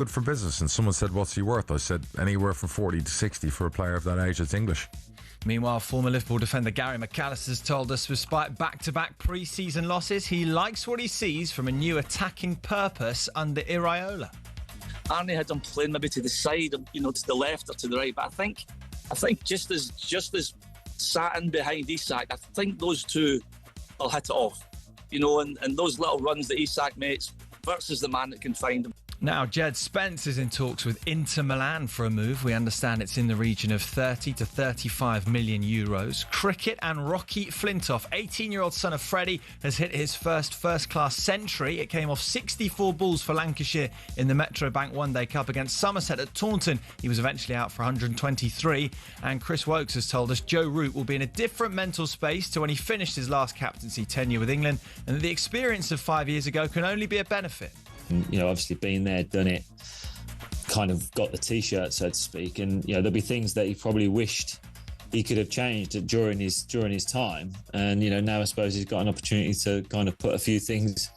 good for business. And someone said, what's he worth? I said, anywhere from 40 to 60 for a player of that age that's English. Meanwhile, former Liverpool defender Gary McAllister has told us, despite back-to-back pre-season losses, he likes what he sees from a new attacking purpose under Iraola. Arnie had him playing maybe to the side, to the left or to the right, but I think just as sat in behind Isak, I think those two will hit it off, and those little runs that Isak makes versus the man that can find him. Now, Jed Spence is in talks with Inter Milan for a move. We understand it's in the region of 30 to 35 million euros. Cricket and Rocky Flintoff, 18-year-old son of Freddie, has hit his first-class century. It came off 64 balls for Lancashire in the Metro Bank One Day Cup against Somerset at Taunton. He was eventually out for 123. And Chris Wokes has told us Joe Root will be in a different mental space to when he finished his last captaincy tenure with England, and that the experience of 5 years ago can only be a benefit. Obviously been there, done it, kind of got the T-shirt, so to speak. And, there'll be things that he probably wished he could have changed during his time. And, now I suppose he's got an opportunity to kind of put a few things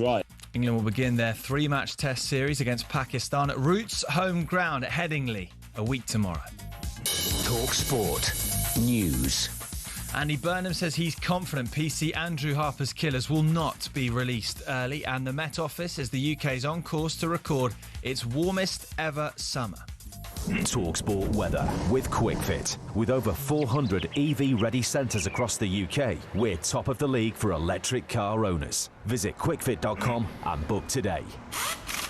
right. England will begin their 3-match test series against Pakistan at Root's home ground at Headingley a week tomorrow. talkSPORT News. Andy Burnham says he's confident PC Andrew Harper's Killers will not be released early, and the Met Office says the UK is on course to record its warmest ever summer. talkSPORT weather with QuickFit. With over 400 EV-ready centres across the UK, we're top of the league for electric car owners. Visit quickfit.com and book today.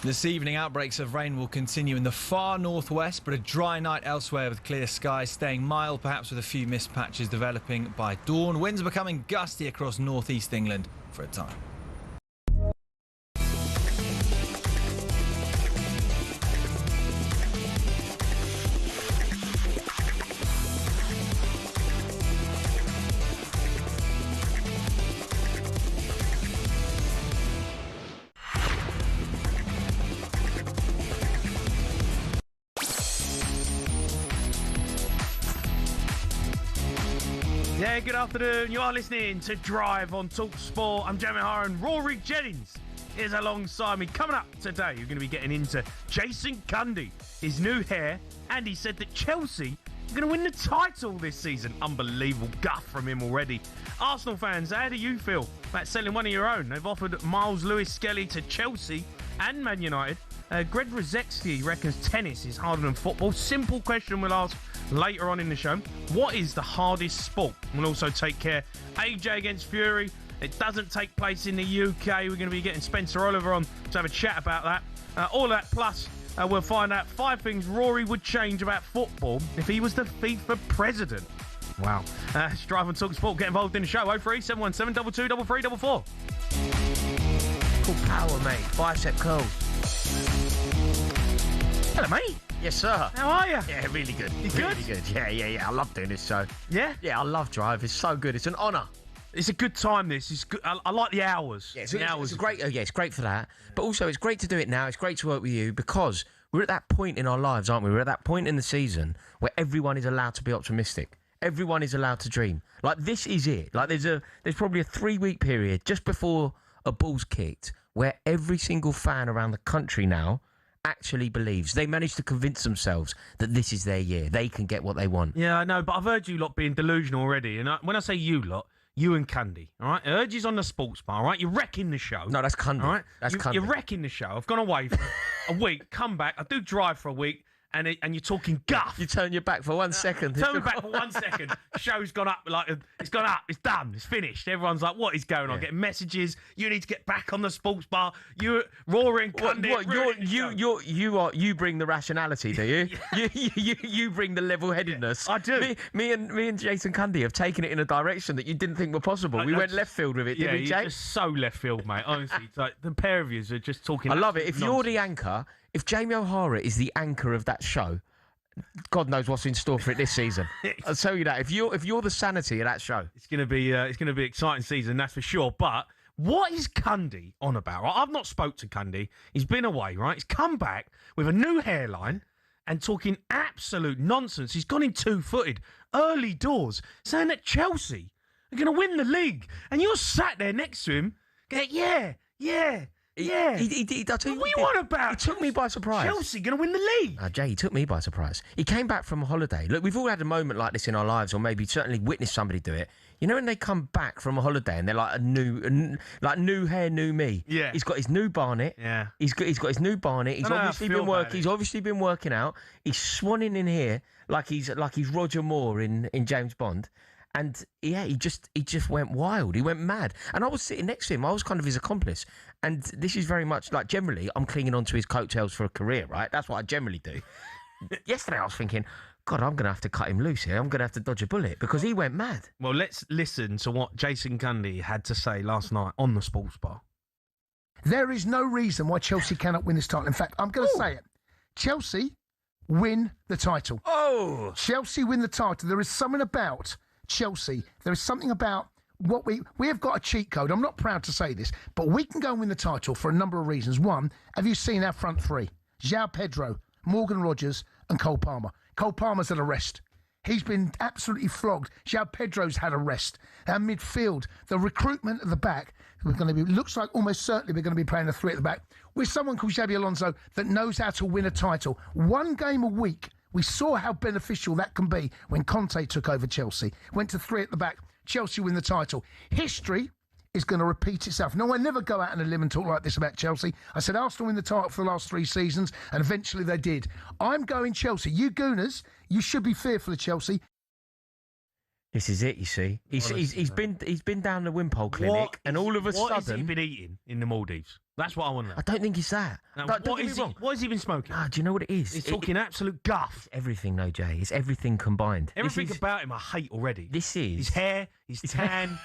This evening, outbreaks of rain will continue in the far northwest, but a dry night elsewhere with clear skies, staying mild, perhaps with a few mist patches developing by dawn. Winds becoming gusty across northeast England for a time. Yeah, good afternoon. You are listening to Drive on talkSPORT. I'm Jamie Hara, and Rory Jennings is alongside me. Coming up today, you're going to be getting into Jason Cundy, his new hair, and he said that Chelsea are going to win the title this season. Unbelievable guff from him already. Arsenal fans, how do you feel about selling one of your own? They've offered Miles Lewis-Skelly to Chelsea and Man United. Greg Rosecki reckons tennis is harder than football. Simple question we'll ask later on in the show. What is the hardest sport? We'll also take care AJ against Fury. It doesn't take place in the UK. We're going to be getting Spencer Oliver on to have a chat about that. All that plus we'll find out 5 things Rory would change about football if he was the FIFA president. Wow. It's Drive on talkSPORT. Get involved in the show. 03 717 22 3344. Cool power, mate. Bicep curls. Hello, mate. Yes, sir. How are you? Yeah, really good. You good? Really good. Yeah. I love doing this show. Yeah? Yeah, I love Drive. It's so good. It's an honour. It's a good time, this. It's good. I like the hours. Yeah, it's great. It's great for that. But also, it's great to do it now. It's great to work with you because we're at that point in our lives, aren't we? We're at that point in the season where everyone is allowed to be optimistic. Everyone is allowed to dream. Like, this is it. Like, there's probably a 3-week period just before a ball's kicked where every single fan around the country now actually believes. They managed to convince themselves that this is their year. They can get what they want. Yeah, I know, but I've heard you lot being delusional already. And when I say you lot, you and Cundy, all right? I heard you's on the sports bar, all right? You're wrecking the show. No, that's Cundy. All right? That's Cundy. You're wrecking the show. I've gone away for a week, come back. I do Drive for a week. And you're talking guff. You turn your back for 1 second. Turn your back for 1 second. Show's gone up. It's gone up. It's done. It's finished. Everyone's like, what is going on? Getting messages. You need to get back on the sports bar. You roaring. You bring the rationality, do you? You bring the level-headedness. Yeah, I do. Me and Jason Cundy have taken it in a direction that you didn't think were possible. We went left field with it, didn't we, Jay? You're just so left field, mate. Honestly, it's like the pair of you are just talking. I love it. If nonsense. you're the anchor. If Jamie O'Hara is the anchor of that show, God knows what's in store for it this season. I'll tell you that. If you're the sanity of that show, it's gonna be exciting season, that's for sure. But what is Cundy on about? Right? I've not spoke to Cundy. He's been away, right? He's come back with a new hairline and talking absolute nonsense. He's gone in 2-footed early doors, saying that Chelsea are gonna win the league, and you're sat there next to him, going, yeah. Yeah. I'll tell you What are you on about? He took me by surprise. Chelsea going to win the league. Jay, he took me by surprise. He came back from a holiday. Look, we've all had a moment like this in our lives, or maybe certainly witnessed somebody do it. You know when they come back from a holiday and they're like new hair, new me. Yeah. He's got his new barnet. Yeah. He's got his new barnet. He's obviously been working out. He's swanning in here like he's Roger Moore in James Bond. And yeah, he just went wild. He went mad. And I was sitting next to him. I was kind of his accomplice. And this is very much like, generally, I'm clinging onto his coattails for a career, right? That's what I generally do. Yesterday, I was thinking, God, I'm going to have to cut him loose here. I'm going to have to dodge a bullet because he went mad. Well, let's listen to what Jason Cundy had to say last night on the Sports Bar. There is no reason why Chelsea cannot win this title. In fact, I'm going to say it. Chelsea win the title. Oh! Chelsea win the title. There is something about Chelsea. There is something about what we have got a cheat code. I'm not proud to say this, but we can go and win the title for a number of reasons. One, have you seen our front three? João Pedro, Morgan Rogers and Cole Palmer. Cole Palmer's at a rest. He's been absolutely flogged. João Pedro's had a rest. Our midfield, the recruitment at the back, looks like almost certainly we're going to be playing a three at the back with someone called Xabi Alonso that knows how to win a title. One game a week. We saw how beneficial that can be when Conte took over Chelsea. Went to three at the back. Chelsea win the title. History is going to repeat itself. No, I never go out on a limb and talk like this about Chelsea. I said Arsenal win the title for the last 3 seasons, and eventually they did. I'm going Chelsea. You Gooners, you should be fearful of Chelsea. This is it, you see. He's been down the Wimpole clinic, and all of a sudden... What has he been eating in the Maldives? That's what I want to know. I don't think it's that. Now, Don't get me wrong. What has he been smoking? Do you know what it is? He's talking absolute guff. It's everything, no, Jay. It's everything combined. Everything about him I hate already. This is... His hair, his tan...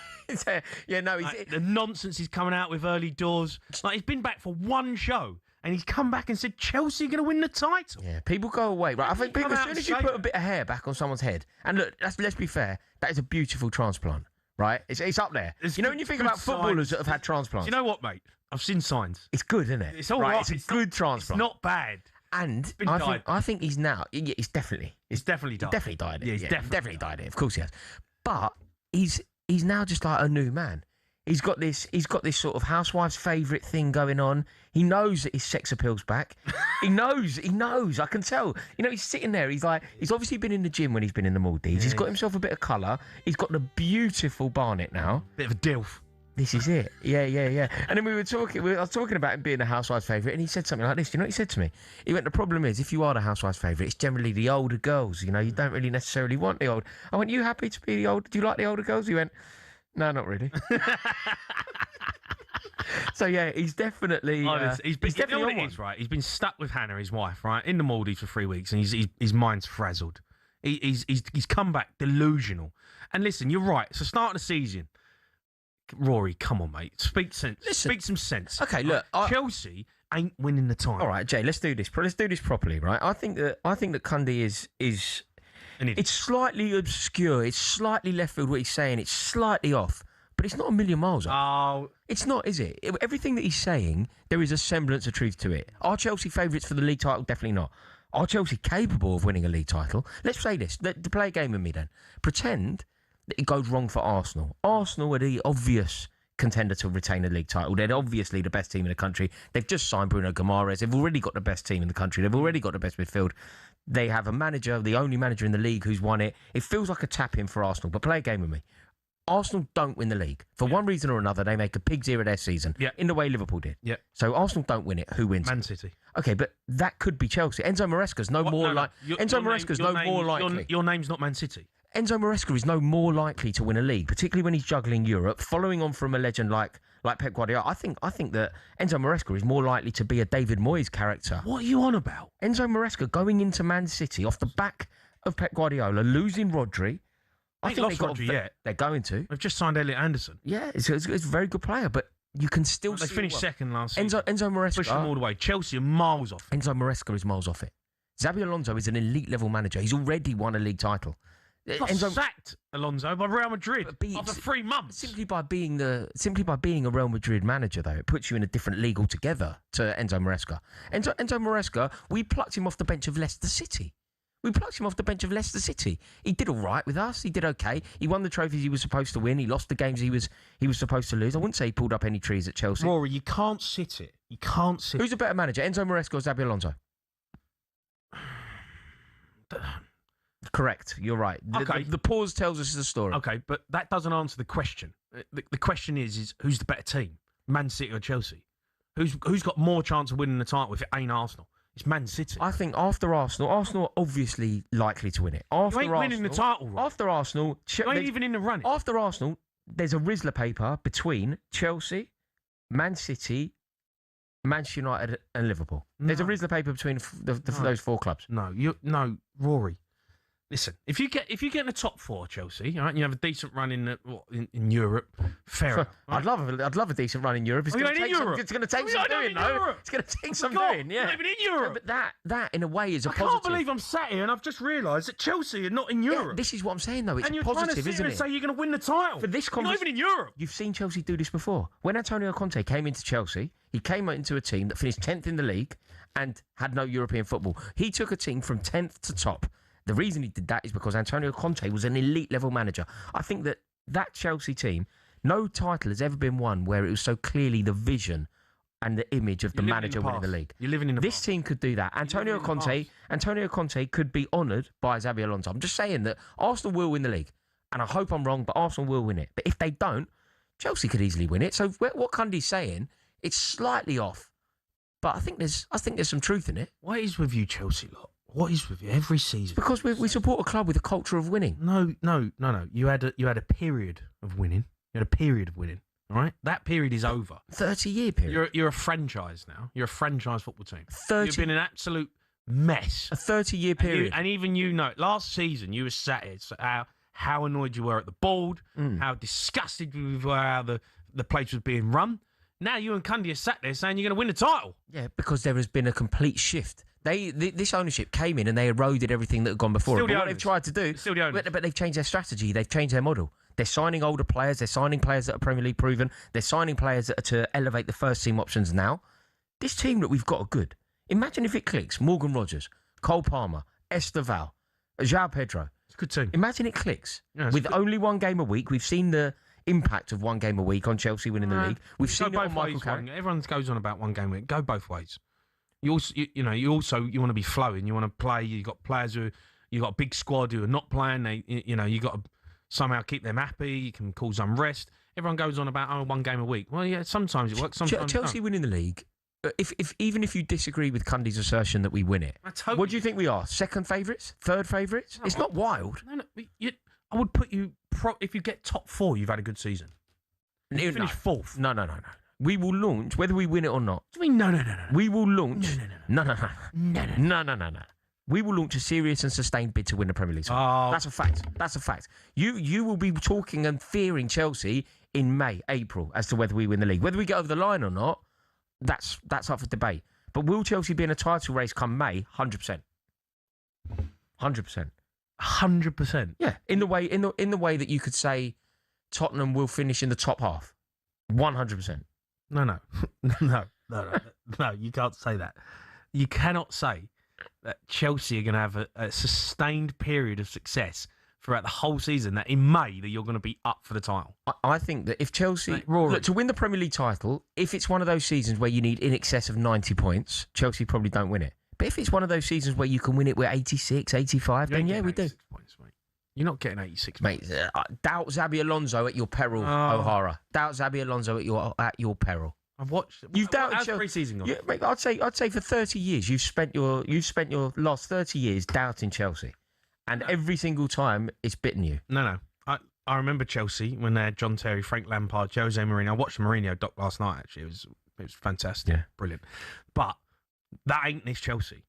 Yeah, no, the nonsense he's coming out with early doors. Like, he's been back for one show, and he's come back and said Chelsea are going to win the title. Yeah, people go away. Right, I think people, as soon as you put a bit of hair back on someone's head, and look, let's be fair, that is a beautiful transplant, right? It's up there. You know when you think about footballers that have had transplants? You know what, mate? I've seen signs. It's good, isn't it? It's all right. It's a good transplant. It's not bad. And I think he's now... Yeah, he's definitely died. He's definitely died. Yeah, he's definitely died it. Of course he has. But he's now just like a new man. He's got this sort of housewife's favourite thing going on. He knows that his sex appeal's back. He knows. I can tell. You know, he's sitting there. He's obviously been in the gym when he's been in the Maldives. He's got himself a bit of colour. He's got the beautiful barnet now. Bit of a dilf. This is it. Yeah. And then I was talking about him being the housewife's favourite, and he said something like this. You know what he said to me? He went, the problem is, if you are the housewife's favourite, it's generally the older girls. You know, you don't really necessarily want the old. I went, you happy to be the old? Do you like the older girls? He went, no, not really. So yeah, he's definitely he's definitely on one. Right? He's been stuck with Hannah, his wife, right, in the Maldives for 3 weeks, and his mind's frazzled. He's come back delusional. And listen, you're right. It's the start of the season. Rory, come on, mate. Speak sense. Listen. Speak some sense. Okay, look, Chelsea ain't winning the title. All right, Jay, let's do this. Let's do this properly, right? I think that Cundy is. It's slightly obscure. It's slightly left field what he's saying. It's slightly off. But it's not a million miles off. Oh. It's not, is it? Everything that he's saying, there is a semblance of truth to it. Are Chelsea favourites for the league title? Definitely not. Are Chelsea capable of winning a league title? Let's say this. Play a game with me then. Pretend that it goes wrong for Arsenal. Arsenal are the obvious contender to retain a league title. They're obviously the best team in the country. They've just signed Bruno Guimaraes. They've already got the best team in the country. They've already got the best midfield. They have a manager, the only manager in the league who's won it. It feels like a tap-in for Arsenal, but play a game with me. Arsenal don't win the league. For one reason or another, they make a pig's ear of their season, in the way Liverpool did. Yeah. So Arsenal don't win it. Who wins? Man City. Okay, but that could be Chelsea. Enzo Maresca's more likely. Your name's not Man City. Enzo Maresca is no more likely to win a league, particularly when he's juggling Europe, following on from a legend like Pep Guardiola. I think that Enzo Maresca is more likely to be a David Moyes character. What are you on about? Enzo Maresca going into Man City off the back of Pep Guardiola, losing Rodri. I think they've lost Rodri yet. They're going to. They've just signed Elliot Anderson. Yeah, it's a very good player, but you can still They see... finished second last season. Enzo Maresca... Push them all the way. Chelsea are miles off. Enzo Maresca is miles off it. Xabi Alonso is an elite level manager. He's already won a league title. Enzo sacked Alonso by Real Madrid after 3 months. Simply by being a Real Madrid manager, though, it puts you in a different league altogether to Enzo Maresca. Enzo Maresca, we plucked him off the bench of Leicester City. We plucked him off the bench of Leicester City. He did all right with us. He did okay. He won the trophies he was supposed to win. He lost the games he was supposed to lose. I wouldn't say he pulled up any trees at Chelsea. Rory, you can't sit it. You can't sit. Who's a better manager, Enzo Maresca or Xabi Alonso? Correct. You're right. Okay. The pause tells us the story. Okay, but that doesn't answer the question. The question is who's the better team, Man City or Chelsea? Who's got more chance of winning the title if it ain't Arsenal? It's Man City. I think after Arsenal are obviously likely to win it. After you ain't winning the title, Rob. After Arsenal... You ain't even in the running. After Arsenal, there's a Rizzler paper between Chelsea, Man City, Manchester United and Liverpool. There's a Rizzler paper between those four clubs. No, Rory. Listen, if you get in the top four, Chelsea, right, and you have a decent run in Europe, fair enough. Right? I'd love a decent run in Europe. It's going to take some doing, though. It's going to take some doing, yeah. Not even in Europe. But that in a way is a positive. I can't believe I'm sat here and I've just realised that Chelsea are not in Europe. Yeah, this is what I'm saying, though. It's and you're positive, trying to sit isn't here it? and say you're going to win the title. For this you're not even in Europe. You've seen Chelsea do this before. When Antonio Conte came into Chelsea, he came into a team that finished 10th in the league and had no European football. He took a team from 10th to top. The reason he did that is because Antonio Conte was an elite level manager. I think that Chelsea team, no title has ever been won where it was so clearly the vision and the image of the manager winning the league. You're living in the This team could do that. Antonio Conte could be honoured by Xabi Alonso. I'm just saying that Arsenal will win the league. And I hope I'm wrong, but Arsenal will win it. But if they don't, Chelsea could easily win it. So what Cundy's saying, it's slightly off. But I think there's some truth in it. What is with you, Chelsea lot? What is with you every season? Because we support a club with a culture of winning. No. You had a period of winning. You had a period of winning. All right, that period is over. 30-year period. You're a franchise now. You're a franchise football team. 30. You've been an absolute mess. A 30-year period. And even you know, last season you were sat here. So how annoyed you were at the board. How disgusted you were how the place was being run. Now you and Cundy are sat there saying you're going to win the title. Yeah, because there has been a complete shift. This ownership came in and they eroded everything that had gone before. Still But what they've tried to do, Still the owners. but they've changed their strategy. They've changed their model. They're signing older players. They're signing players that are Premier League proven. They're signing players that are to elevate the first team options now. This team that we've got are good. Imagine if it clicks. Morgan Rogers, Cole Palmer, Esteval, João Pedro. It's a good team. Imagine it clicks. With only one game a week, we've seen the impact of one game a week on Chelsea winning the league. We've seen it on Michael Carrick. Everyone goes on about one game a week. Go both ways. You want to be flowing. You want to play. You got players you got a big squad who are not playing. You got to somehow keep them happy. You can cause unrest. Everyone goes on about one game a week. Well, yeah, sometimes it works. Sometimes Chelsea winning the league. Even if you disagree with Cundy's assertion that we win it, what do you think we are? Second favourites? Third favourites? It's not wild. No, I would put you if you get top four, you've had a good season. You finish fourth. No. We will launch, whether we win it or not. What do you mean, no? We will launch. No. We will launch a serious and sustained bid to win the Premier League. Oh. That's a fact. You will be talking and fearing Chelsea in May, April, as to whether we win the league. Whether we get over the line or not, that's up for debate. But will Chelsea be in a title race come May? 100%. 100%. 100%. Yeah, in the way that you could say Tottenham will finish in the top half. 100%. No, you can't say that. You cannot say that Chelsea are going to have a sustained period of success throughout the whole season, that in May that you're going to be up for the title. I think that if Chelsea... Look, to win the Premier League title, if it's one of those seasons where you need in excess of 90 points, Chelsea probably don't win it. But if it's one of those seasons where you can win it with 86, 85, then yeah, we do. Points, mate. You're not getting 86 points. Mate, doubt Xabi Alonso at your peril, O'Hara. Doubt Xabi Alonso at your peril. I've watched. You've doubted Chelsea. Pre-season gone? Yeah, mate, I'd say for 30 years you've spent your last 30 years doubting Chelsea, and every single time it's bitten you. No. I remember Chelsea when they had John Terry, Frank Lampard, Jose Mourinho. I watched the Mourinho doc last night. Actually, it was fantastic, brilliant. But that ain't this Chelsea.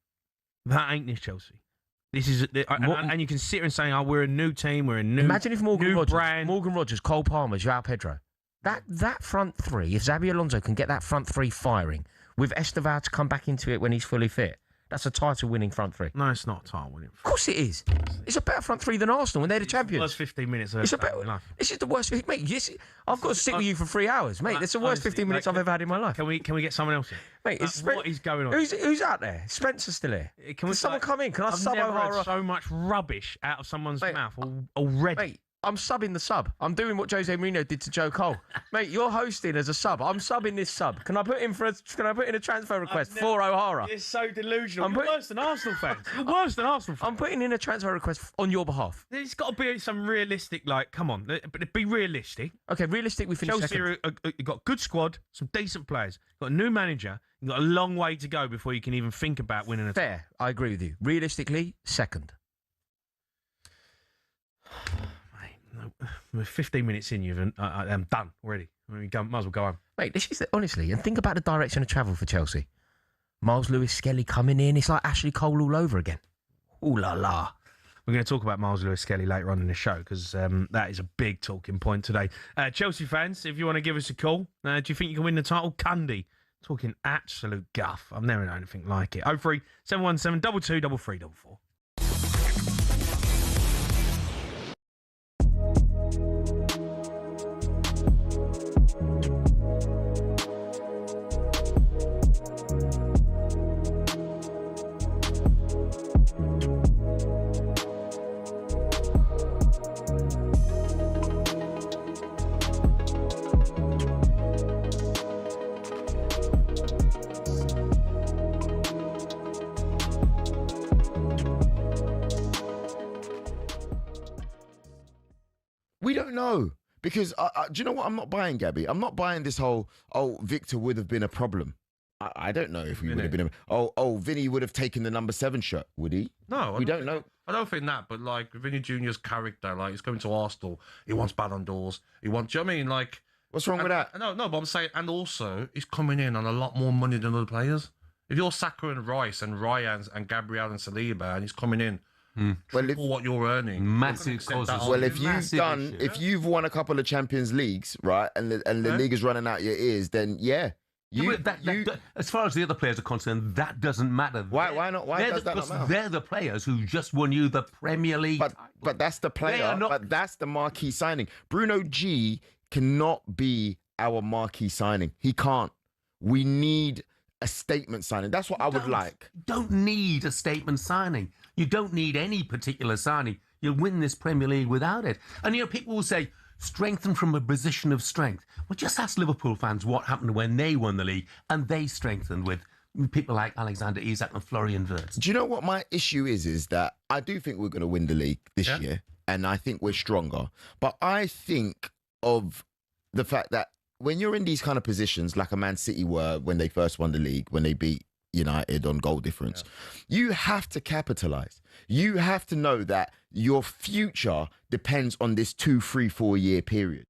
This is, and you can sit here and say, "Oh, we're a new team. We're a new." Imagine if Morgan brand. Rogers, Cole Palmer, João Pedro. That front three, if Xabi Alonso can get that front three firing with Esteval to come back into it when he's fully fit, That's a title-winning front three. No, it's not a title winning. Of course it is. It's a better front three than Arsenal when they're the champions. First 15 minutes. It's a better. This is the worst. Mate, I've got to sit with you for 3 hours, mate. It's the worst 15 minutes I've ever had in my life. Can we get someone else in? Mate, what is going on? Who's out there? Spencer's still here. Can someone come in? Can I sub I've never O'Hara? heard so much rubbish out of someone's mouth already. Mate, I'm subbing the sub. I'm doing what Jose Mourinho did to Joe Cole. Mate, you're hosting as a sub. I'm subbing this sub. Can I put in a transfer request for O'Hara? You're so delusional. You're worse than Arsenal fans. You're worse than Arsenal fans. I'm putting in a transfer request on your behalf. There's got to be some realistic, come on, but be realistic. Okay, realistic, we finished second. Chelsea, you've got a good squad, some decent players. You've got a new manager. You've got a long way to go before you can even think about winning a title. Fair, I agree with you. Realistically, second. We're 15 minutes in, I'm done already. Might as well go home. Mate, this is honestly, and think about the direction of travel for Chelsea. Miles Lewis-Skelly coming in, it's like Ashley Cole all over again. Ooh la la. We're going to talk about Miles Lewis-Skelly later on in the show because that is a big talking point today. Chelsea fans, if you want to give us a call, do you think you can win the title? Cundy, talking absolute guff. I've never known anything like it. 03 717 22 3344. We don't know because do you know what? I'm not buying, Gabby. I'm not buying this whole Victor would have been a problem. I don't know if we would have been. Vinny would have taken the number 7 shirt. Would he? No, we don't know. I don't think that, but like Vinny Junior's character, like he's coming to Arsenal, he wants Ballon d'Ors. He wants. Do you know what I mean? Like, what's wrong with that? No, but I'm saying, and also he's coming in on a lot more money than other players. If you're Saka and Rice and Ryan and Gabriel and Saliba, and he's coming in. Well, for what you're earning, massive causes. Well, if you've won a couple of Champions Leagues, right, and the league is running out your ears, then yeah. As far as the other players are concerned, that doesn't matter. Why not? Why does that not matter? They're the players who just won you the Premier League. But that's the player. But that's the marquee signing. Bruno G cannot be our marquee signing. He can't. We need a statement signing. That's what I would like. You don't need a statement signing. You don't need any particular signing. You'll win this Premier League without it. And people will say, strengthen from a position of strength. Well, just ask Liverpool fans what happened when they won the league, and they strengthened with people like Alexander Isak and Florian Wirtz. Do you know what my issue is? Is that I do think we're going to win the league this year, and I think we're stronger. But I think of the fact that when you're in these kind of positions, like a Man City were when they first won the league, when they beat United on goal difference, you have to capitalise. You have to know that your future depends on this 2, 3, 4 year period.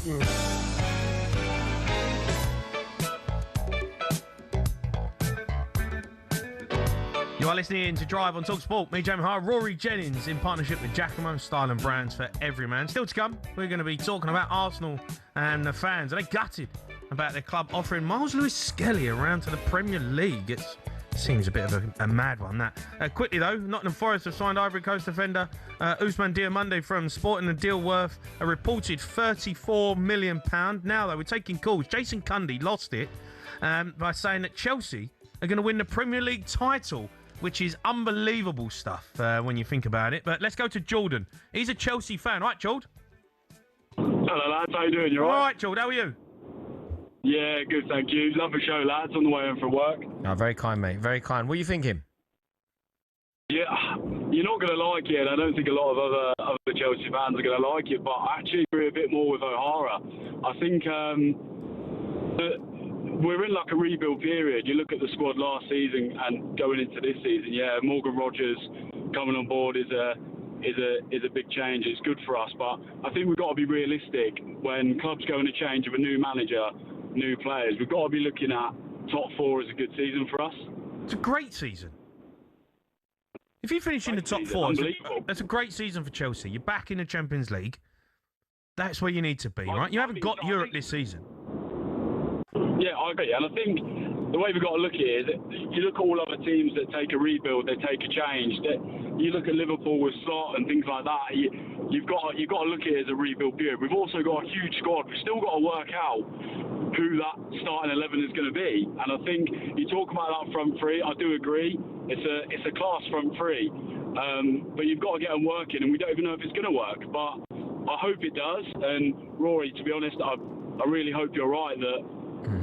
You are listening to Drive on talkSPORT. Me, Jamie Hart, Rory Jennings, in partnership with Giacomo, Style and Brands for every man. Still to come, we're going to be talking about Arsenal and the fans. Are they gutted about their club offering Miles Lewis-Skelly around to the Premier League? It seems a bit of a mad one, that. Quickly, though, Nottingham Forest have signed Ivory Coast defender Ousmane Diomande from Sporting, a deal worth a reported £34 million. Now, though, we're taking calls. Jason Cundy lost it by saying that Chelsea are going to win the Premier League title, which is unbelievable stuff when you think about it. But let's go to Jordan. He's a Chelsea fan. Right, Jord? Hello, lads. How you doing? You all right? All right, Jord. How are you? Yeah, good, thank you. Love the show, lads. On the way home from work. Oh, very kind, mate. Very kind. What are you thinking? Yeah, you're not going to like it, and I don't think a lot of other Chelsea fans are going to like it, but I actually agree a bit more with O'Hara. I think that we're in like a rebuild period. You look at the squad last season and going into this season, yeah, Morgan Rogers coming on board is a big change. It's good for us, but I think we've got to be realistic. When clubs go in a change of a new manager, new players, we've got to be looking at top four as a good season for us. It's a great season. If you finish in the top four, that's a great season for Chelsea. You're back in the Champions League. That's where you need to be, right? You haven't got Europe this season. Yeah, I agree. And I think the way we've got to look at it is that you look at all other teams that take a rebuild, they take a change. You look at Liverpool with Slot and things like that. You've got to look at it as a rebuild period. We've also got a huge squad. We've still got to work out who that starting 11 is going to be. And I think you talk about that front three. I do agree. It's a class front three. But you've got to get them working, and we don't even know if it's going to work. But I hope it does. And Rory, to be honest, I really hope you're right that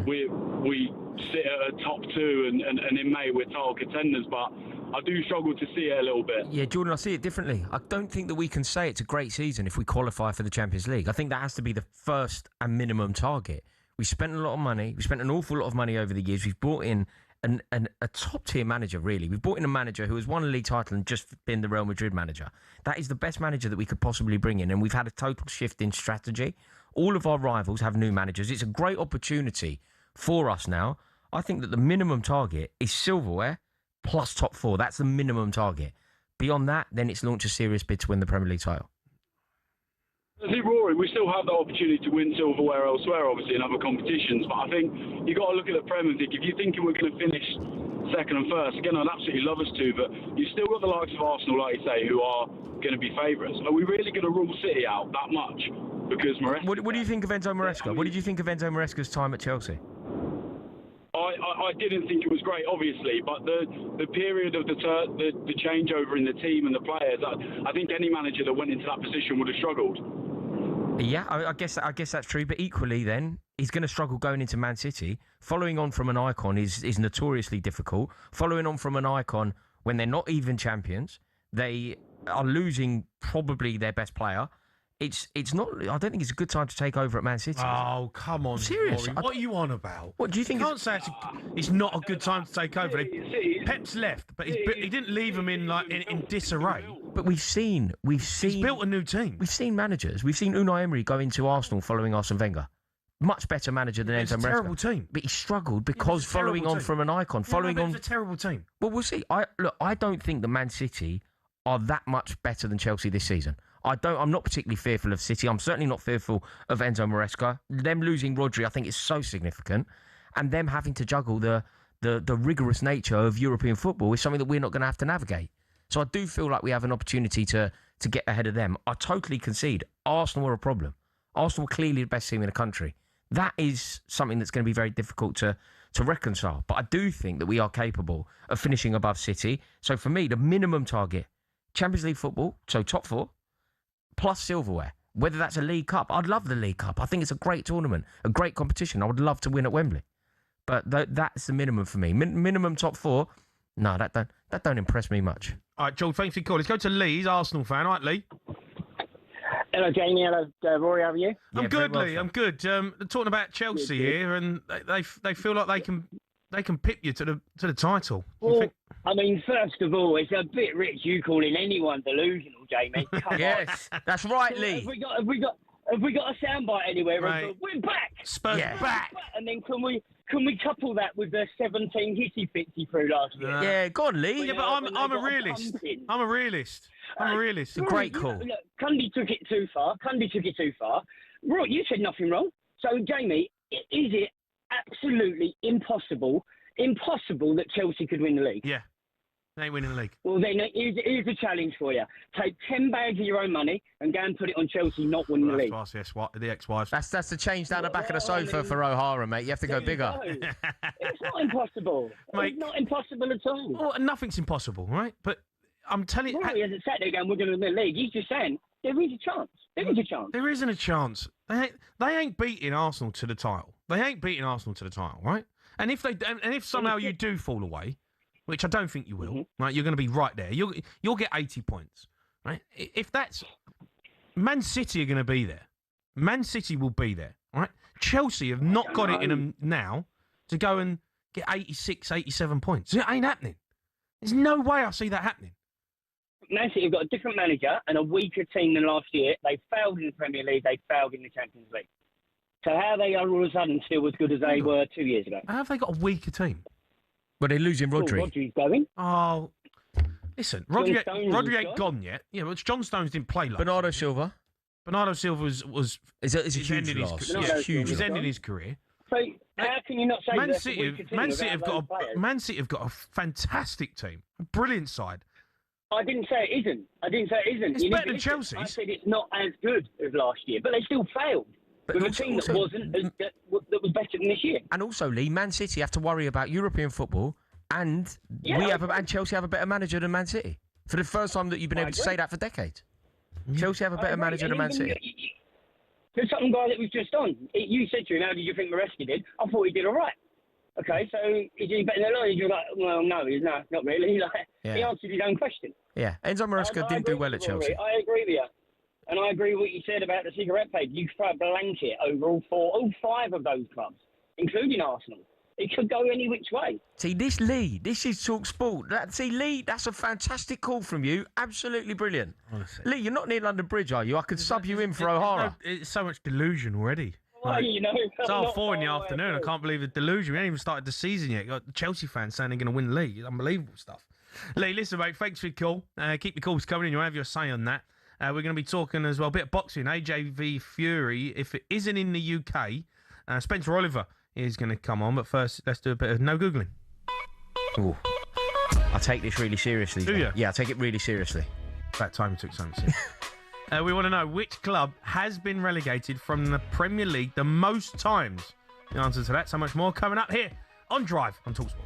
we sit at a top two and in May we're title contenders, but I do struggle to see it a little bit. Yeah, Jordan, I see it differently. I don't think that we can say it's a great season if we qualify for the Champions League. I think that has to be the first and minimum target. We spent a lot of money. We spent an awful lot of money over the years. We've brought in a top-tier manager, really. We've brought in a manager who has won a league title and just been the Real Madrid manager. That is the best manager that we could possibly bring in, and we've had a total shift in strategy. All of our rivals have new managers. It's a great opportunity for us now. I think that the minimum target is silverware plus top four. That's the minimum target. Beyond that, then it's launch a serious bid to win the Premier League title. I think, Rory, we still have the opportunity to win silverware elsewhere, obviously, in other competitions. But I think you've got to look at the Premier League. If you're thinking we're going to finish second and first, again, I'd absolutely love us to, but you've still got the likes of Arsenal, like you say, who are going to be favourites. Are we really going to rule City out that much? Because Maresca... What do you think of Enzo Maresca? What did you think of Enzo Maresca's time at Chelsea? I didn't think it was great, obviously, but the period of the changeover in the team and the players, I think any manager that went into that position would have struggled. Yeah, I guess that's true. But equally, then he's going to struggle going into Man City. Following on from an icon is notoriously difficult. Following on from an icon when they're not even champions, they are losing probably their best player. It's not. I don't think it's a good time to take over at Man City. Oh, come on, I'm serious. Rory. What are you on about? What do you think? You can't say it's not a good time to take over. Pep's left, but he didn't leave them in disarray. But we've seen. He's built a new team. We've seen managers. We've seen Unai Emery go into Arsenal following Arsene Wenger. Much better manager than Enzo Maresca. It's a terrible team. But he struggled because following on from an icon. It's a terrible team. Well, we'll see. I don't think that Man City are that much better than Chelsea this season. I'm not particularly fearful of City. I'm certainly not fearful of Enzo Maresca. Them losing Rodri, I think, is so significant. And them having to juggle the rigorous nature of European football is something that we're not going to have to navigate. So I do feel like we have an opportunity to get ahead of them. I totally concede. Arsenal are a problem. Arsenal are clearly the best team in the country. That is something that's going to be very difficult to reconcile. But I do think that we are capable of finishing above City. So for me, the minimum target, Champions League football, so top four, plus silverware. Whether that's a League Cup, I'd love the League Cup. I think it's a great tournament, a great competition. I would love to win at Wembley. But that's the minimum for me. Minimum top four, no, that don't impress me much. All right, Joel, thanks for your call. Let's go to Lee. He's Arsenal fan. All right, Lee. Hello, Jamie. Hello, Rory. How are you? I'm good, Lee. I'm good. Talking about Chelsea here, and they feel like they can pip you to the title. Well, I mean, first of all, it's a bit rich you calling anyone delusional, Jamie. Come yes, on. That's right, Lee. Have we got a soundbite anywhere? Right. We're back. Spurs back. And then can we couple that with the 17 hitty-fitty through last year? Yeah, go on, Lee. Yeah, but I'm a realist. I'm a realist. I'm a realist. It's a great call. Look, Cundy took it too far. Roy, you said nothing wrong. So, Jamie, is it absolutely impossible that Chelsea could win the league? Yeah. They ain't winning the league. Well, then here's a challenge for you. Take 10 bags of your own money and go and put it on Chelsea not winning the league. The ex-wives. That's the change down the back of the sofa for O'Hara, mate. You have to go bigger. It's not impossible. Mate, it's not impossible at all. Well, nothing's impossible, right? But I'm telling you... Rory hasn't sat there going, we're going to win the league. He's just saying, there is a chance. There is a chance. There isn't a chance. They ain't beating Arsenal to the title. Right? And if somehow you do fall away, which I don't think you will, right? You're going to be right there. You'll get 80 points, right? If that's... Man City are going to be there. Man City will be there, right? Chelsea have not got it in them now to go and get 86, 87 points. It ain't happening. There's no way I see that happening. Man City have got a different manager and a weaker team than last year. They failed in the Premier League. They failed in the Champions League. So how are they all of a sudden still as good as they were 2 years ago? How have they got a weaker team? But they're losing Rodri. Rodri's going. Oh, listen, Rodri ain't gone yet. Yeah, but John Stones didn't play last Bernardo Silva. Bernardo Silva is a huge loss. He's ending his career. So how can you not say Man that's City? a weaker team Man City without those players? Man City have got a fantastic team, a brilliant side. I didn't say it isn't. It's You better need than to Chelsea's. I said it's not as good as last year, but they still failed. With a team that wasn't that was better than this year. And also, Lee, Man City have to worry about European football, and and Chelsea have a better manager than Man City. For the first time that you've been able to say that for decades. Chelsea have a better manager than Man City. There's some guy that was just on. You said to him, how did you think Maresca did? I thought he did all right. Okay, so is he better than Rory? You're like, well, no, not really. He answered his own question. Yeah, Enzo Maresca didn't do well at Chelsea. I agree with you. And I agree with what you said about the cigarette page. You throw a blanket over all five of those clubs, including Arsenal. It could go any which way. See, this Lee, this is talkSPORT. See, Lee, that's a fantastic call from you. Absolutely brilliant. Honestly. Lee, you're not near London Bridge, are you? I could sub you in for O'Hara. It's so much delusion already. Well, you know, it's 4:30 in the afternoon. I can't believe the delusion. We haven't even started the season yet. Got the Chelsea fans saying they're going to win the league. It's unbelievable stuff. Lee, listen, mate, thanks for your call. Keep your calls coming in. You'll have your say on that. We're going to be talking as well a bit of boxing. AJ v Fury. If it isn't in the UK, Spencer Oliver is going to come on. But first, let's do a bit of no Googling. Ooh. I take this really seriously. Do you? Yeah, I take it really seriously. That time you took something serious. We want to know which club has been relegated from the Premier League the most times. The answer to that, so much more coming up here on Drive on talkSPORT.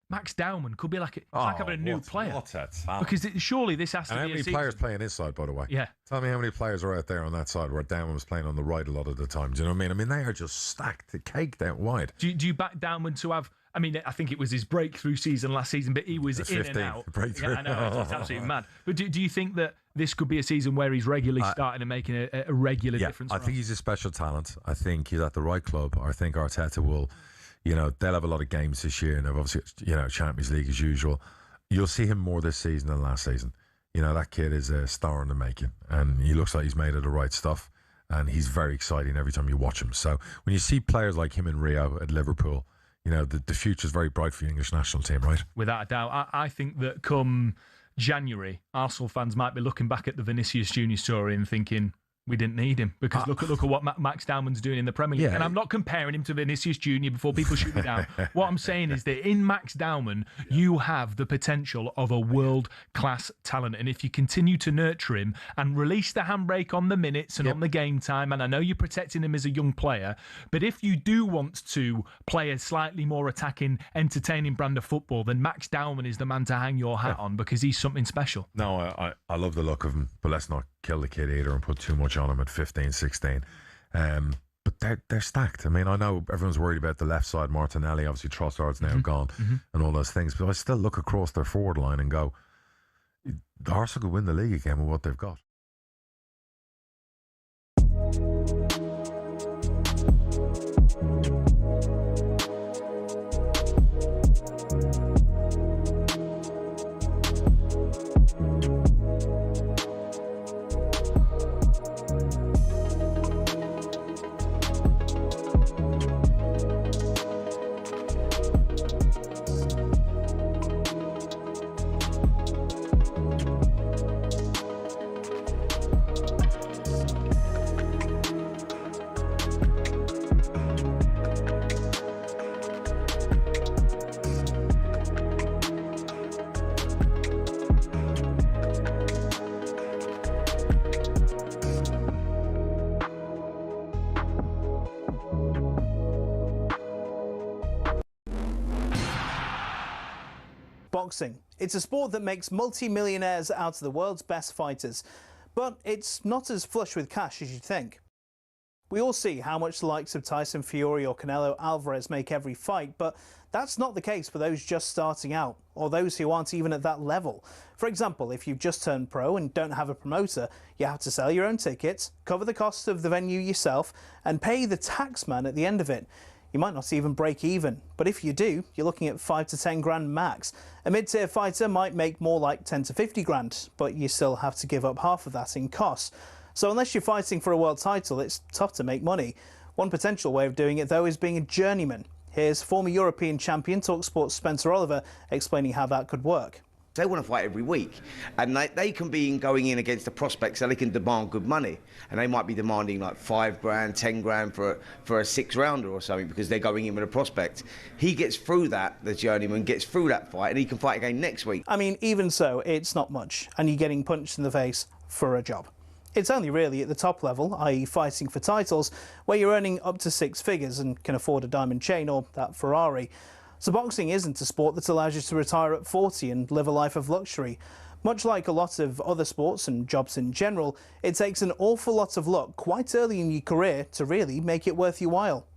Max Dowman could be like having a new player. What's that? Because surely this has to And be how a many season. players play on this side, by the way? Yeah. Tell me how many players are out there on that side where Downman was playing on the right a lot of the time. Do you know what I mean? I mean, they are just stacked, caked out wide. Do you back Dowman to have... I mean, I think it was his breakthrough season last season, but he was in 15, and out. breakthrough. Yeah, I know, it's absolutely mad. But do you think that this could be a season where he's regularly starting and making a regular difference? I think he's a special talent. I think he's at the right club. I think Arteta will, they'll have a lot of games this year, and they've obviously, Champions League as usual. You'll see him more this season than last season. That kid is a star in the making, and he looks like he's made of the right stuff, and he's very exciting every time you watch him. So when you see players like him in Rio at Liverpool, the future's very bright for the English national team, right? Without a doubt. I think that come January, Arsenal fans might be looking back at the Vinicius Junior story and thinking, we didn't need him because look at what Max Dowman's doing in the Premier League. Yeah. And I'm not comparing him to Vinicius Junior before people shoot me down. What I'm saying is that in Max Dowman, you have the potential of a world-class talent. And if you continue to nurture him and release the handbrake on the minutes and on the game time, and I know you're protecting him as a young player, but if you do want to play a slightly more attacking, entertaining brand of football, then Max Dowman is the man to hang your hat on because he's something special. No, I love the look of him, but let's not kill the kid either and put too much on him at 15, 16. But they're stacked. I mean, I know everyone's worried about the left side, Martinelli, obviously Trossard's now gone and all those things, but I still look across their forward line and go, Arsenal could win the league again with what they've got. Boxing. It's a sport that makes multi-millionaires out of the world's best fighters, but it's not as flush with cash as you'd think. We all see how much the likes of Tyson Fury or Canelo Alvarez make every fight, but that's not the case for those just starting out, or those who aren't even at that level. For example, if you've just turned pro and don't have a promoter, you have to sell your own tickets, cover the cost of the venue yourself, and pay the tax man at the end of it. You might not even break even, but if you do, you're looking at 5 to 10 grand max. A mid-tier fighter might make more like 10 to 50 grand, but you still have to give up half of that in costs. So unless you're fighting for a world title, it's tough to make money. One potential way of doing it, though, is being a journeyman. Here's former European champion talkSPORT's Spencer Oliver explaining how that could work. They want to fight every week, and they can be going in against the prospects, so they can demand good money, and they might be demanding like 5 grand, 10 grand for a 6-rounder or something because they're going in with a prospect. He gets through that, the journeyman gets through that fight, and he can fight again next week. I mean, even so, it's not much, and you're getting punched in the face for a job. It's only really at the top level, i.e. fighting for titles, where you're earning up to 6 figures and can afford a diamond chain or that Ferrari. So boxing isn't a sport that allows you to retire at 40 and live a life of luxury. Much like a lot of other sports and jobs in general, it takes an awful lot of luck quite early in your career to really make it worth your while.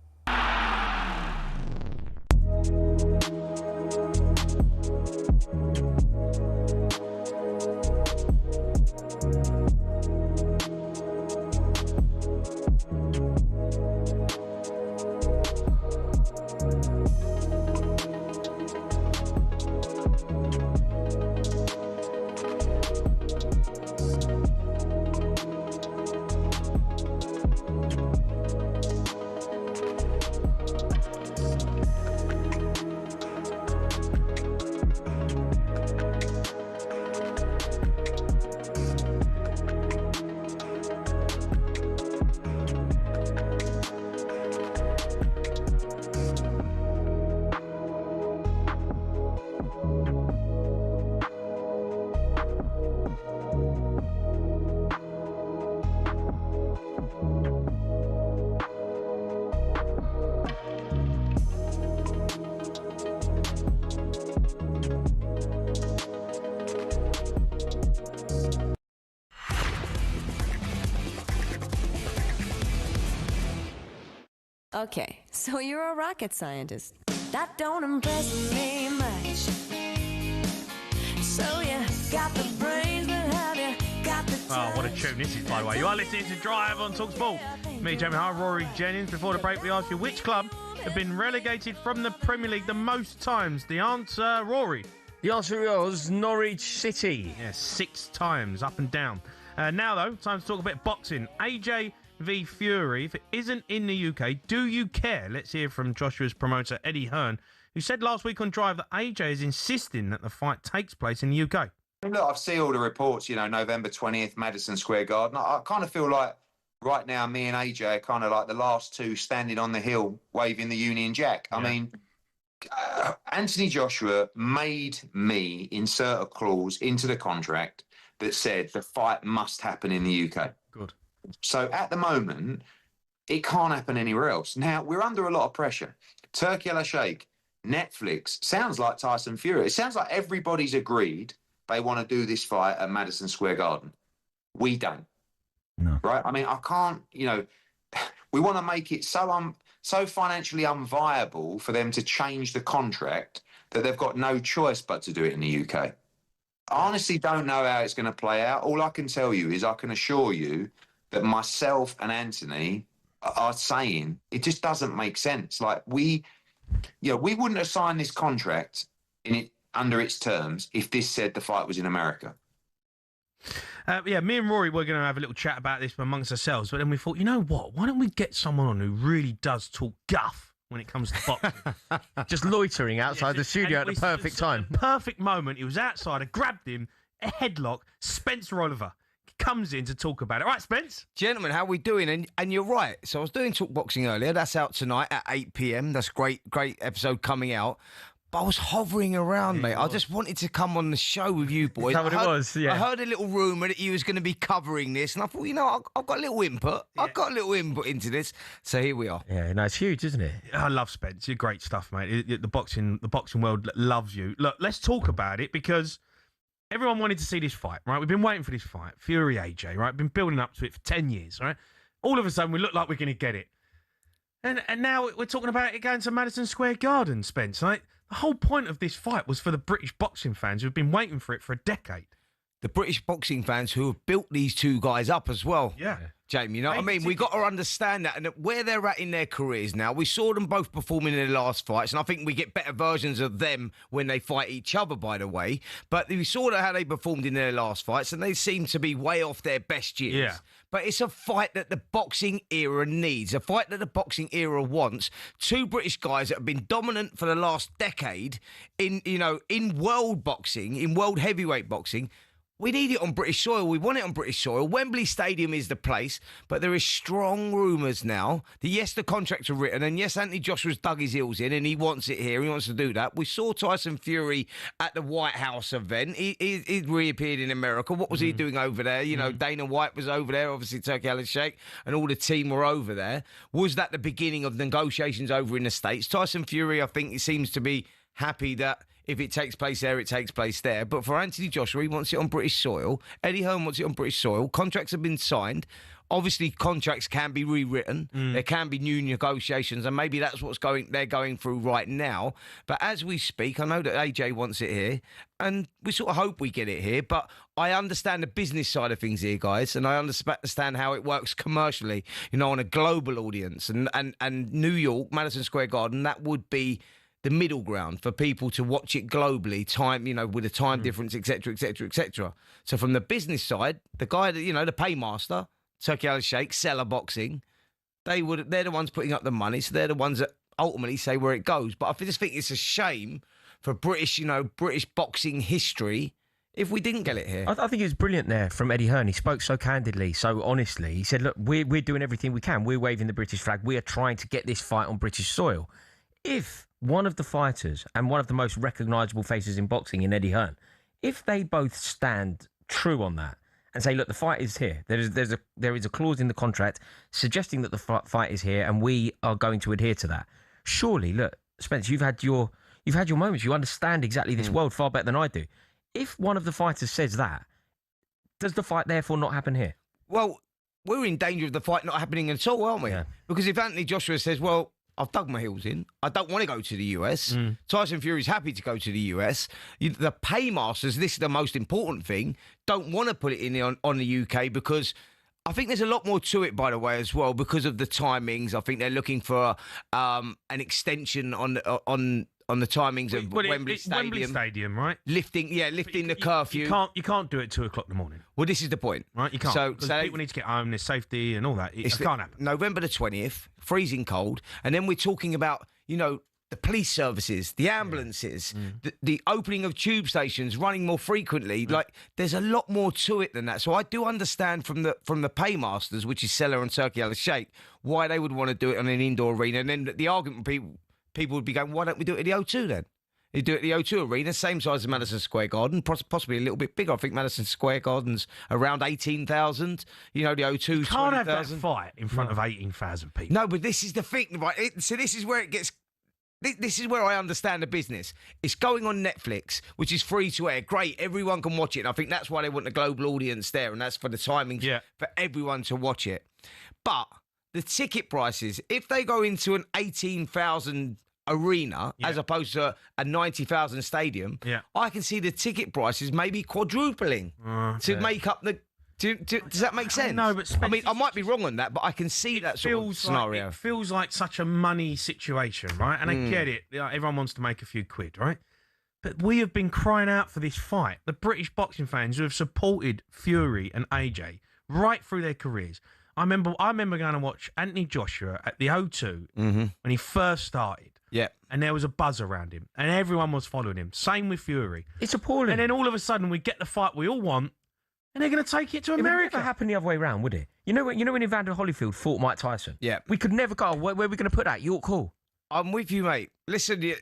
Okay, so you're a rocket scientist. That don't impress me much. So you got the brains, but have you got the Oh, what a tune this is, by the way. You are listening to Drive on talkSPORT. Me, Jamie Hart, Rory, Jennings. Before the break, we asked you which club have been relegated from the Premier League the most times. The answer, Rory. The answer was Norwich City. Yeah, 6 times, up and down. Now, though, time to talk a bit of boxing. AJ v Fury. If it isn't in the UK, do you care? Let's hear from Joshua's promoter, Eddie Hearn, who said last week on Drive that AJ is insisting that the fight takes place in the UK. Look, I've seen all the reports, November 20th, Madison Square Garden. I kind of feel like right now, me and AJ are kind of like the last two standing on the hill waving the Union Jack. I mean, Anthony Joshua made me insert a clause into the contract that said the fight must happen in the UK. Good. So at the moment, it can't happen anywhere else. Now, we're under a lot of pressure. Turkey Al Sheikh, Netflix, sounds like Tyson Fury. It sounds like everybody's agreed they want to do this fight at Madison Square Garden. We don't. No. Right? I mean, I can't, we want to make it so financially unviable for them to change the contract that they've got no choice but to do it in the UK. I honestly don't know how it's going to play out. All I can tell you is I can assure you that myself and Anthony are saying it just doesn't make sense. Like we wouldn't have signed this contract under its terms if this said the fight was in America. Me and Rory were going to have a little chat about this amongst ourselves, but then we thought, you know what? Why don't we get someone on who really does talk guff when it comes to boxing? Just loitering outside the studio at the perfect time. Perfect moment. He was outside. I grabbed him, a headlock. Spencer Oliver comes in to talk about it. Right, Spence? Gentlemen, how we doing? And you're right. So I was doing Talk Boxing earlier. That's out tonight at 8 p.m. That's great episode coming out. But I was hovering around, mate. I just wanted to come on the show with you boys. Is that what it was? Yeah. I heard a little rumour that you was going to be covering this, and I thought, I've got a little input. I've got a little input into this. So here we are. Yeah, no, it's huge, isn't it? I love Spence. You're great stuff, mate. The boxing world loves you. Look, let's talk about it because everyone wanted to see this fight, right? We've been waiting for this fight. Fury AJ, right? Been building up to it for 10 years, right? All of a sudden, we look like we're going to get it. And now we're talking about it going to Madison Square Garden, Spence, right? The whole point of this fight was for the British boxing fans who've been waiting for it for a decade. The British boxing fans who have built these two guys up as well. Yeah. Jamie, you know what I mean? We've got to understand that and where they're at in their careers now. We saw them both performing in their last fights, and I think we get better versions of them when they fight each other, by the way. But we saw how they performed in their last fights, and they seem to be way off their best years. Yeah. But it's a fight that the boxing era needs, a fight that the boxing era wants. Two British guys that have been dominant for the last decade in world boxing, in world heavyweight boxing. We need it on British soil. We want it on British soil. Wembley Stadium is the place, but there is strong rumours now that, yes, the contracts are written, and yes, Anthony Joshua's dug his heels in, and he wants it here. He wants to do that. We saw Tyson Fury at the White House event. He reappeared in America. What was he doing over there? Dana White was over there, obviously Turkey Al Sheikh, and all the team were over there. Was that the beginning of negotiations over in the States? Tyson Fury, I think, he seems to be happy that if it takes place there, it takes place there. But for Anthony Joshua, he wants it on British soil. Eddie Hearn wants it on British soil. Contracts have been signed. Obviously, contracts can be rewritten. There can be new negotiations, and maybe that's they're going through right now. But as we speak, I know that AJ wants it here, and we sort of hope we get it here. But I understand the business side of things here, guys, and I understand how it works commercially, on a global audience. And New York, Madison Square Garden, that would be the middle ground for people to watch it globally, with a time difference, etc., etc., etc. So from the business side, the guy that, the paymaster, Turkey Al Sheikh, Seller Boxing, they're the ones putting up the money, so they're the ones that ultimately say where it goes. But I just think it's a shame for British boxing history if we didn't get it here. I think it was brilliant there from Eddie Hearn. He spoke so candidly, so honestly. He said, look, we're doing everything we can. We're waving the British flag. We are trying to get this fight on British soil. If one of the fighters and one of the most recognisable faces in boxing in Eddie Hearn, if they both stand true on that and say, look, the fight is here, there is a clause in the contract suggesting that the fight is here and we are going to adhere to that. Surely, look, Spence, you've had your moments. You understand exactly this world far better than I do. If one of the fighters says that, does the fight therefore not happen here? Well, we're in danger of the fight not happening at all, aren't we? Yeah. Because if Anthony Joshua says, well, I've dug my heels in. I don't want to go to the US. Tyson Fury's happy to go to the US. The paymasters, this is the most important thing, don't want to put it in on the UK because I think there's a lot more to it, by the way, as well, because of the timings. I think they're looking for an extension on the timings of Wembley Stadium. Wembley Stadium, right? Lifting the curfew. You can't do it at 2 o'clock in the morning. Well, this is the point, right? You can't. So people need to get home. There's safety and all that. It can't happen. November the 20th, freezing cold, and then we're talking about the police services, the ambulances, the opening of tube stations, running more frequently. Like, there's a lot more to it than that. So I do understand from the paymasters, which is Seller and Circular Shake, why they would want to do it on an indoor arena. And then the argument people would be going, why don't we do it at the O2 then? You do it at the O2 Arena, same size as Madison Square Garden, possibly a little bit bigger. I think Madison Square Garden's around 18,000. You know, the O2's 20,000. You can't have that fight in front of 18,000 people. No, but this is the thing, right? So this is where it gets... This is where I understand the business. It's going on Netflix, which is free to air. Great, everyone can watch it. And I think that's why they want the global audience there, and that's for the timing for everyone to watch it. But the ticket prices, if they go into an 18,000 arena as opposed to a 90,000 stadium, I can see the ticket prices maybe quadrupling to make up the... does that make sense? No, but I mean, I might be wrong on that, but I can see that sort of scenario. It feels like such a money situation, right? And I get it. Everyone wants to make a few quid, right? But we have been crying out for this fight. The British boxing fans who have supported Fury and AJ right through their careers. I remember going to watch Anthony Joshua at the O2 when he first started. Yeah. And there was a buzz around him. And everyone was following him. Same with Fury. It's appalling. And then all of a sudden we get the fight we all want. And they're going to take it to America. It would never happen the other way around, would it? You know when Evander Holyfield fought Mike Tyson? Yeah. We could never go, where are we going to put that? York Hall. I'm with you, mate. Listen,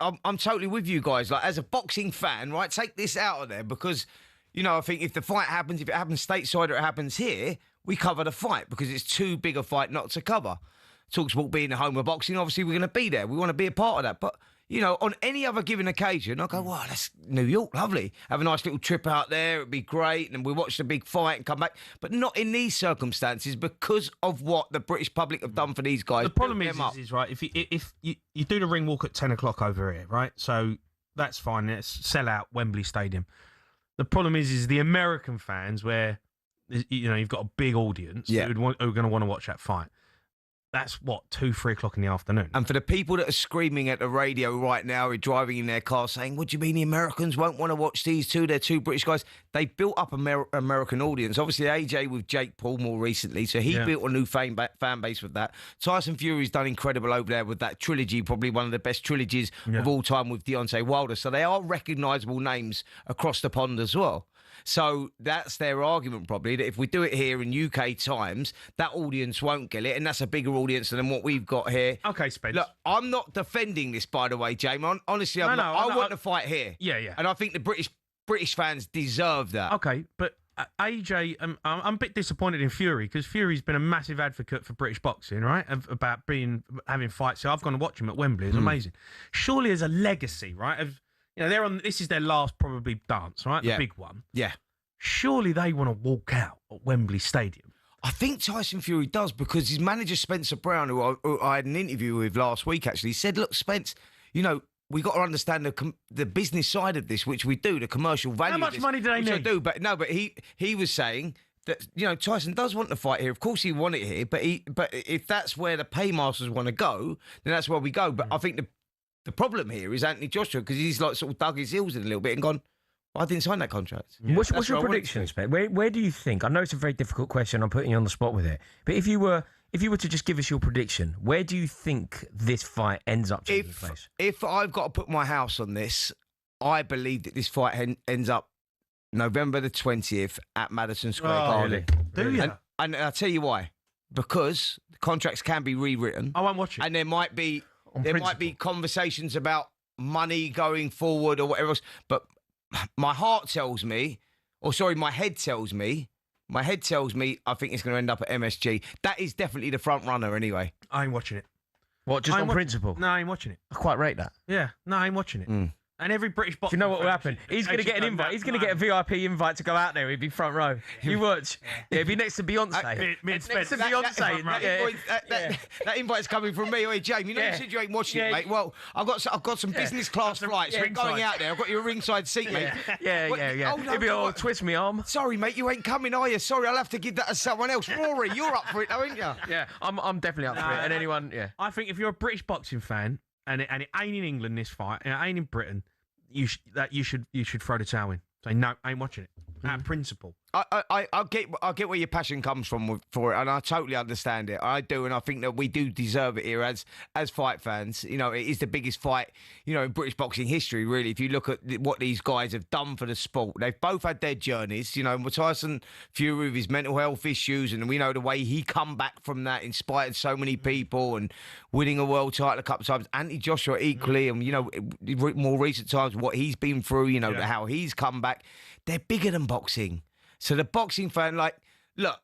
I'm totally with you guys. Like, as a boxing fan, right, take this out of there because, you know, I think if the fight happens, if it happens stateside or it happens here, we cover the fight because it's too big a fight not to cover. talkSPORT being the home of boxing, obviously we're going to be there. We want to be a part of that. But, you know, on any other given occasion, I go, wow, that's New York, lovely. Have a nice little trip out there. It'd be great. And we watch the big fight and come back. But not in these circumstances because of what the British public have done for these guys. The problem is right, if you do the ring walk at 10 o'clock over here, right? So that's fine. Let's sell out Wembley Stadium. The problem is the American fans where, you know, you've got a big audience who are going to want to watch that fight. That's what, 2, 3 o'clock in the afternoon. And for the people that are screaming at the radio right now, are driving in their car saying, what do you mean the Americans won't want to watch these two? They're two British guys. They built up American audience. Obviously, AJ with Jake Paul more recently, so he built a new fan base with that. Tyson Fury's done incredible over there with that trilogy, probably one of the best trilogies of all time with Deontay Wilder. So they are recognisable names across the pond as well. So that's their argument probably, that if we do it here in UK times, that audience won't get it, and that's a bigger audience than what we've got here. Okay, Spence. Look, I'm not defending this, by the way, Jamie. Honestly, I want the fight here. Yeah. And I think the British fans deserve that. Okay, but AJ, I'm a bit disappointed in Fury because Fury's been a massive advocate for British boxing, right? About having fights. So I've gone to watch him at Wembley. It's amazing. Surely there's a legacy, right? You know, they're on. This is their last probably dance, right? The big one. Yeah. Surely they want to walk out at Wembley Stadium. I think Tyson Fury does because his manager Spencer Brown, who I had an interview with last week, actually said, "Look, Spence, you know, we got to understand the business side of this, which we do, the commercial value. How much money do they need? I do, but he was saying that, you know, Tyson does want to fight here. Of course, he want it here, but if that's where the paymasters want to go, then that's where we go. But I think the problem here is Anthony Joshua because he's like sort of dug his heels in a little bit and gone, well, I didn't sign that contract. Yeah. What's your prediction, Spence? Where do you think? I know it's a very difficult question. I'm putting you on the spot with it. But if you were to just give us your prediction, where do you think this fight ends up taking place? If I've got to put my house on this, I believe that this fight ends up November the 20th at Madison Square Garden. Really? Do you? And I'll tell you why. Because the contracts can be rewritten. I won't watch it. And there might be conversations about money going forward or whatever else. But my heart tells me, my head tells me, I think it's going to end up at MSG. That is definitely the front runner anyway. I ain't watching it. What, just on principle? No, I ain't watching it. I quite rate that. Yeah, no, I ain't watching it. And every British boxer. Do you know what will happen? He's going to get an invite. He's going to get a VIP invite to go out there. He'd be front row. You watch. Yeah, he'd be next to Beyonce. Next to Beyonce. That invite's coming from me. Hey, Jamie, you know you said you ain't watching it, mate. Well, I've got some business class flights. We're going out there. I've got you a ringside seat, mate. Yeah. He'd be all twist me arm. Sorry, mate, you ain't coming, are you? Sorry, I'll have to give that to someone else. Rory, you're up for it, though, ain't you? Yeah, I'm definitely up for it. And anyone, I think if you're a British boxing fan and it ain't in England, this fight, and it ain't in Britain, you should throw the towel in. Say, no, I ain't watching it. Out of principle. I get where your passion comes from for it, and I totally understand it. I do, and I think that we do deserve it here as fight fans. You know, it is the biggest fight, you know, in British boxing history, really. If you look at what these guys have done for the sport, they've both had their journeys. You know, Tyson Fury with his mental health issues, and we know the way he come back from that, inspired so many people, and winning a world title a couple of times. Anthony Joshua equally, and you know, more recent times what he's been through. You know, how he's come back. They're bigger than boxing. So the boxing fan, like, look,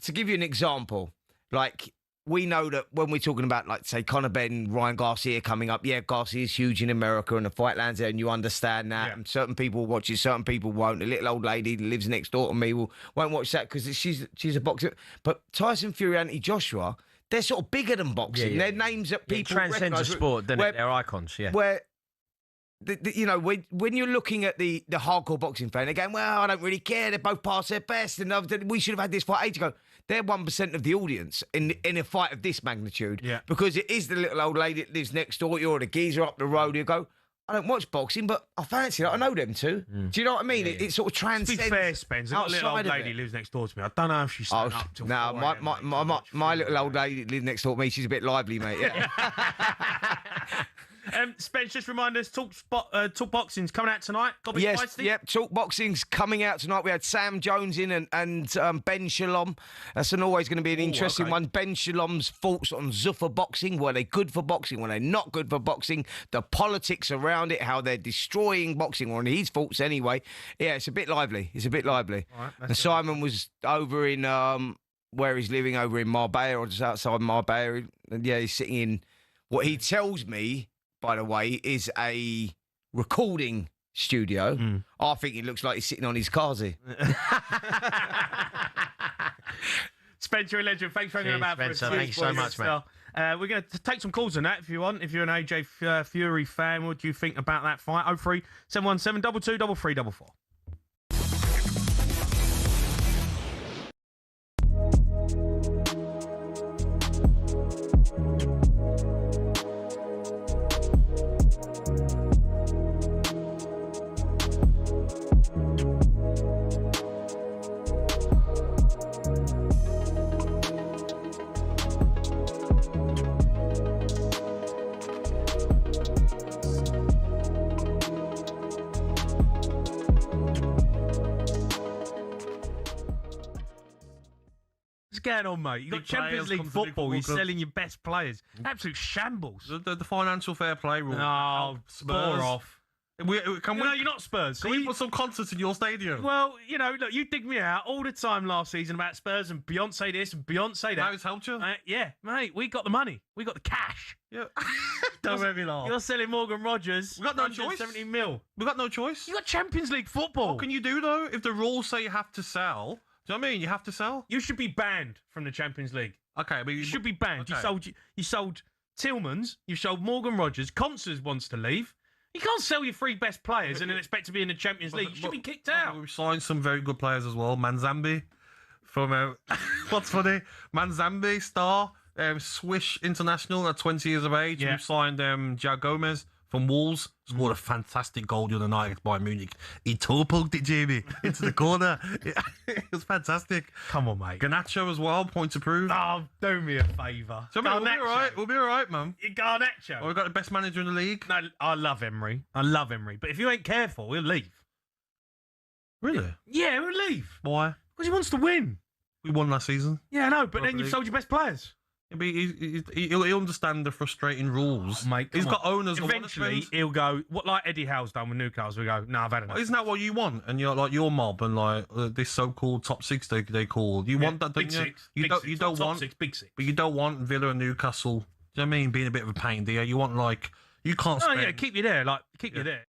to give you an example, like, we know that when we're talking about, like, say, Conor Benn, Ryan Garcia coming up, Garcia's huge in America and the fight lands there, and you understand that. And certain people will watch it, certain people won't. The little old lady that lives next door to me won't watch that because she's a boxer. But Tyson Fury, Anthony Joshua, they're sort of bigger than boxing. They're names that people transcends the sport, doesn't it? They're icons, Where... you know, when you're looking at the hardcore boxing fan, they're going, well, I don't really care. They're both past their best, and we should have had this fight ages ago. They're 1% of the audience in a fight of this magnitude, because it is the little old lady that lives next door, or the geezer up the road. You go, I don't watch boxing, but I fancy it. I know them too. Do you know what I mean? It sort of transcends. To be fair, Spence, a little old lady lives next door to me. I don't know if she's up till 4 a.m. My little old lady that lives next door to me, she's a bit lively, mate. Yeah. Spence, just remind us, Talk Boxing's coming out tonight. Yes, Talk Boxing's coming out tonight. We had Sam Jones in and Ben Shalom. That's always going to be an interesting one. Ben Shalom's thoughts on Zuffa boxing. Were they good for boxing? Were they not good for boxing? The politics around it, how they're destroying boxing, or his thoughts anyway. Yeah, it's a bit lively. Right, and Simon was over in where he's living, over in Marbella, or just outside Marbella. And he's sitting in what he tells me, by the way, is a recording studio. I think it looks like he's sitting on his Kazi. Spencer, a legend. Thanks for hanging about for us. Thanks so much, mate. We're going to take some calls on that if you want. If you're an AJ Fury fan, what do you think about that fight? 03 717 22 3344. Going on, mate? You've got Champions League football. You're selling your best players. Absolute shambles. The financial fair play rule. Oh, Spurs off. No, you're not Spurs. Can we put some concerts in your stadium? Well, you know, look, you dig me out all the time last season about Spurs and Beyonce this and Beyonce that. Now it's helped you? Yeah, mate, we got the money. We got the cash. Yeah. Don't make me laugh. You're selling Morgan Rogers. We got no choice. 70 mil. We got no choice. You got Champions League football. What can you do, though, if the rules say you have to sell? Do you know what I mean? You have to sell. You should be banned from the Champions League. Okay, but you should be banned. Okay. You sold Tillmans. You sold Morgan Rogers. Constance wants to leave. You can't sell your three best players and then expect to be in the Champions League. You should be kicked out. We signed some very good players as well. Manzambi from what's funny? Manzambi, star, Swiss international at 20 years of age. Yeah. We've signed João Gomez from Wolves. Scored a fantastic goal the other night against Bayern Munich. He toe-poked it, Jamie, into the corner. It was fantastic. Come on, mate. Garnacho as well, point to prove. Oh, do me a favour. So, we'll be all right. We'll be all right, man. Garnacho. We've got the best manager in the league. No, I love Emery. But if you ain't careful, he'll leave. Really? Yeah, he'll leave. Why? Because he wants to win. We won last season. Yeah, I know, but then you've sold your best players. Yeah, but he'll understand the frustrating rules. Oh, mate, he's got owners. Eventually, he'll go, what like Eddie Howe's done with Newcastle. We go, no, I've had enough. Isn't that what you want? And you're like your mob and like this so-called top six they call. You want that? Big six. You don't want top six, big six. But you don't want Villa and Newcastle. Do you know what I mean? Being a bit of a pain, do you? You want like you can't. No, yeah, keep you there. Like keep you there.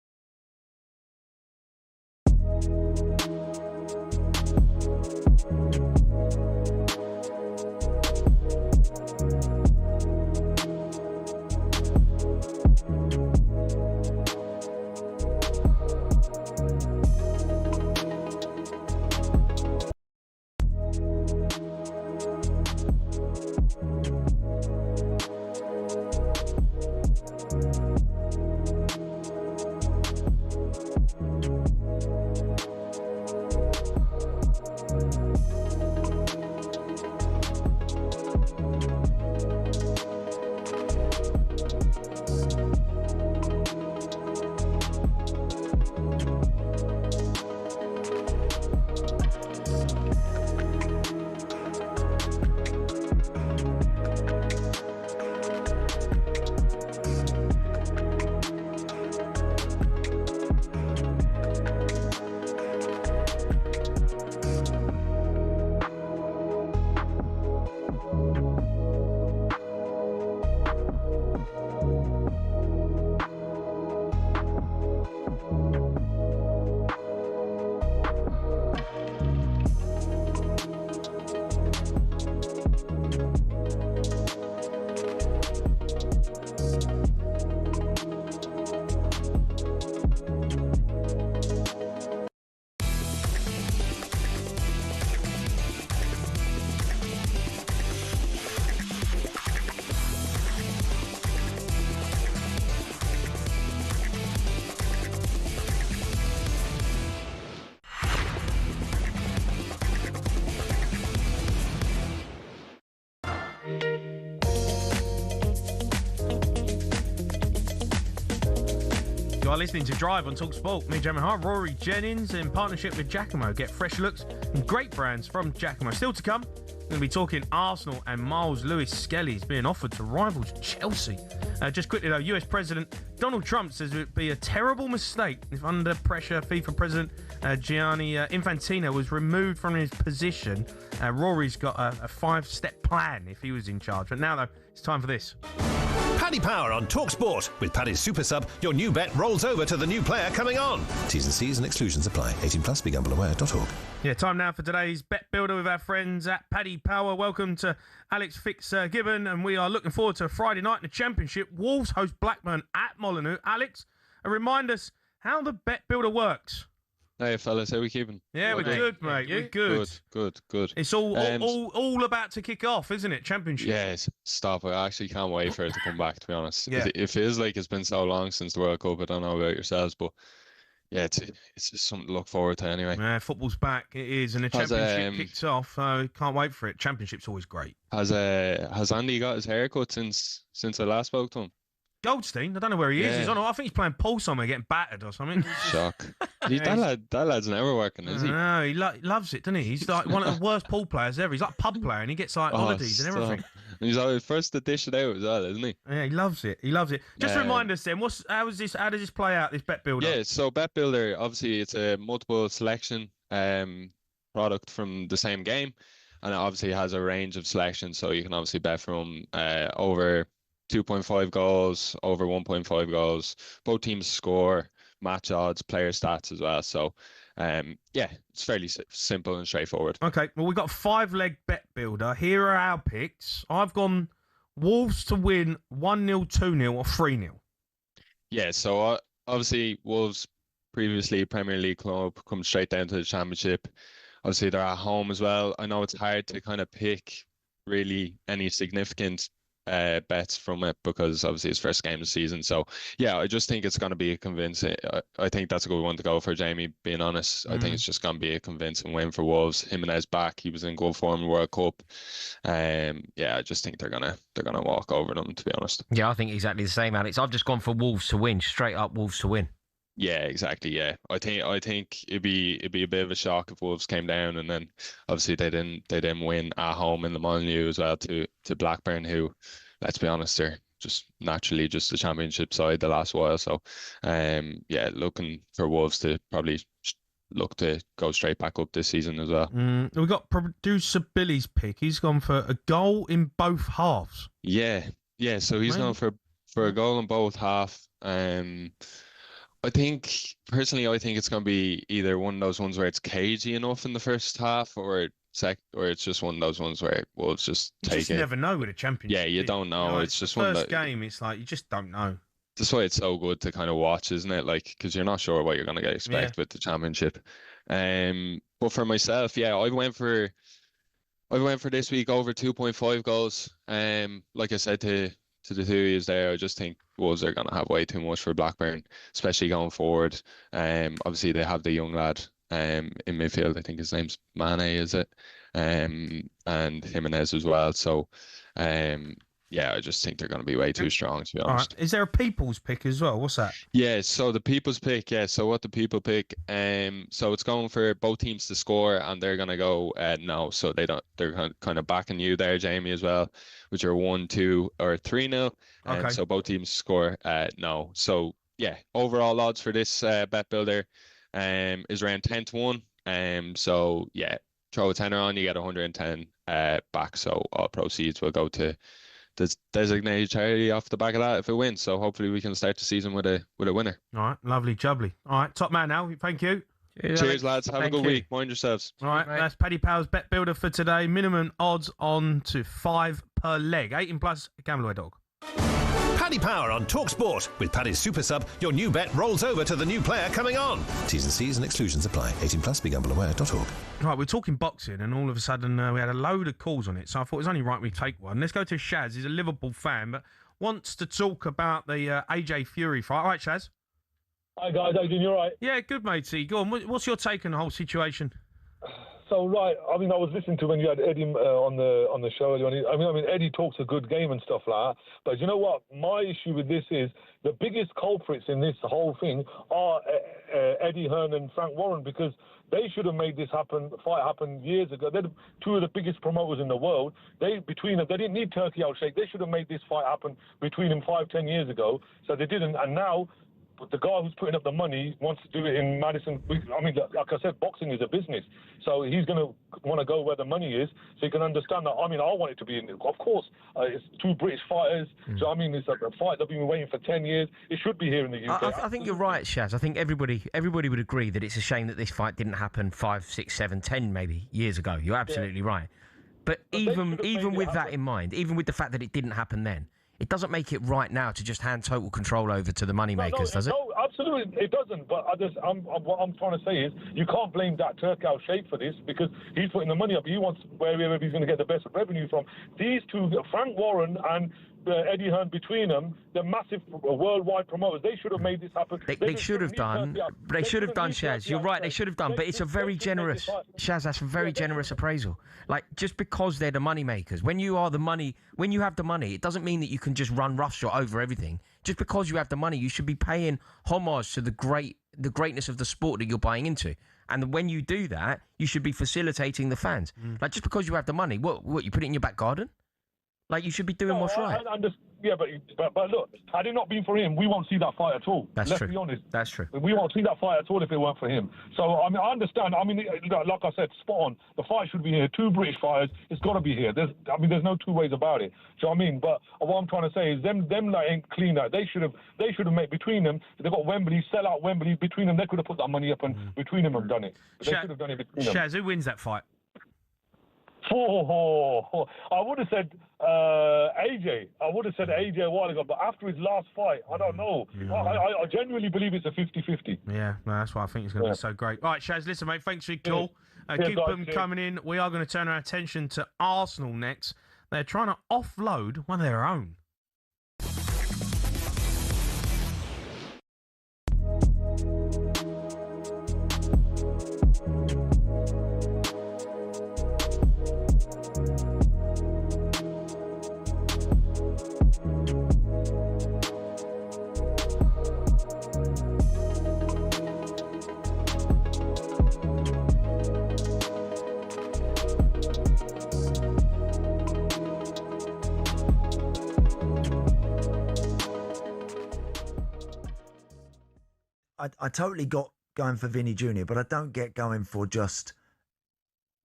are listening to Drive on talkSPORT. Me, Jennings, Rory, Jennings, in partnership with Giacomo. Get fresh looks and great brands from Giacomo. Still to come, we're going to be talking Arsenal and Miles Lewis-Skelly's being offered to rivals Chelsea. Just quickly though, US President Donald Trump says it would be a terrible mistake if under pressure FIFA President Gianni Infantino was removed from his position. Rory's got a 5-step plan if he was in charge. But now though, it's time for this. Paddy Power on talkSPORT. With Paddy's Super Sub, your new bet rolls over to the new player coming on. T's and C's and exclusions apply. 18 plus, begambleaware.org. Yeah, time now for today's bet builder with our friends at Paddy Power. Welcome to Alex Fix-Gibbon, and we are looking forward to Friday night in the Championship. Wolves host Blackburn at Molineux. Alex, remind us how the bet builder works. Hey fellas, how we keeping? Yeah, we're good, mate. We're good. Good. It's all about to kick off, isn't it? Championship. Yes, stop. I actually can't wait for it to come back, to be honest. Yeah. It feels like it's been so long since the World Cup. I don't know about yourselves, but yeah, it's just something to look forward to anyway. Yeah, football's back. It is, and the Championship kicks off. Can't wait for it. Championship's always great. Has Andy got his haircut since I last spoke to him? Goldstein, I don't know where he is. He's on. I think he's playing pool somewhere, getting battered or something. Shock. That lad's never working, is he? No, he loves it, doesn't he? He's like one of the worst pool players ever. He's like a pub player, and he gets like holidays and everything. And he's always first to dish it out as well, isn't he? Yeah, he loves it. Just remind us then, how does this play out? This bet builder? Yeah, so bet builder, obviously it's a multiple selection product from the same game, and it obviously has a range of selections. So you can obviously bet from over 2.5 goals, over 1.5 goals, both teams score, match odds, player stats as well. So, yeah, it's fairly simple and straightforward. Okay, well, we've got a 5-leg bet builder. Here are our picks. I've gone Wolves to win 1-0, 2-0 or 3-0. Yeah, so obviously Wolves, previously Premier League club, come straight down to the Championship. Obviously, they're at home as well. I know it's hard to kind of pick really any significant bets from it because obviously it's first game of the season. So yeah, I just think it's going to be a convincing. I think that's a good one to go for, Jamie, being honest. I think it's just going to be a convincing win for Wolves. Jimenez back, he was in good form in World Cup. Yeah, I just think they're gonna walk over them, to be honest. Yeah, I think exactly the same, Alex. I've just gone for Wolves to win, straight up Wolves to win. Yeah, exactly. Yeah, I think it'd be a bit of a shock if Wolves came down and then obviously they didn't win at home in the Molineux as well to Blackburn, who, let's be honest, they're just naturally just the Championship side the last while. So, yeah, looking for Wolves to probably look to go straight back up this season as well. We've got producer Billy's pick. He's gone for a goal in both halves. Yeah. So he's gone for a goal in both half. I think it's going to be either one of those ones where it's cagey enough in the first half, or it's just one of those ones where Wolves just take it. You never know with a Championship. Yeah, you don't know. It's just one first game. It's like you just don't know. That's why it's so good to kind of watch, isn't it? Like, because you're not sure what you're going to expect with the Championship. But for myself, yeah, I went for this week over 2.5 goals. Like I said to the theories there, I just think Wolves are going to have way too much for Blackburn, especially going forward. Obviously they have the young lad in midfield. I think his name's Mane, is it? And Jimenez as well. So, yeah, I just think they're going to be way too strong, to be honest. All right. Is there a people's pick as well? What's that? Yeah, so the people's pick, so what the people pick, so it's going for both teams to score, and they're going to go no, so they're kind of backing you there, Jamie, as well, which are 1-2 or 3-0, Okay. So both teams score no. So yeah, overall odds for this bet builder is around 10-1, so yeah, throw a tenner on, you get 110 back, so all proceeds will go to the designated charity off the back of that if it wins. So hopefully we can start the season with a winner. All right, lovely, jubbly. All right, top man now. Thank you. Cheers, lads. Have a good week. Mind yourselves. All right, that's Paddy Power's bet builder for today. Minimum odds on to 5 per leg. 18 plus, gambleaware.org. Paddy Power on talkSPORT. With Paddy's Super Sub, your new bet rolls over to the new player coming on. T's and C's and exclusions apply. 18 plus, begambleaware.org. Right, we're talking boxing, and all of a sudden we had a load of calls on it, so I thought it was only right we take one. Let's go to Shaz. He's a Liverpool fan, but wants to talk about the AJ Fury fight. All right, Shaz? Hi, guys. How you doing? You all right? Yeah, good, matey. Go on. What's your take on the whole situation? So right, I mean, I was listening to when you had Eddie on the show earlier on. I mean, Eddie talks a good game and stuff like that. But you know what? My issue with this is the biggest culprits in this whole thing are Eddie Hearn and Frank Warren, because they should have made this fight happen years ago. They're two of the biggest promoters in the world. Between them, they didn't need Turkey Al Sheikh. They should have made this fight happen between them 5-10 years ago. So they didn't, and now. But the guy who's putting up the money wants to do it in Madison. I mean, like I said, boxing is a business. So he's going to want to go where the money is, so you can understand that. I mean, I want it to be, of course, it's two British fighters. So, I mean, it's a fight that we've been waiting for 10 years. It should be here in the UK. I think you're right, Shaz. I think everybody would agree that it's a shame that this fight didn't happen 5, 6, 7, 10 maybe years ago. You're absolutely right. But even with that in mind, even with the fact that it didn't happen then, it doesn't make it right now to just hand total control over to the moneymakers, does it? No, absolutely, it doesn't. But what I'm trying to say is, you can't blame that Turkey Al Sheikh for this, because he's putting the money up. He wants wherever he's going to get the best revenue from. These two, Frank Warren and Eddie Hearn, between them, the massive worldwide promoters, they should have made this happen. They should have done. They should have done, Shaz. You're right. They should have done. But it's a very generous, Shaz. That's a very generous appraisal. Like, just because they're the money makers, when you have the money, it doesn't mean that you can just run roughshod over everything. Just because you have the money, you should be paying homage to the greatness of the sport that you're buying into. And when you do that, you should be facilitating the fans. Like, just because you have the money, what you put it in your back garden? Like, you should be doing what's right. But look, had it not been for him, we won't see that fight at all. Let's be honest. That's true. We won't see that fight at all if it weren't for him. So, I mean, I understand. I mean, like I said, spot on. The fight should be here. Two British fighters. It's got to be here. There's no two ways about it. Do you know what I mean? But what I'm trying to say is, them that ain't clean out. They should have made between them. They've got Wembley, sell out Wembley. Between them, they could have put that money up, and between them have done it. But they should have done it between them. Shaz, who wins that fight? I would have said AJ. I would have said AJ a while ago, but after his last fight, I don't know. I genuinely believe it's a 50-50. Yeah, no, that's why I think it's going to be so great. All right, Shaz, listen, mate, thanks for your call. Keep them coming in. We are going to turn our attention to Arsenal next. They're trying to offload one of their own. I totally got going for Vinny Jr., but I don't get going for just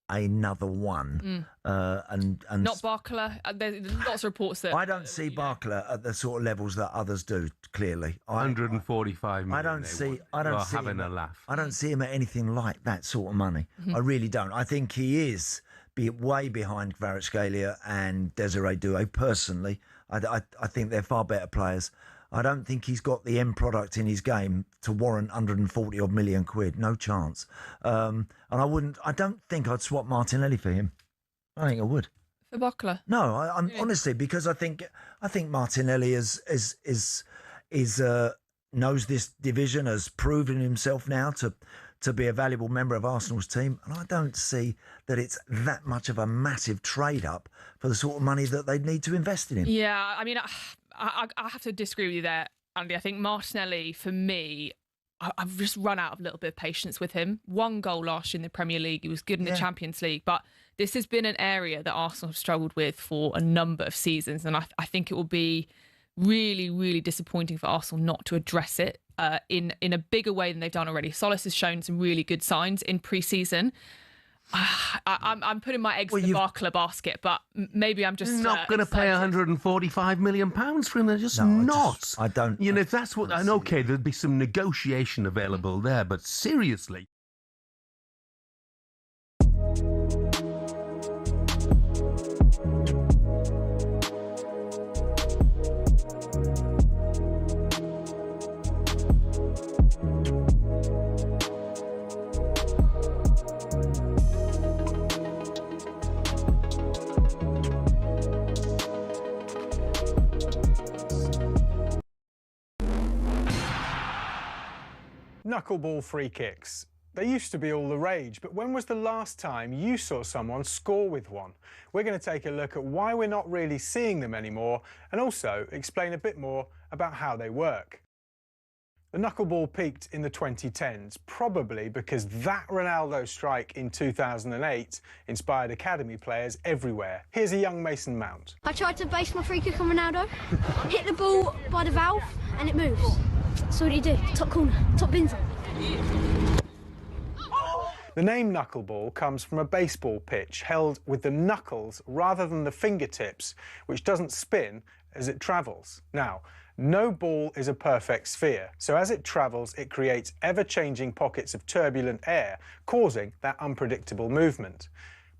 another one. And not Barkler. There's lots of reports that I don't see Barkler at the sort of levels that others do. Clearly, 145 million. I don't see having a laugh. I don't see him at anything like that sort of money. I really don't. I think he is way behind Kvaratskhelia and Desiree Doué. Personally, I think they're far better players. I don't think he's got the end product in his game to warrant 140 odd million quid. No chance. And I don't think I'd swap Martinelli for him. I think I would. For Barkler? No, I'm honestly, because I think Martinelli knows this division, has proven himself now to be a valuable member of Arsenal's team, and I don't see that it's that much of a massive trade up for the sort of money that they'd need to invest in him. Yeah, I mean, I have to disagree with you there, Andy. I think Martinelli, for me, I've just run out of a little bit of patience with him. 1 goal last year in the Premier League. He was good in the Champions League. But this has been an area that Arsenal have struggled with for a number of seasons. And I think it will be really, really disappointing for Arsenal not to address it in a bigger way than they've done already. Solis has shown some really good signs in pre-season. I'm putting my eggs in the Barkler basket, but maybe I'm just not going to pay 145 million pounds for him. They're just not. I don't. You know, if that's what, and okay, there'd be some negotiation available there, but seriously. Knuckleball free kicks. They used to be all the rage, but when was the last time you saw someone score with one? We're going to take a look at why we're not really seeing them anymore and also explain a bit more about how they work. The knuckleball peaked in the 2010s, probably because that Ronaldo strike in 2008 inspired academy players everywhere. Here's a young Mason Mount. I tried to base my free kick on Ronaldo, hit the ball by the valve and it moves. So what do? Top corner, top bins. The name knuckleball comes from a baseball pitch held with the knuckles rather than the fingertips, which doesn't spin as it travels. Now, no ball is a perfect sphere, so as it travels, it creates ever-changing pockets of turbulent air, causing that unpredictable movement.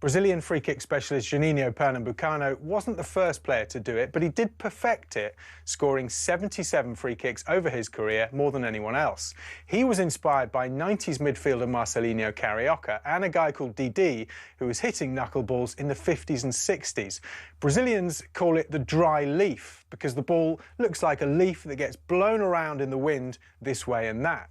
Brazilian free-kick specialist Juninho Pernambucano wasn't the first player to do it, but he did perfect it, scoring 77 free-kicks over his career, more than anyone else. He was inspired by 90s midfielder Marcelinho Carioca and a guy called Didi, who was hitting knuckleballs in the 50s and 60s. Brazilians call it the dry leaf, because the ball looks like a leaf that gets blown around in the wind this way and that.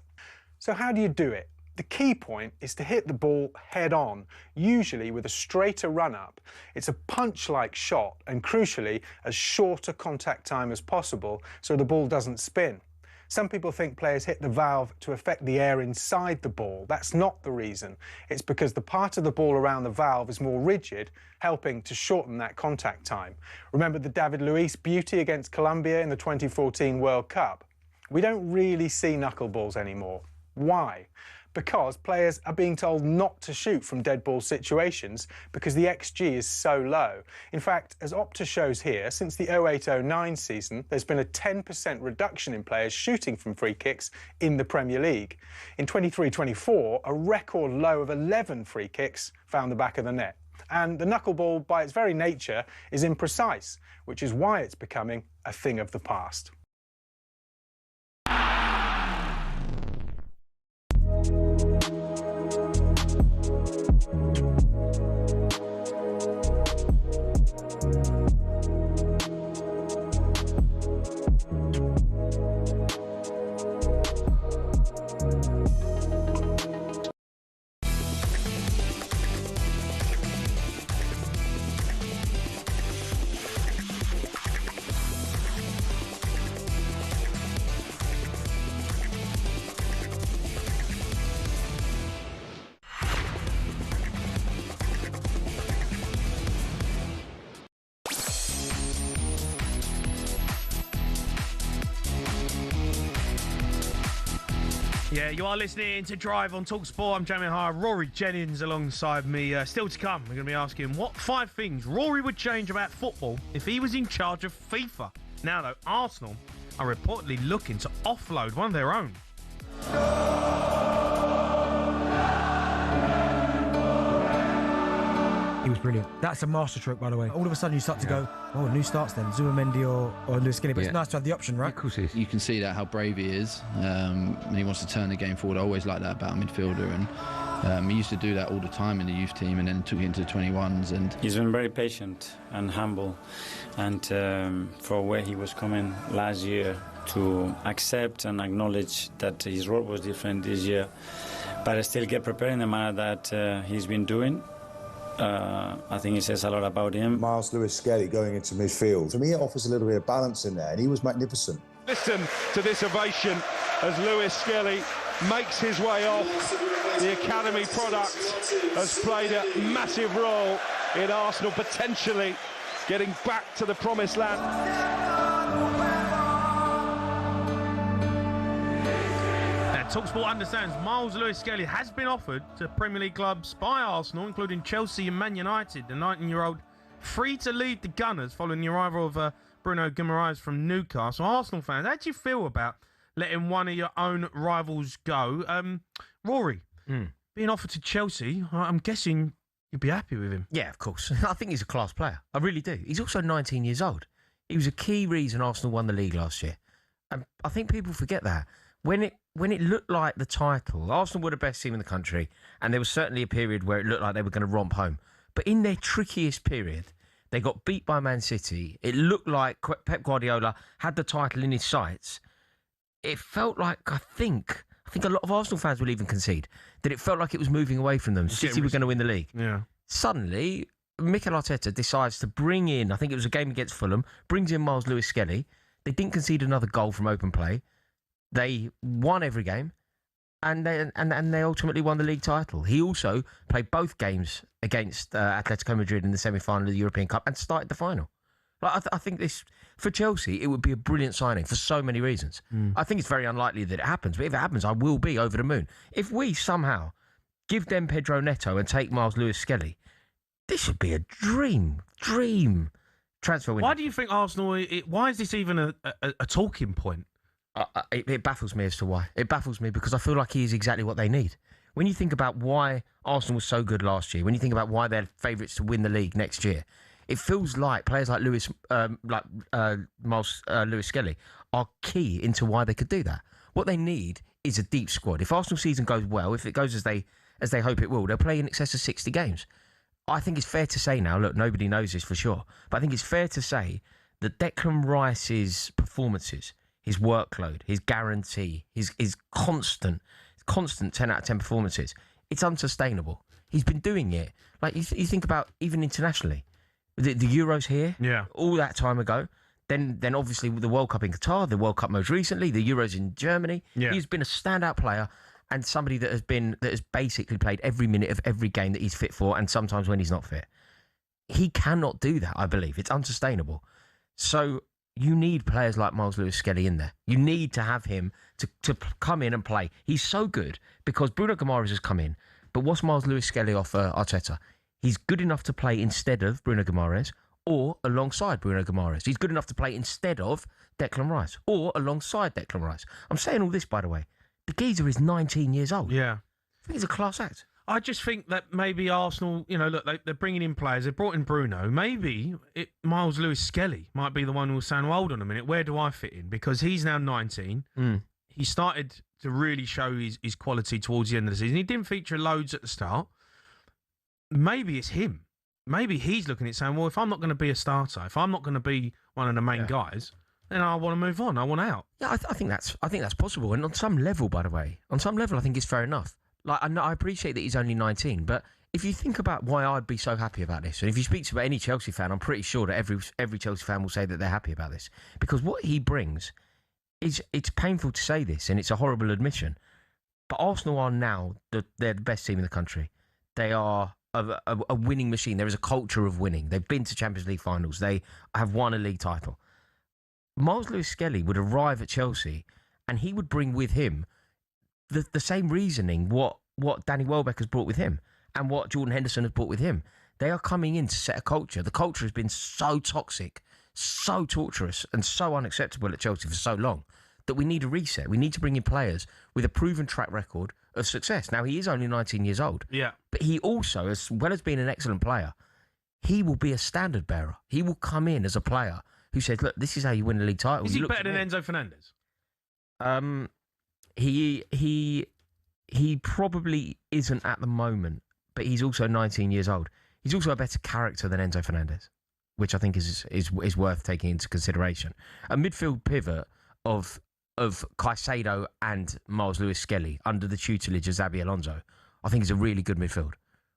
So how do you do it? The key point is to hit the ball head on, usually with a straighter run-up. It's a punch-like shot and, crucially, as short a contact time as possible so the ball doesn't spin. Some people think players hit the valve to affect the air inside the ball. That's not the reason. It's because the part of the ball around the valve is more rigid, helping to shorten that contact time. Remember the David Luiz beauty against Colombia in the 2014 World Cup? We don't really see knuckleballs anymore. Why? Because players are being told not to shoot from dead ball situations because the XG is so low. In fact, as Opta shows here, since the 08-09 season, there's been a 10% reduction in players shooting from free kicks in the Premier League. In 23-24, a record low of 11 free kicks found the back of the net. And the knuckleball, by its very nature, is imprecise, which is why it's becoming a thing of the past. Yeah, you are listening to Drive on talkSPORT. I'm Jamie Hire, Rory Jennings alongside me. Still to come, we're going to be asking what 5 things Rory would change about football if he was in charge of FIFA. Now, though, Arsenal are reportedly looking to offload one of their own. He was brilliant. That's a masterstroke, by the way. All of a sudden, you start to go, oh, new starts then. Zubimendi or Lewis Skinny. But it's nice to have the option, right? Of course it is. You can see that, how brave he is. And he wants to turn the game forward. I always like that about a midfielder. And he used to do that all the time in the youth team and then took it into the 21s. And he's been very patient and humble. And for where he was coming last year, to accept and acknowledge that his role was different this year, but still get prepared in the manner that he's been doing. I think it says a lot about him. Miles Lewis-Skelly going into midfield. To me, it offers a little bit of balance in there, and he was magnificent. Listen to this ovation as Lewis-Skelly makes his way off. The academy product has played a massive role in Arsenal potentially getting back to the promised land. talkSPORT understands Miles Lewis-Skelly has been offered to Premier League clubs by Arsenal, including Chelsea and Man United. The 19-year-old free to leave the Gunners following the arrival of Bruno Guimaraes from Newcastle. Arsenal fans, how do you feel about letting one of your own rivals go? Rory, being offered to Chelsea, I'm guessing you'd be happy with him. Yeah, of course. I think he's a class player. I really do. He's also 19 years old. He was a key reason Arsenal won the league last year. And I think people forget that. When it looked like the title, Arsenal were the best team in the country, and there was certainly a period where it looked like they were going to romp home. But in their trickiest period, they got beat by Man City. It looked like Pep Guardiola had the title in his sights. It felt like, I think I think a lot of Arsenal fans will even concede that it felt like it was moving away from them. City were going to win the league. Yeah. Suddenly, Mikel Arteta decides to bring in, I think it was a game against Fulham, brings in Miles Lewis-Skelly. They didn't concede another goal from open play. They won every game, and they ultimately won the league title. He also played both games against Atletico Madrid in the semi-final of the European Cup and started the final. Like, I think this, for Chelsea, it would be a brilliant signing for so many reasons. I think it's very unlikely that it happens, but if it happens, I will be over the moon. If we somehow give them Pedro Neto and take Miles Lewis-Skelly, this would be a dream transfer window. Why do you think Arsenal? Why is this even a talking point? It baffles me as to why. It baffles me because I feel like he is exactly what they need. When you think about why Arsenal was so good last year, when you think about why they're favourites to win the league next year, it feels like players like Miles Lewis-Skelly are key into why they could do that. What they need is a deep squad. If Arsenal season goes well, if it goes as they hope it will, they'll play in excess of 60 games. I think it's fair to say now, look, nobody knows this for sure, but I think it's fair to say that Declan Rice's performances, his workload, his guarantee, his constant 10 out of 10 performances, it's unsustainable. He's been doing it. Like, you think about even internationally. The Euros here, all that time ago. Then obviously the World Cup in Qatar, the World Cup most recently, the Euros in Germany. Yeah. He's been a standout player and somebody that has basically played every minute of every game that he's fit for, and sometimes when he's not fit. He cannot do that, I believe. It's unsustainable. So you need players like Miles Lewis-Skelly in there. You need to have him to come in and play. He's so good because Bruno Guimaraes has come in. But what's Miles Lewis-Skelly offer Arteta? He's good enough to play instead of Bruno Guimaraes or alongside Bruno Guimaraes. He's good enough to play instead of Declan Rice or alongside Declan Rice. I'm saying all this, by the way. The geezer is 19 years old. Yeah. I think he's a class act. I just think that maybe Arsenal, look, they're bringing in players. They brought in Bruno. Maybe Miles Lewis-Skelly might be the one who's saying, well, hold on a minute, where do I fit in? Because he's now 19. He started to really show his quality towards the end of the season. He didn't feature loads at the start. Maybe it's him. Maybe he's looking at it saying, well, if I'm not going to be a starter, if I'm not going to be one of the main guys, then I want to move on. I want out. Yeah, I think that's possible. And on some level, by the way, I think it's fair enough. Like, I appreciate that he's only 19, but if you think about why I'd be so happy about this, and if you speak to any Chelsea fan, I'm pretty sure that every Chelsea fan will say that they're happy about this. Because what he brings is, it's painful to say this, and it's a horrible admission, but Arsenal are now, they're the best team in the country. They are a winning machine. There is a culture of winning. They've been to Champions League finals. They have won a league title. Miles Lewis-Skelly would arrive at Chelsea and he would bring with him the same reasoning what Danny Welbeck has brought with him and what Jordan Henderson has brought with him. They are coming in to set a culture. The culture has been so toxic, so torturous and so unacceptable at Chelsea for so long that we need a reset. We need to bring in players with a proven track record of success. Now, he is only 19 years old. Yeah. But he also, as well as being an excellent player, he will be a standard bearer. He will come in as a player who says, look, this is how you win a league title. Is he better than Enzo Fernandez? He probably isn't at the moment, but he's also 19 years old. He's also a better character than Enzo Fernandez, which I think is worth taking into consideration. A midfield pivot of Caicedo and Miles Lewis-Skelly under the tutelage of Xabi Alonso, I think is a really good midfield.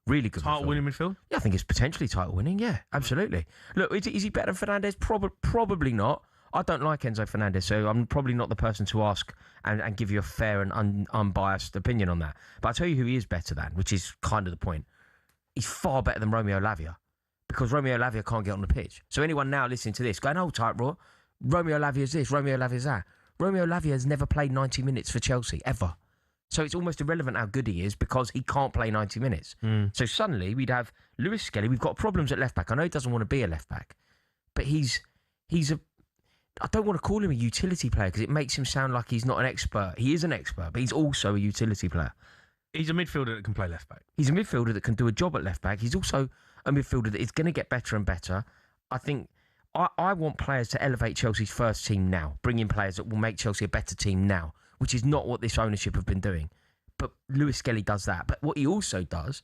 Really good title-winning midfield? Yeah, I think it's potentially title-winning, yeah, absolutely. Look, is he better than Fernandez? Probably not. I don't like Enzo Fernandez, so I'm probably not the person to ask and give you a fair and unbiased opinion on that. But I'll tell you who he is better than, which is kind of the point. He's far better than Romeo Lavia, because Romeo Lavia can't get on the pitch. So anyone now listening to this going, oh, tight raw, Romeo Lavia's this, Romeo Lavia's that. Romeo Lavia has never played 90 minutes for Chelsea, ever. So it's almost irrelevant how good he is because he can't play 90 minutes. So suddenly we'd have Lewis-Skelly. We've got problems at left-back. I know he doesn't want to be a left-back, but he's a... I don't want to call him a utility player because it makes him sound like he's not an expert. He is an expert, but he's also a utility player. He's a midfielder that can play left-back. He's a midfielder that can do a job at left-back. He's also a midfielder that is going to get better and better. I think... I want players to elevate Chelsea's first team now, bring in players that will make Chelsea a better team now, which is not what this ownership have been doing. But Lewis-Skelly does that. But what he also does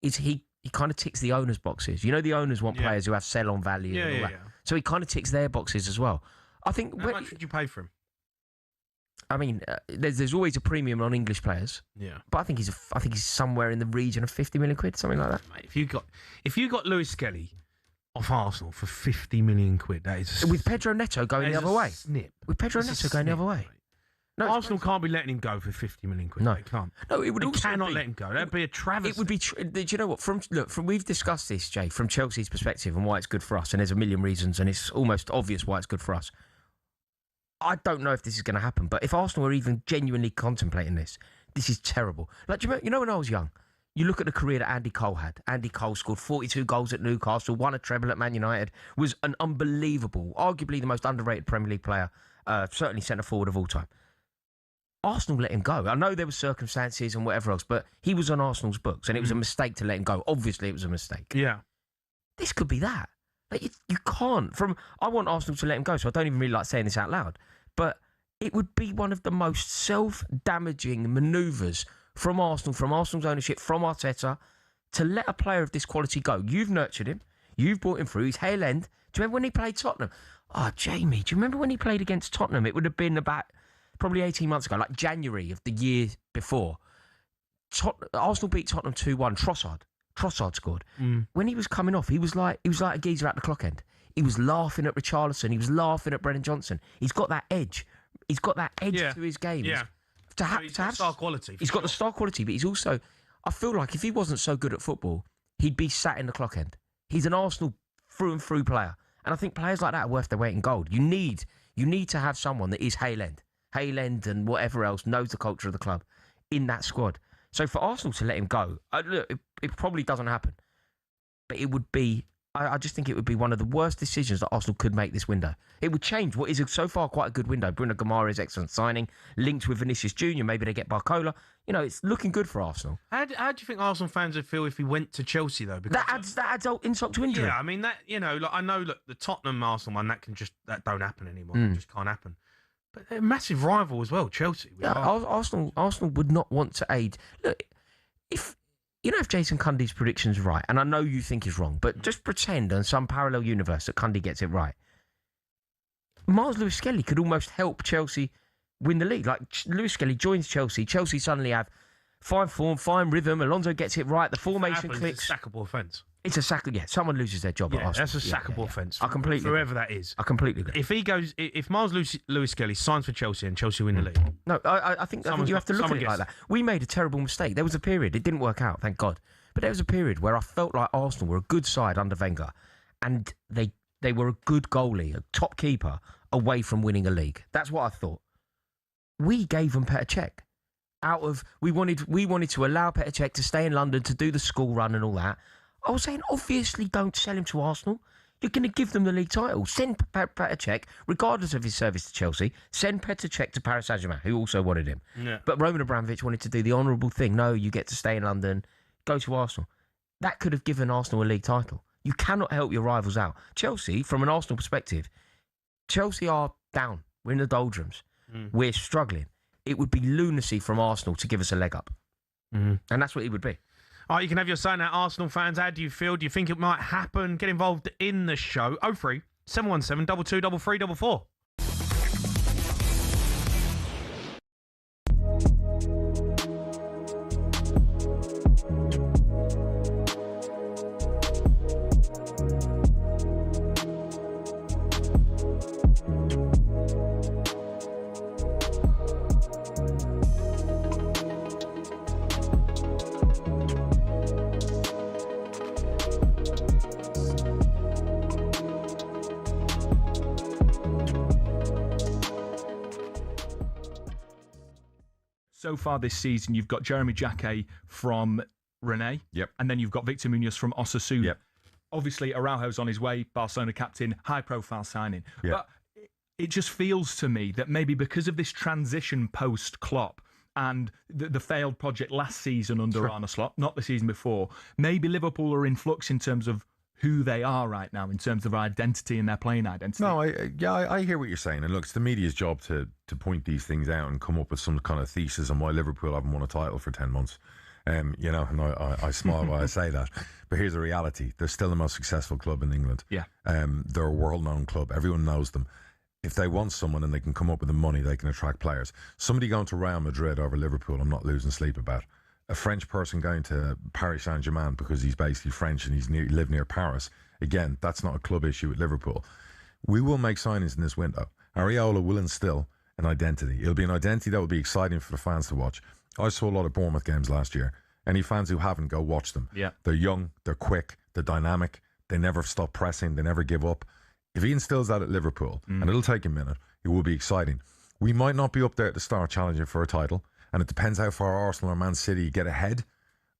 is he kind of ticks the owners' boxes. You know, the owners want players who have sell-on value and all that. So he kind of ticks their boxes as well. I think... How much would you pay for him? I mean, there's always a premium on English players. Yeah. But I think he's somewhere in the region of 50 million quid, something like that. Mate, if you got Lewis Skelly off Arsenal for 50 million quid, that is with Pedro Neto going the other way. Snip. With Pedro Neto going the other way. No, Arsenal can't be letting him go for 50 million quid. No. They can't. No, it would they also cannot be, let him go. That'd be a travesty. It would be. Do you know what? From we've discussed this, Jay, from Chelsea's perspective and why it's good for us, and there's a million reasons, and it's almost obvious why it's good for us. I don't know if this is going to happen, but if Arsenal are even genuinely contemplating this is terrible. Like, do you know when I was young, you look at the career that Andy Cole had. Andy Cole scored 42 goals at Newcastle, won a treble at Man United, was an unbelievable, arguably the most underrated Premier League player, certainly centre forward of all time. Arsenal let him go. I know there were circumstances and whatever else, but he was on Arsenal's books, and it was a mistake to let him go. Obviously, it was a mistake. Yeah. This could be that. Like, you can't. I want Arsenal to let him go, so I don't even really like saying this out loud. But it would be one of the most self-damaging manoeuvres from Arsenal, from Arsenal's ownership, from Arteta, to let a player of this quality go. You've nurtured him. You've brought him through. He's Hale End. Do you remember when he played Tottenham? Oh, Jamie, do you remember when he played against Tottenham? It would have been about probably 18 months ago, like January of the year before. Arsenal beat Tottenham 2-1. Trossard scored. When he was coming off, he was like a geezer at the clock end. He was laughing at Richarlison. He was laughing at Brennan Johnson. He's got that edge. He's got that edge to his game. Yeah. To have star quality. He's got the star quality, but he's also, I feel like if he wasn't so good at football, he'd be sat in the clock end. He's an Arsenal through and through player. And I think players like that are worth their weight in gold. You need to have someone that is Hale End and whatever else, knows the culture of the club in that squad. So for Arsenal to let him go, look, it probably doesn't happen. But it would be, I just think it would be one of the worst decisions that Arsenal could make this window. It would change what is so far quite a good window. Bruno Guimaraes, excellent signing, linked with Vinicius Junior. Maybe they get Barcola. You know, it's looking good for Arsenal. How do you think Arsenal fans would feel if he went to Chelsea though? Because that adds insult to injury. Yeah, I mean that. You know, like I know, look, the Tottenham Arsenal one that don't happen anymore. It just can't happen. But they're a massive rival as well, Chelsea. Yeah, Arsenal would not want to aid. Look, if Jason Cundy's prediction's right, and I know you think he's wrong, but just pretend in some parallel universe that Cundy gets it right. Miles Lewis-Skelly could almost help Chelsea win the league. Like, Lewis-Skelly joins Chelsea. Chelsea suddenly have fine form, fine rhythm. Alonso gets it right. The formation clicks. It's a sackable offence. It's a sack. Yeah, someone loses their job at Arsenal. That's a sackable offence. I completely whoever that is. I completely agree. If Miles Lewis-Skelly signs for Chelsea and Chelsea win the league. No, I think you have to look at it like that. We made a terrible mistake. There was a period, it didn't work out, thank God. But there was a period where I felt like Arsenal were a good side under Wenger, and they were a good goalie, a top keeper, away from winning a league. That's what I thought. We gave them Petr Cech. We wanted to allow Petr Cech to stay in London to do the school run and all that. I was saying, obviously, don't sell him to Arsenal. You're going to give them the league title. Send Petr Cech, regardless of his service to Chelsea, send Petr Cech to Paris Saint-Germain, who also wanted him. Yeah. But Roman Abramovich wanted to do the honourable thing. No, you get to stay in London, go to Arsenal. That could have given Arsenal a league title. You cannot help your rivals out. Chelsea, from an Arsenal perspective, Chelsea are down. We're in the doldrums. We're struggling. It would be lunacy from Arsenal to give us a leg up. And that's what it would be. All right, you can have your sign out, Arsenal fans. How do you feel? Do you think it might happen? Get involved in the show. 03 717 22 3344. So far this season, you've got Jeremy Jacquet from Rennes. Yep. And then you've got Victor Munoz from Osasuna. Yep. Obviously, Araujo's on his way, Barcelona captain, high-profile signing. Yep. But it just feels to me that maybe because of this transition post-Klopp and the failed project last season under Arne Slot, not the season before, maybe Liverpool are in flux in terms of who they are right now, in terms of identity and their playing identity. No, I hear what you're saying. And look, it's the media's job to point these things out and come up with some kind of thesis on why Liverpool haven't won a title for 10 months. And I smile while I say that. But here's the reality. They're still the most successful club in England. Yeah. They're a world-known club. Everyone knows them. if they want someone and they can come up with the money, they can attract players. Somebody going to Real Madrid over Liverpool, I'm not losing sleep about. A French person going to Paris Saint-Germain because he's basically French and he live near Paris. Again, that's not a club issue at Liverpool. We will make signings in this window. Areola will instill an identity. It'll be an identity that will be exciting for the fans to watch. I saw a lot of Bournemouth games last year. Any fans who haven't, go watch them. Yeah. They're young, they're quick, they're dynamic, they never stop pressing, they never give up. If he instills that at Liverpool, and it'll take a minute, it will be exciting. We might not be up there at the start challenging for a title, and it depends how far Arsenal or Man City get ahead,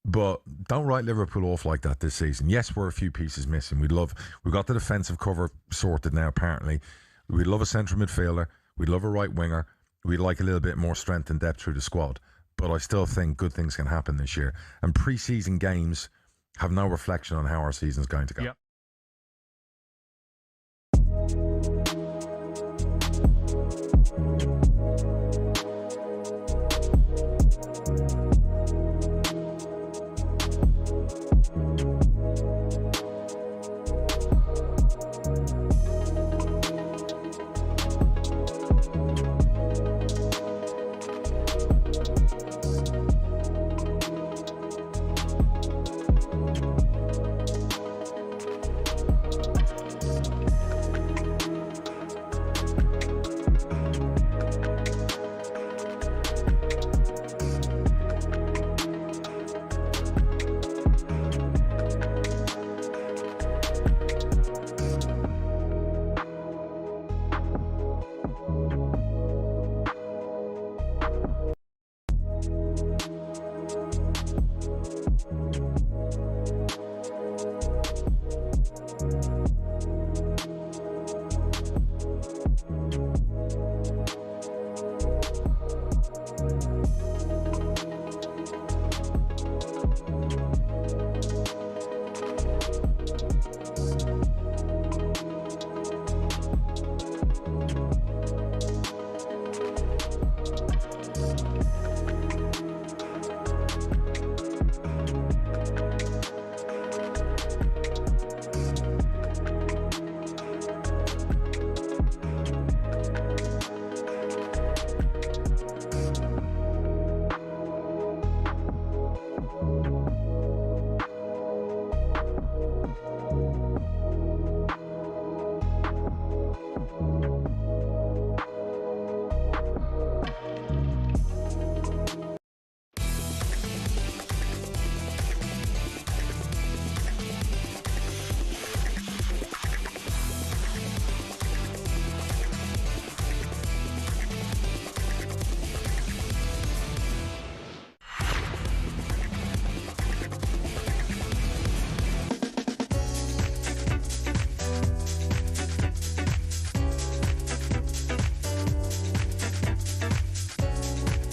but don't write Liverpool off like that this season. Yes, we're a few pieces missing. We've got the defensive cover sorted now, apparently. We'd love a central midfielder. We'd love a right winger. We'd like a little bit more strength and depth through the squad. But I still think good things can happen this year. And pre-season games have no reflection on how our season's going to go. Yep.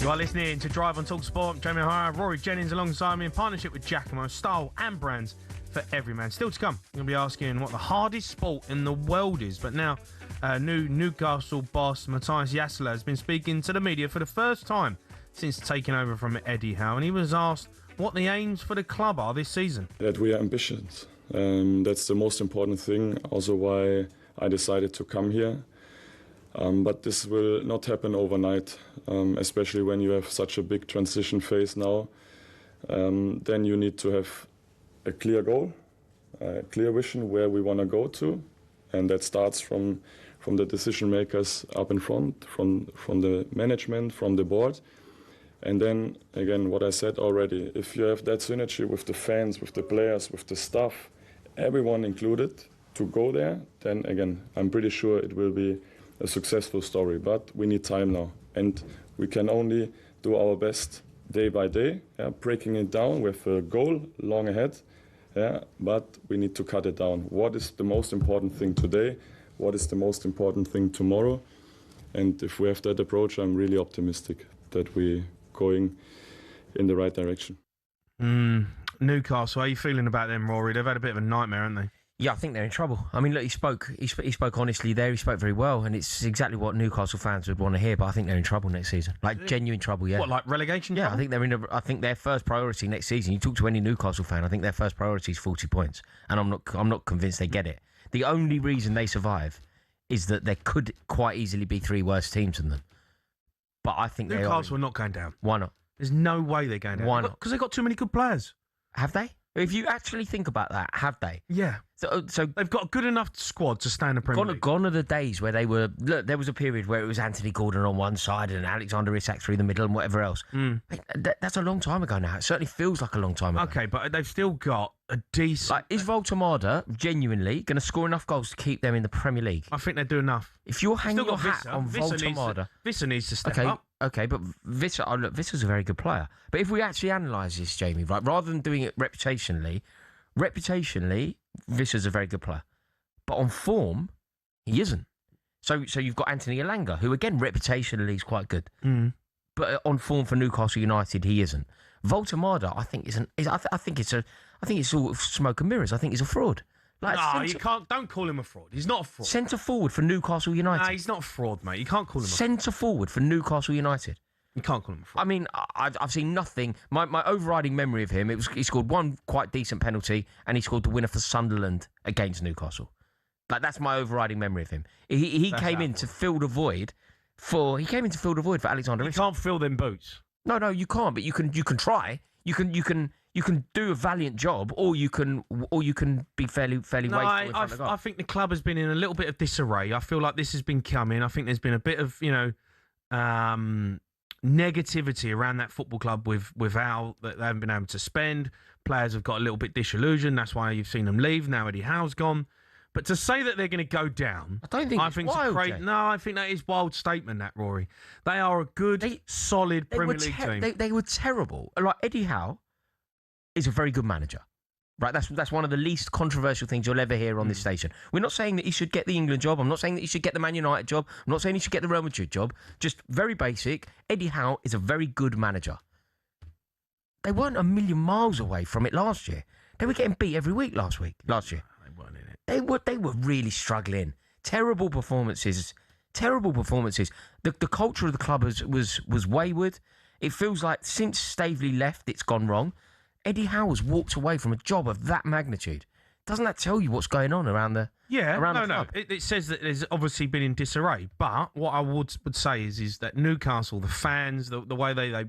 You are listening to Drive on talkSPORT. Jamie O'Hara, Rory Jennings alongside me in partnership with Giacomo. Style and brands for every man. Still to come, we're going to be asking what the hardest sport in the world is. But now, new Newcastle boss Matthias Jassler has been speaking to the media for the first time since taking over from Eddie Howe. And he was asked what the aims for the club are this season. That we are ambitious. That's the most important thing. Also why I decided to come here. But this will not happen overnight, especially when you have such a big transition phase now. Then you need to have a clear goal, a clear vision where we want to go to. And that starts from the decision makers up in front, from the management, from the board. And then, again, what I said already, if you have that synergy with the fans, with the players, with the staff, everyone included, to go there, then, again, I'm pretty sure it will be a successful story. But we need time now. And we can only do our best day by day, breaking it down with a goal long ahead. But we need to cut it down. What is the most important thing today? What is the most important thing tomorrow? And if we have that approach, I'm really optimistic that we're going in the right direction. Newcastle, how are you feeling about them, Rory? They've had a bit of a nightmare, haven't they? Yeah, I think they're in trouble. I mean, look, he spoke honestly there. He spoke very well, and it's exactly what Newcastle fans would want to hear. But I think they're in trouble next season, like genuine trouble. Yeah. What, like relegation? Yeah, trouble? I think they're in. I think their first priority next season. You talk to any Newcastle fan, I think their first priority is 40 points, and I'm not convinced they get it. The only reason they survive is that there could quite easily be 3 worse teams than them. But I think Newcastle are not going down. Why not? There's no way they're going down. Why not? Because they've got too many good players. Have they? If you actually think about that, have they? Yeah. So they've got a good enough squad to stay in the Premier League. Gone are the days where they were. Look, there was a period where it was Anthony Gordon on one side and Alexander Isak through the middle and whatever else. That's a long time ago now. It certainly feels like a long time ago. Okay, but they've still got a decent. Like, is Voltemada genuinely going to score enough goals to keep them in the Premier League? I think they do enough. If you're hanging your hat Visser. on Voltemada, Visser needs to step up. Okay, but Visser, Visser's a very good player. But if we actually analyse this, Jamie, right, rather than doing it reputationally, Visser's a very good player. But on form, he isn't. So you've got Anthony Elanga, who again reputationally is quite good, but on form for Newcastle United, he isn't. Voltemada, I think it's all smoke and mirrors. I think he's a fraud. You can't. Don't call him a fraud. He's not a fraud. Centre forward for Newcastle United. Nah, he's not a fraud, mate. You can't call him a fraud. Centre forward for Newcastle United. You can't call him a fraud. I mean, I've seen nothing. My overriding memory of him, he scored one quite decent penalty, and he scored the winner for Sunderland against Newcastle. Like, that's my overriding memory of him. He came in to fill the void for Alexander Isak. You can't fill them boots. No, you can't. But you can try. You can do a valiant job, or you can be fairly wasteful. I think the club has been in a little bit of disarray. I feel like this has been coming. I think there's been a bit of negativity around that football club with how they haven't been able to spend. Players have got a little bit disillusioned. That's why you've seen them leave. Now Eddie Howe's gone. But to say that they're going to go down, I don't think it's wild. I think that is a wild statement, that, Rory. They are a good, solid Premier League team. They were terrible. Like, Eddie Howe is a very good manager. Right, that's one of the least controversial things you'll ever hear on this station. We're not saying that he should get the England job. I'm not saying that he should get the Man United job. I'm not saying he should get the Real Madrid job. Just very basic. Eddie Howe is a very good manager. They weren't a million miles away from it last year. They were getting beat every week last year. They weren't in it. They were really struggling. Terrible performances. The culture of the club was wayward. It feels like since Staveley left, it's gone wrong. Eddie Howe has walked away from a job of that magnitude. Doesn't that tell you what's going on around the club? It says that there's obviously been in disarray. But what I would say is that Newcastle, the fans, the way they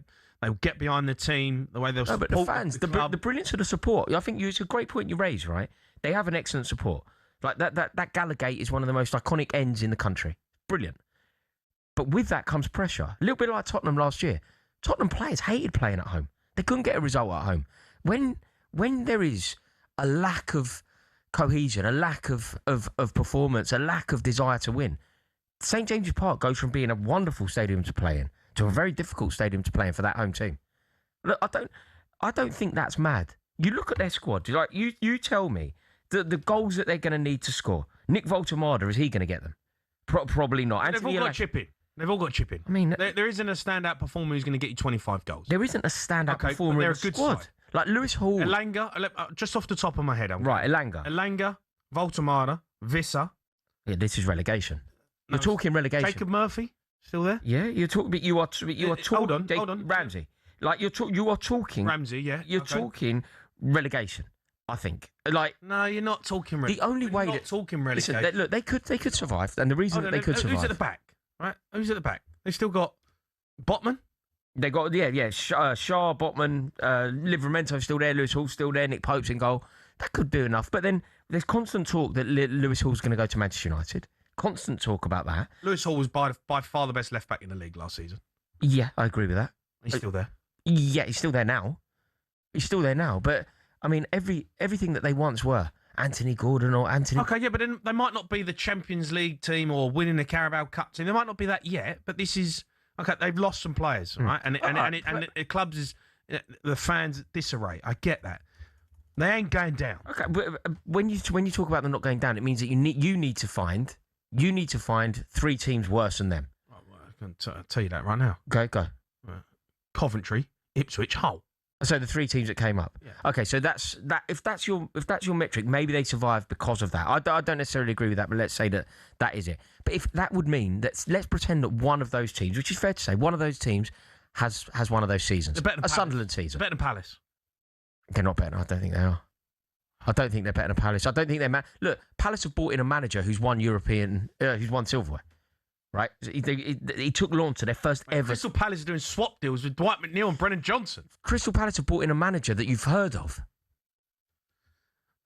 get behind the team, the way they'll support but the fans, the club. the brilliance of the support. I think it's a great point you raise, right? They have an excellent support. Like that Gala Gate is one of the most iconic ends in the country. Brilliant. But with that comes pressure. A little bit like Tottenham last year. Tottenham players hated playing at home. They couldn't get a result at home. When there is a lack of cohesion, a lack of performance, a lack of desire to win, St James's Park goes from being a wonderful stadium to play in to a very difficult stadium to play in for that home team. Look, I don't think that's mad. You look at their squad. Like you tell me the goals that they're going to need to score. Nick Voltemada, is he going to get them? Probably not. They've all got chipping. I mean, there isn't a standout performer who's going to get you 25 goals. There isn't a standout performer in the squad. Side. Like Lewis Hall. Elanga, just off the top of my head. Elanga, Voltemada, Visser. Yeah, this is relegation. You're talking relegation. Jacob Murphy, still there? Yeah, you're talking. But you are talking. Hold on. Ramsey. Like you are talking. Ramsey, yeah. You're talking relegation. I think. Like, no, you're not talking relegation. The only way that talking relegation. Listen, look, they could survive, and the reason that they could survive. Who's at the back? Right, who's at the back? They've still got Botman. They got Shah, Botman, Livramento still there, Lewis Hall's still there, Nick Pope's in goal. That could do enough. But then there's constant talk that Lewis Hall's going to go to Manchester United. Constant talk about that. Lewis Hall was by far the best left back in the league last season. Yeah, I agree with that. He's still there. Yeah, he's still there now. But I mean, everything that they once were. Anthony Gordon or Anthony... Okay, yeah, but then they might not be the Champions League team or winning the Carabao Cup team. They might not be that yet, but this is... Okay, they've lost some players, right? And the clubs is... The fans disarray. I get that. They ain't going down. Okay, but when you talk about them not going down, it means that you need to find 3 teams worse than them. Oh, well, I can tell you that right now. Okay, go. Coventry, Ipswich, Hull. So the 3 teams that came up. Yeah. Okay, so that's if that's your metric, maybe they survived because of that. I don't necessarily agree with that, but let's say that is it. But if that would mean that, let's pretend that one of those teams, which is fair to say, one of those teams has one of those seasons. A Sunderland season. They're better than Palace. They're not better. I don't think they are. I don't think they're better than Palace. I don't think they're... Look, Palace have brought in a manager who's won who's won silverware. Right? He took Lawn to their first ever... Crystal Palace are doing swap deals with Dwight McNeil and Brennan Johnson. Crystal Palace have brought in a manager that you've heard of.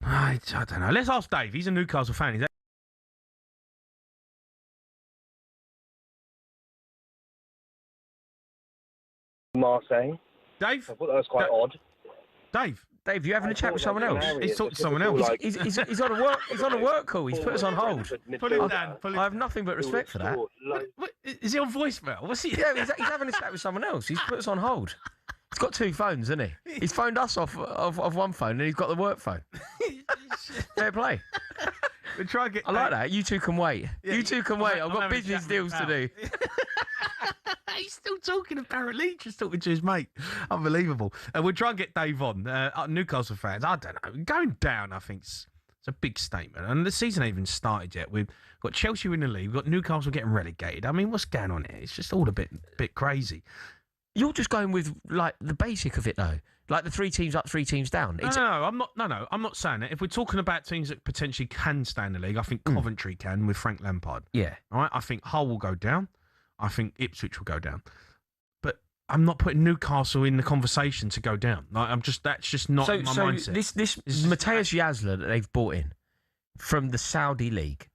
I don't know. Let's ask Dave. He's a Newcastle fan. He's Marseille. Dave? I thought that was quite odd. Dave, you having a chat with someone else? He's talking to someone else. He's on a work. He's on a work call. He's put us on hold. Pull him down. I have nothing but respect for that. What, is he on voicemail? What's he? Yeah, he's having a chat with someone else. He's put us on hold. He's got two phones, hasn't he? He's phoned us off one phone, and he's got the work phone. Fair play. We'll try and get. I like that. You two can wait. Yeah, you two can wait. I've got business deals to do. He's still talking, apparently. Just talking to his mate. Unbelievable. We'll try and get Dave on. Newcastle fans, I don't know. Going down, I think it's a big statement. And the season ain't even started yet. We've got Chelsea in the league. We've got Newcastle getting relegated. I mean, what's going on here? It's just all a bit crazy. You're just going with, like, the basic of it, though. Like the 3 teams up, 3 teams down. No, I'm not saying that. If we're talking about teams that potentially can stay in the league, I think Coventry can with Frank Lampard. Yeah. All right. I think Hull will go down. I think Ipswich will go down. But I'm not putting Newcastle in the conversation to go down. Like, that's just not my mindset. This Matthias Jasler that they've brought in from the Saudi League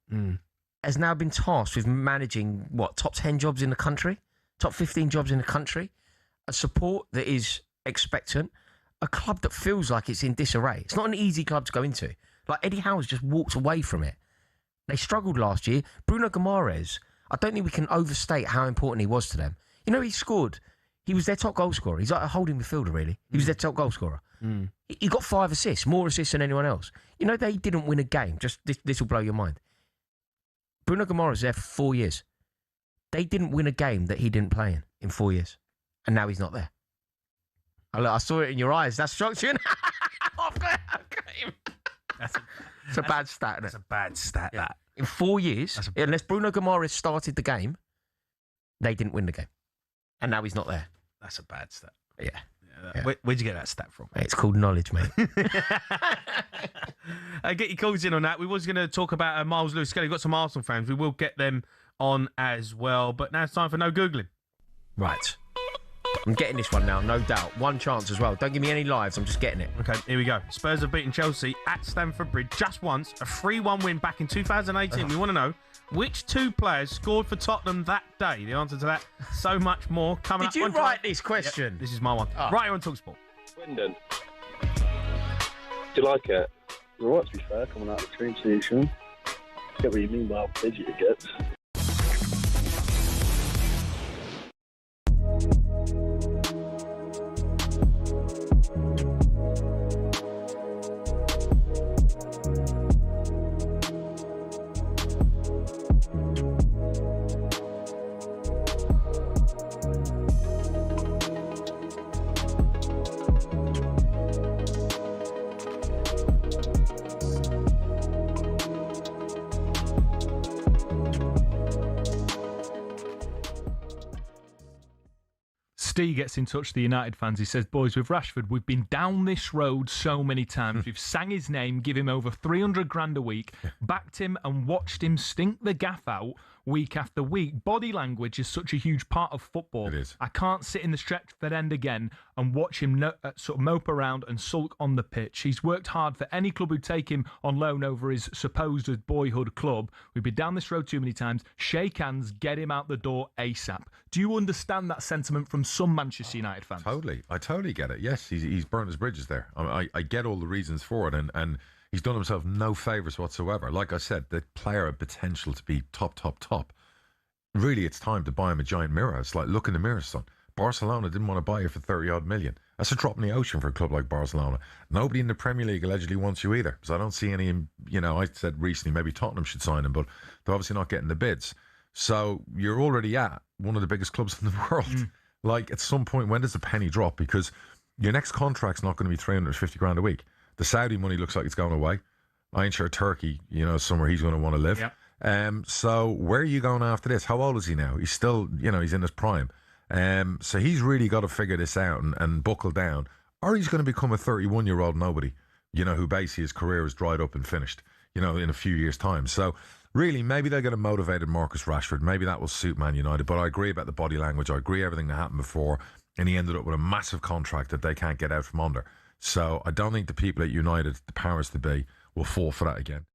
has now been tasked with managing top 10 jobs in the country, top 15 jobs in the country, a support that is expectant, a club that feels like it's in disarray. It's not an easy club to go into. Like Eddie Howe's just walked away from it. They struggled last year. Bruno Guimaraes, I don't think we can overstate how important he was to them. You know, he scored. He was their top goal scorer. He's like a holding midfielder, really. He was their top goal scorer. He got 5 assists, more assists than anyone else. You know, they didn't win a game. Just this will blow your mind. Bruno Guimaraes was there for 4 years. They didn't win a game that he didn't play in 4 years. And now he's not there. I saw it in your eyes. That shocked you. It's a bad stat, isn't it? It's a bad stat, that. In 4 years, unless Bruno Guimaraes started the game, they didn't win the game. And now he's not there. That's a bad stat. Yeah. Where'd you get that stat from? It's called knowledge, mate. Get your calls in on that. We was going to talk about Miles Lewis-Skelly. We've got some Arsenal fans. We will get them on as well. But now it's time for no Googling. Right. I'm getting this one now, no doubt. One chance as well. Don't give me any lives. I'm just getting it. Okay, here we go. Spurs have beaten Chelsea at Stamford Bridge just once. A 3-1 win back in 2018. We want to know which 2 players scored for Tottenham that day. The answer to that, so much more coming up. Did you write this question? Yep, this is my one. Right here on talkSPORT. Swindon. Do you like it? All right, to be fair, coming out of the train station. Get what you mean by how busy it gets. Steve gets in touch with the United fans. He says, boys, with Rashford, we've been down this road so many times. We've sang his name, give him over 300 grand a week, backed him and watched him stink the gaff out week after week. Body language is such a huge part of football. It is. I can't sit in the Stretford end again and watch him sort of mope around and sulk on the pitch. He's worked hard for any club who'd take him on loan over his supposed boyhood club. We've been down this road too many times. Shake hands, get him out the door ASAP. Do you understand that sentiment from some Manchester United fans? Totally. I totally get it. Yes, he's burnt his bridges there. I get all the reasons for it, and he's done himself no favours whatsoever. Like I said, the player had potential to be top. Really, it's time to buy him a giant mirror. It's like, look in the mirror, son. Barcelona didn't want to buy you for 30-odd million. That's a drop in the ocean for a club like Barcelona. Nobody in the Premier League allegedly wants you either. So I don't see any, I said recently maybe Tottenham should sign him, but they're obviously not getting the bids. So you're already at one of the biggest clubs in the world. Like, at some point, when does the penny drop? Because your next contract's not going to be 350 grand a week. The Saudi money looks like it's going away. I ain't sure Turkey, somewhere he's going to want to live. Yep. So where are you going after this? How old is he now? He's still, he's in his prime. So he's really got to figure this out and buckle down, or he's going to become a 31-year-old nobody. who basically his career has dried up and finished, in a few years' time. So really, maybe they're going to motivate Marcus Rashford. Maybe that will suit Man United. But I agree about the body language. I agree everything that happened before. And he ended up with a massive contract that they can't get out from under. So I don't think the people at United, the powers to be, will fall for that again.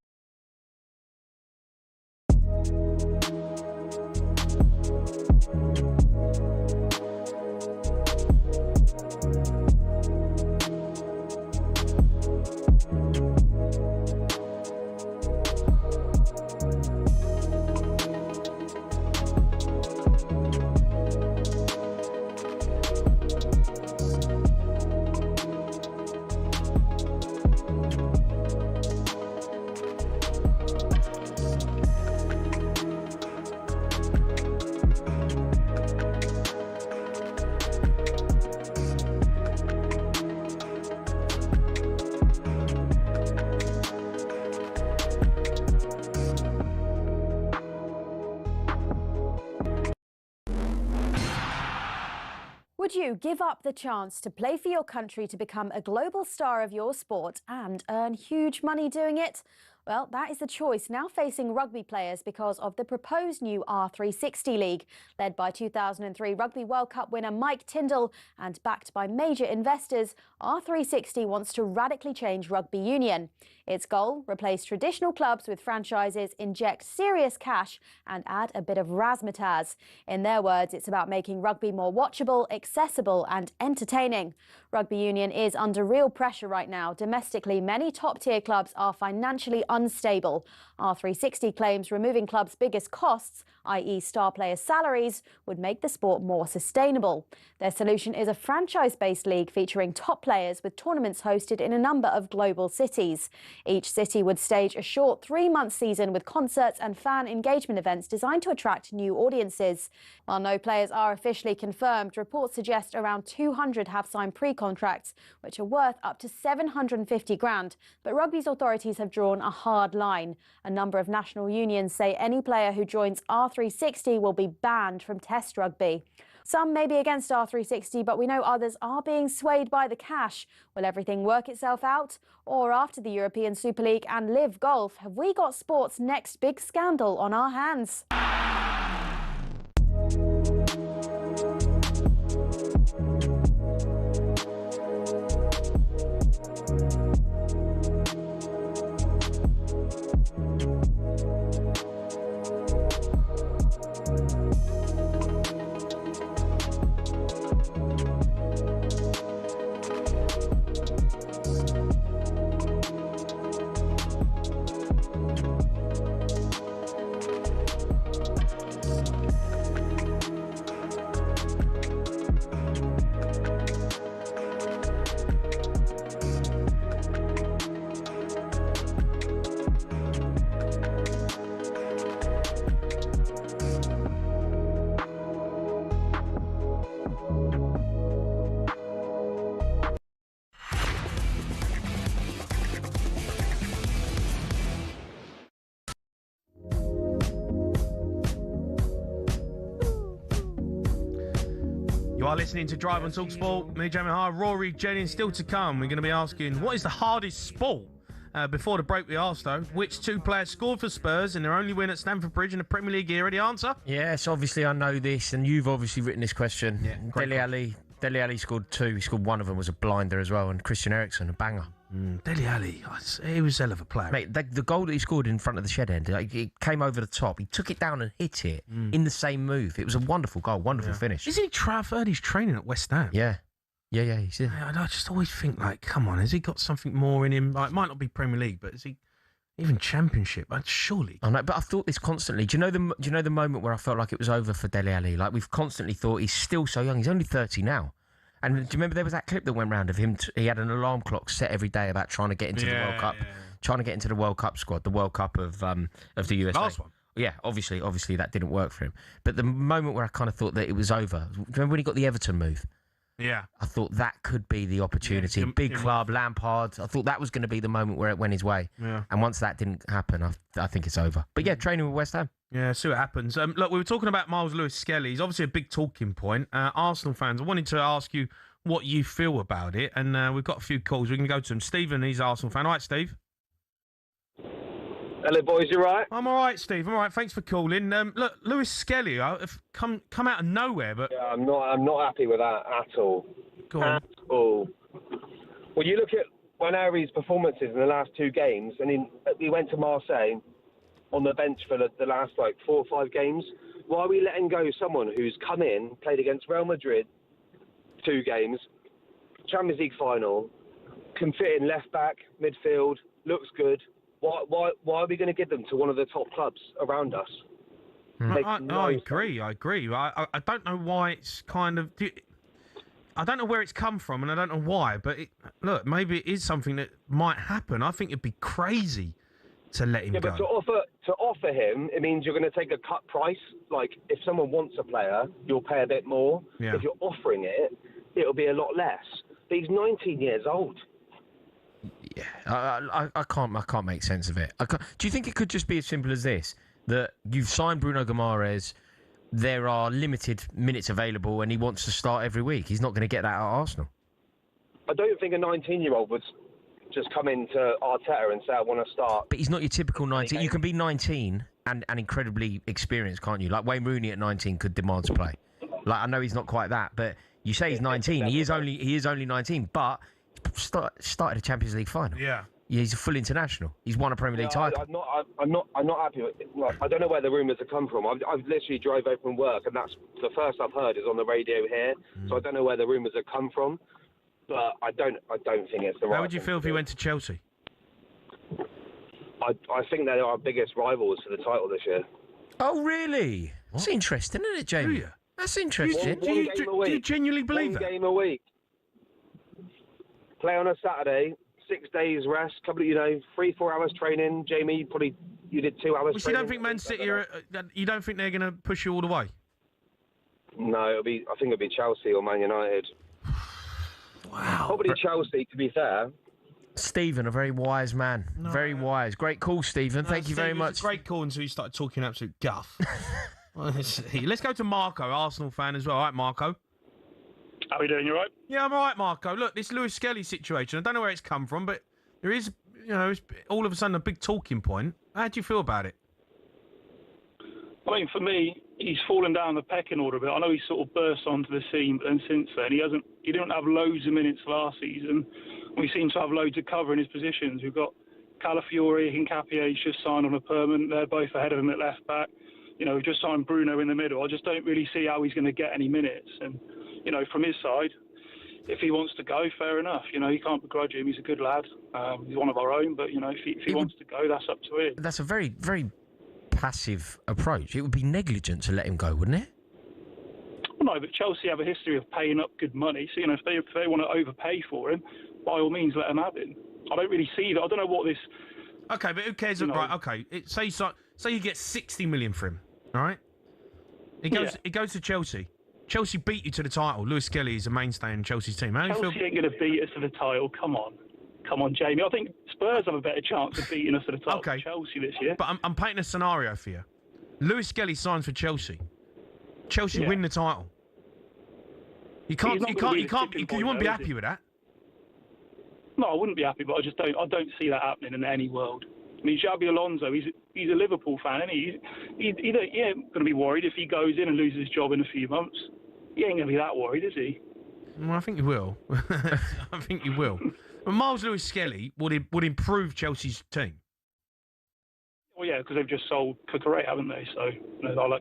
Would you give up the chance to play for your country to become a global star of your sport and earn huge money doing it? Well, that is the choice now facing rugby players because of the proposed new R360 League. Led by 2003 Rugby World Cup winner Mike Tindall and backed by major investors, R360 wants to radically change rugby union. Its goal, replace traditional clubs with franchises, inject serious cash and add a bit of razzmatazz. In their words, it's about making rugby more watchable, accessible and entertaining. Rugby union is under real pressure right now. Domestically, many top-tier clubs are financially unstable. R360 claims removing clubs' biggest costs, i.e. star players' salaries, would make the sport more sustainable. Their solution is a franchise-based league featuring top players with tournaments hosted in a number of global cities. Each city would stage a short 3-month season with concerts and fan engagement events designed to attract new audiences. While no players are officially confirmed, reports suggest around 200 have signed pre-contracts, which are worth up to 750 grand. But rugby's authorities have drawn a hard line. A number of national unions say any player who joins R360 will be banned from Test rugby. Some may be against R360, but we know others are being swayed by the cash. Will everything work itself out? Or after the European Super League and Live Golf, have we got sport's next big scandal on our hands? You are listening to Drive on talkSPORT. Me, Jamie Hart, Rory, Jennings, still to come. We're going to be asking, what is the hardest sport? Before the break, we asked, though, which two players scored for Spurs in their only win at Stamford Bridge in the Premier League era? The answer? Yes, obviously I know this, and you've obviously written this question. Yeah, Dele Alli scored 2. He scored one of them, was a blinder as well, and Christian Eriksen, a banger. Dele Alli, he was a hell of a player. Mate, the goal that he scored in front of the shed end, it came over the top. He took it down and hit it in the same move. It was a wonderful goal, wonderful finish. Is he heard he's training at West Ham? Yeah, he's in. I just always think, like, come on, has he got something more in him? Like, it might not be Premier League, but is he even Championship? Surely. I know, but I've thought this constantly. Do you know the moment where I felt like it was over for Dele Alli? Like, we've constantly thought he's still so young. He's only 30 now. And do you remember there was that clip that went round of him? He had an alarm clock set every day about trying to get into the World Cup, trying to get into the World Cup squad, the World Cup of the USA. Last one. Yeah, obviously that didn't work for him. But the moment where I kind of thought that it was over, do you remember when he got the Everton move? Yeah. I thought that could be the opportunity. Big club, Lampard. I thought that was going to be the moment where it went his way. Yeah. And once that didn't happen, I think it's over. But yeah, training with West Ham. Yeah, see what happens. Look, we were talking about Miles Lewis-Skelly. He's obviously a big talking point. Arsenal fans, I wanted to ask you, what you feel about it. And we've got a few calls. We can go to them. Stephen, he's an Arsenal fan. All right, Steve? Hello, boys. You right? I'm all right, Steve. I'm all right. Thanks for calling. Look, Lewis Skelly, have come out of nowhere, but Yeah, I'm not happy with that at all. Go on. At all. Well, you look at Wanari's performances in the last 2 games, and we went to Marseille on the bench for the last 4 or 5 games. Why are we letting go someone who's come in, played against Real Madrid 2 games, Champions League final, can fit in left back, midfield, looks good. Why are we going to give them to one of the top clubs around us? I agree. I don't know why it's kind of... I don't know where it's come from, and I don't know why, but look, maybe it is something that might happen. I think it'd be crazy to let him go. But to offer him, it means you're going to take a cut price. Like, if someone wants a player, you'll pay a bit more. Yeah. If you're offering it, it'll be a lot less. But he's 19 years old. Yeah, I can't make sense of it. Do you think it could just be as simple as this? That you've signed Bruno Guimaraes, there are limited minutes available, and he wants to start every week. He's not going to get that at Arsenal. I don't think a 19-year-old would just come into Arteta and say, I want to start. But he's not your typical 19. You can be 19 and incredibly experienced, can't you? Like Wayne Rooney at 19 could demand to play. Like, I know he's not quite that, but you say he's 19. He is only 19, but started a Champions League final. Yeah. He's a full international. He's won a Premier League title. I'm not happy with it. Like, I don't know where the rumours have come from. I've literally drove home from work, and that's the first I've heard is on the radio here. So I don't know where the rumours have come from, but I don't think it's the right. How would you feel if he went to Chelsea? I think they are our biggest rivals for the title this year. Oh, really? That's interesting, isn't it, Jamie? Do you? That's interesting. Do you genuinely believe that? One game a week. Play on a Saturday. 6 days rest, couple of 3-4 hours training. Jamie, you did 2 hours. Well, so you don't think Man City you don't think they're going to push you all the way? No, I think it'll be Chelsea or Man United. Wow. Probably Chelsea, to be fair. Stephen, a very wise man. Very wise. Great call, Stephen. Thank you very much. It's a great call until you started talking absolute guff. Let's go to Marco, Arsenal fan as well. All right, Marco. How are you doing? You all right? Yeah, I'm all right, Marco. Look, this Lewis Skelly situation, I don't know where it's come from, but there is, it's all of a sudden a big talking point. How do you feel about it? I mean, for me, he's fallen down the pecking order a bit. I know he sort of burst onto the scene, but then since then, he didn't have loads of minutes last season. We seem to have loads of cover in his positions. We've got Calafiori, Hincapié just signed on a permanent. They're both ahead of him at left back. We've just signed Bruno in the middle. I just don't really see how he's going to get any minutes. And from his side, if he wants to go, fair enough. You can't begrudge him. He's a good lad. He's one of our own. But, if he wants to go, that's up to him. That's a very, very passive approach. It would be negligent to let him go, wouldn't it? Well, no, but Chelsea have a history of paying up good money. So, if they want to overpay for him, by all means, let him have him. I don't really see that. I don't know what this... Okay, but who cares? Right, okay. Say you get 60 million for him, all right? It goes to Chelsea. Chelsea beat you to the title. Lewis Skelly is a mainstay in Chelsea's team. How do you feel? Chelsea ain't going to beat us to the title. Come on, Jamie. I think Spurs have a better chance of beating us to the title than Chelsea this year. But I'm painting a scenario for you. Lewis Skelly signs for Chelsea. Chelsea win the title. You won't be happy with that. No, I wouldn't be happy, but I don't see that happening in any world. I mean, Xabi Alonso, he's a Liverpool fan, and he ain't going to be worried if he goes in and loses his job in a few months. He ain't going to be that worried, is he? Well, I think he will. I think he will. But Miles Lewis Skelly would improve Chelsea's team. Well, yeah, because they've just sold Cucurella, haven't they? So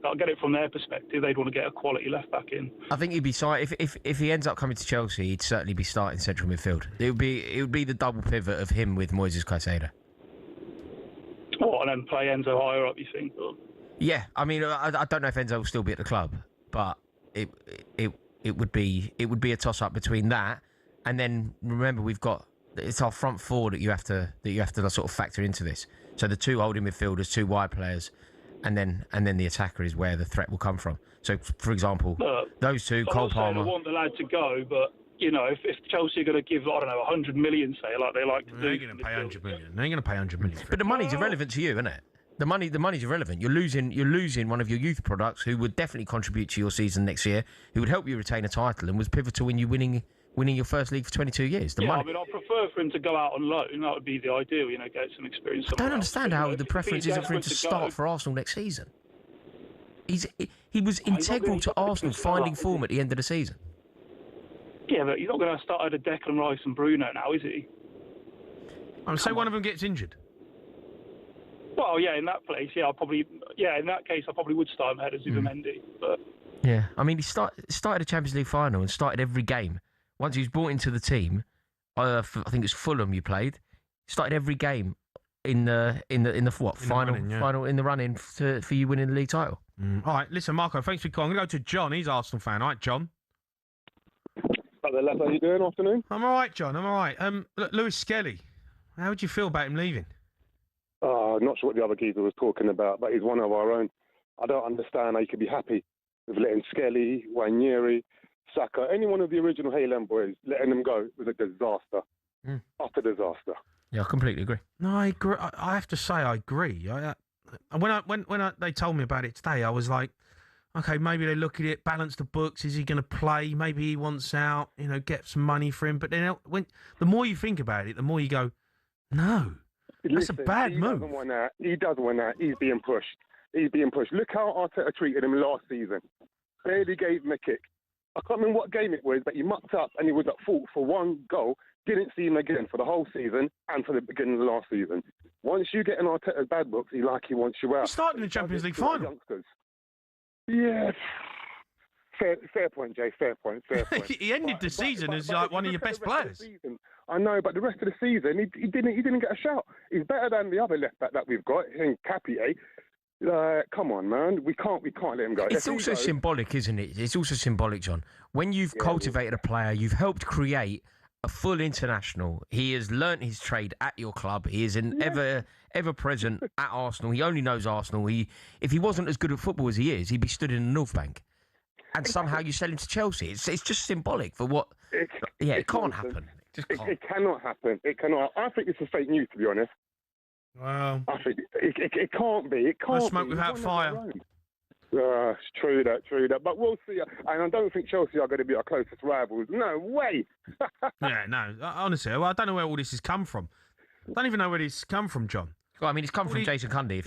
I'll get it from their perspective. They'd want to get a quality left back in. I think he'd be starting if he ends up coming to Chelsea. He'd certainly be starting central midfield. It would be the double pivot of him with Moises Caicedo. What, and then play Enzo higher up? You think? Or? Yeah, I mean, I don't know if Enzo will still be at the club, but it would be a toss up between that and then remember it's our front four that you have to sort of factor into this. So the 2 holding midfielders, 2 wide players, and then the attacker is where the threat will come from. So, for example, those 2, Cole Palmer. I want the lad to go, but if Chelsea are going to give 100 million, say, like they like to do, they're going to pay 100 million. They're going to pay 100 million. But the money's irrelevant to you, isn't it? The money's irrelevant. You're losing one of your youth products who would definitely contribute to your season next year, who would help you retain a title and was pivotal in you winning winning your first league for 22 years. The money. I mean, I'd prefer for him to go out on loan. That would be the ideal, get some experience. I don't understand how the preference isn't for him to start for Arsenal next season. He was integral to Arsenal finding form at the end of the season. Yeah, but he's not going to start over Declan Rice and Bruno now, is he? Say one of them gets injured. Well, yeah, in that place, in that case, I probably would start him ahead of Zubimendi. But yeah, I mean, he started a Champions League final and started every game. Once he was brought into the team, I think it's Fulham you played. Started every game in the final in the run-in for you winning the league title. All right, listen, Marco, thanks for calling. I'm going to go to John. He's an Arsenal fan. All right, John. How are you doing? Afternoon. I'm all right, John. I'm all right. Lewis Skelly, how would you feel about him leaving? Not sure what the other geezer was talking about, but he's one of our own. I don't understand how you could be happy with letting Skelly, Wanyeri, Saka, any one of the original Hayland boys, letting them go was a disaster. Utter disaster. Yeah, I completely agree. No, I agree. I have to say I agree. When they told me about it today, I was like, okay, maybe they look at it, balance the books. Is he going to play? Maybe he wants out. Get some money for him. But then, the more you think about it, the more you go, no, that's a bad move. He doesn't want that. He's being pushed. Look how Arteta treated him last season. Barely gave him a kick. I can't remember what game it was, but he mucked up and he was at fault for one goal. Didn't see him again for the whole season and for the beginning of the last season. Once you get in Arteta's bad books, he wants you out. He started in the Champions League final. Youngsters. Yeah. Fair point, Jay. Fair point. He ended the season as one of your best players. I know, but the rest of the season, he didn't get a shout. He's better than the other left back that we've got in Capie. Come on, man. We can't let him go. It's also symbolic, isn't it? It's also symbolic, John. When you've cultivated a player, you've helped create a full international. He has learnt his trade at your club. He is ever present at Arsenal. He only knows Arsenal. If he wasn't as good at football as he is, he'd be stood in the North Bank. And somehow you sell him to Chelsea. It's just symbolic for what. It can't happen. It cannot happen. It cannot. I think this is fake news, to be honest. Well, I think it can't be. It can't. No smoke without fire. It's true that. But we'll see. And I don't think Chelsea are going to be our closest rivals. No way. Yeah, no. Honestly, I don't know where all this has come from. I don't even know where this has come from, John. Well, I mean, it's come from Jason Cundy.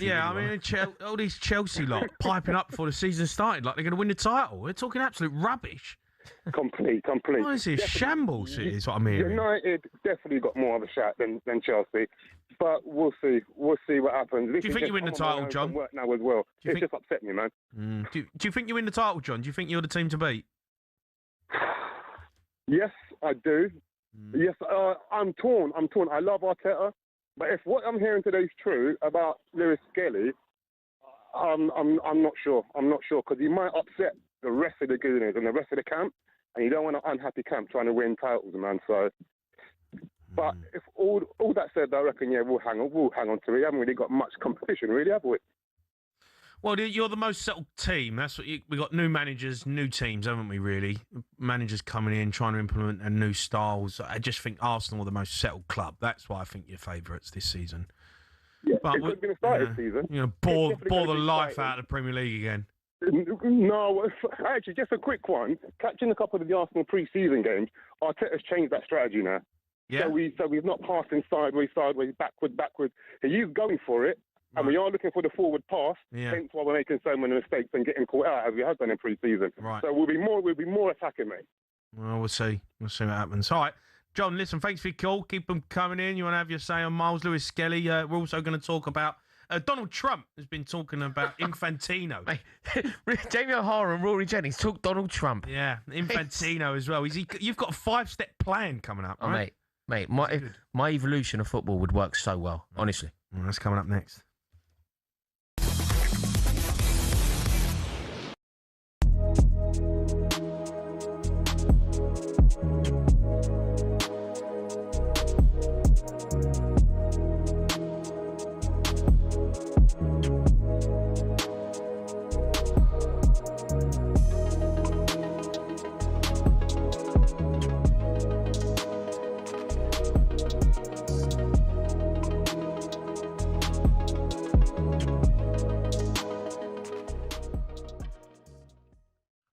All these Chelsea lot piping up before the season started like they're going to win the title. We're talking absolute rubbish. Complete. Honestly, a shambles is what I'm hearing. United definitely got more of a shot than Chelsea. But we'll see. We'll see what happens. Do you think you win the title, John? Work now as well. It's just upset me, man. Do you think you win the title, John? Do you think you're the team to beat? Yes, I do. Yes, I'm torn. I love Arteta, but if what I'm hearing today is true about Lewis Skelly, I'm not sure. I'm not sure because he might upset the rest of the Gooners and the rest of the camp, and you don't want an unhappy camp trying to win titles, man. So. But if all that said, I reckon, we'll hang on to it. We haven't really got much competition, really, have we? Well, you're the most settled team. That's what we got. New managers, new teams, haven't we? Really, managers coming in, trying to implement new styles. I just think Arsenal are the most settled club. That's why I think you're favourites this season. Yeah, but it's going to start this season. Bore the life out of the Premier League again. No, actually, just a quick one. Catching a couple of the Arsenal pre-season games, Arteta's changed that strategy now. Yeah. So we're not passing sideways, backwards. He's going for it, and we are looking for the forward pass. Yeah. Hence why we're making so many mistakes and getting caught out as we have done in pre-season. Right. So we'll be more attacking, mate. Well, we'll see. We'll see what happens. All right, John. Listen, thanks for your call. Keep them coming in. You want to have your say on Miles Lewis Skelly? We're also going to talk about. Donald Trump has been talking about Infantino. Jamie O'Hara and Rory Jennings talk Donald Trump. Yeah, Infantino as well. You've got a 5-step plan coming up, right? Mate, my evolution of football would work so well, honestly. Well, that's coming up next.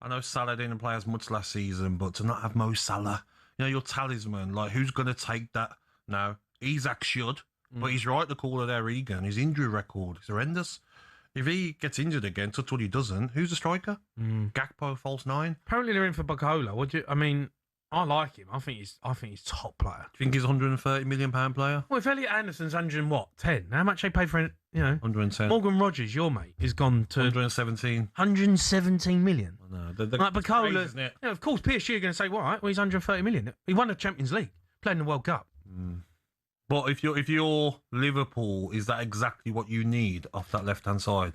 I know Salah didn't play as much last season, but to not have Mo Salah, You know, your talisman. Like, who's going to take that now? Isak should, but he's right to call it there, Egan. His injury record is horrendous. If he gets injured again, touch wood he doesn't, who's the striker? Gakpo, false 9? Apparently they're in for Bacola. I like him. I think he's top player. Do you think he's a £130 million player? Well, if Elliot Anderson's 10, how much they paid for it? 110. Morgan Rogers, your mate, has gone to 117. 117 million. No, like Bacola. crazy, isn't it? Of course, PSG are going to say, well, all right, well, he's 130 million. He won the Champions League, played in the World Cup. But if you're Liverpool, is that exactly what you need off that left-hand side?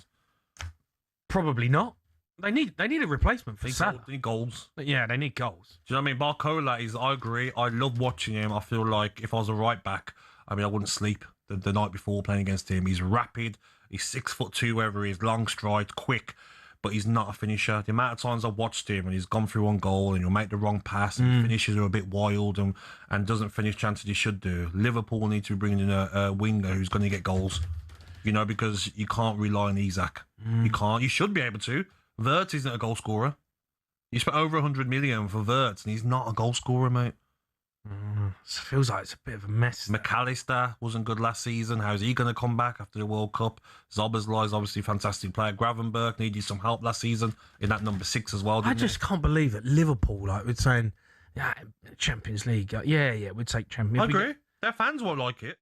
Probably not. They need a replacement for Salah. They need goals. Yeah, they need goals. Do you know what I mean? Barcola I agree. I love watching him. I feel like if I was a right back, I wouldn't sleep the night before playing against him. He's rapid. He's 6'2", wherever he is, long stride, quick, but he's not a finisher. The amount of times I've watched him and he's gone through one goal and he'll make the wrong pass and finishes are a bit wild and doesn't finish chances he should do. Liverpool need to be bringing in a winger who's going to get goals, because you can't rely on Isak. You can't. You should be able to. Wirtz isn't a goal scorer. You spent over 100 million for Wirtz and he's not a goal scorer, mate. It feels like it's a bit of a mess. McAllister wasn't good last season. How's he going to come back after the World Cup? Zoboszlai is obviously a fantastic player. Gravenberch needed some help last season in that number 6 as well. I just can't believe that Liverpool, we're saying, yeah, Champions League. Yeah, we'd take Champions League. I agree. Their fans won't like it.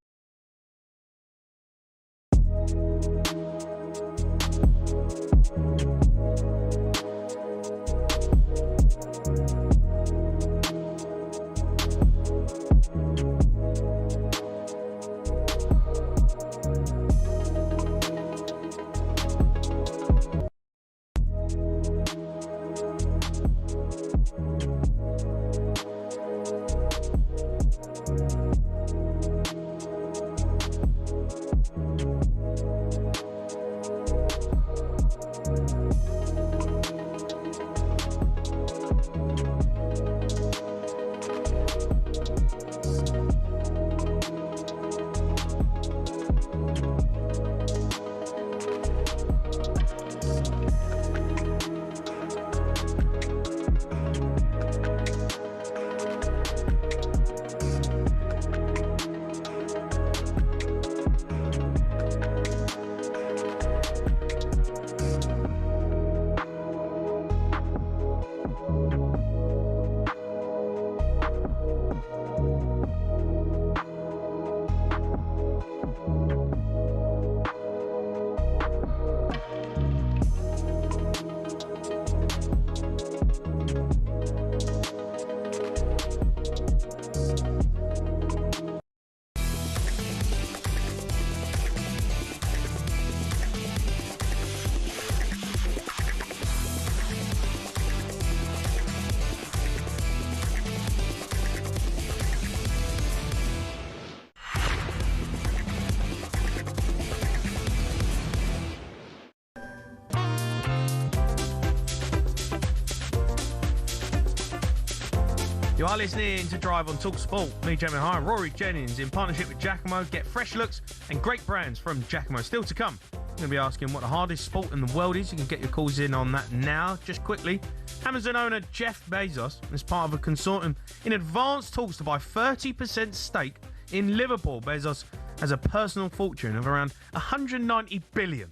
You are listening to Drive on talkSPORT. Me, Jamie Hire, and Rory Jennings in partnership with Giacomo. Get fresh looks and great brands from Giacomo. Still to come. I'm going to be asking what the hardest sport in the world is. You can get your calls in on that now. Just quickly, Amazon owner Jeff Bezos is part of a consortium in advanced talks to buy 30% stake in Liverpool. Bezos has a personal fortune of around 190 billion.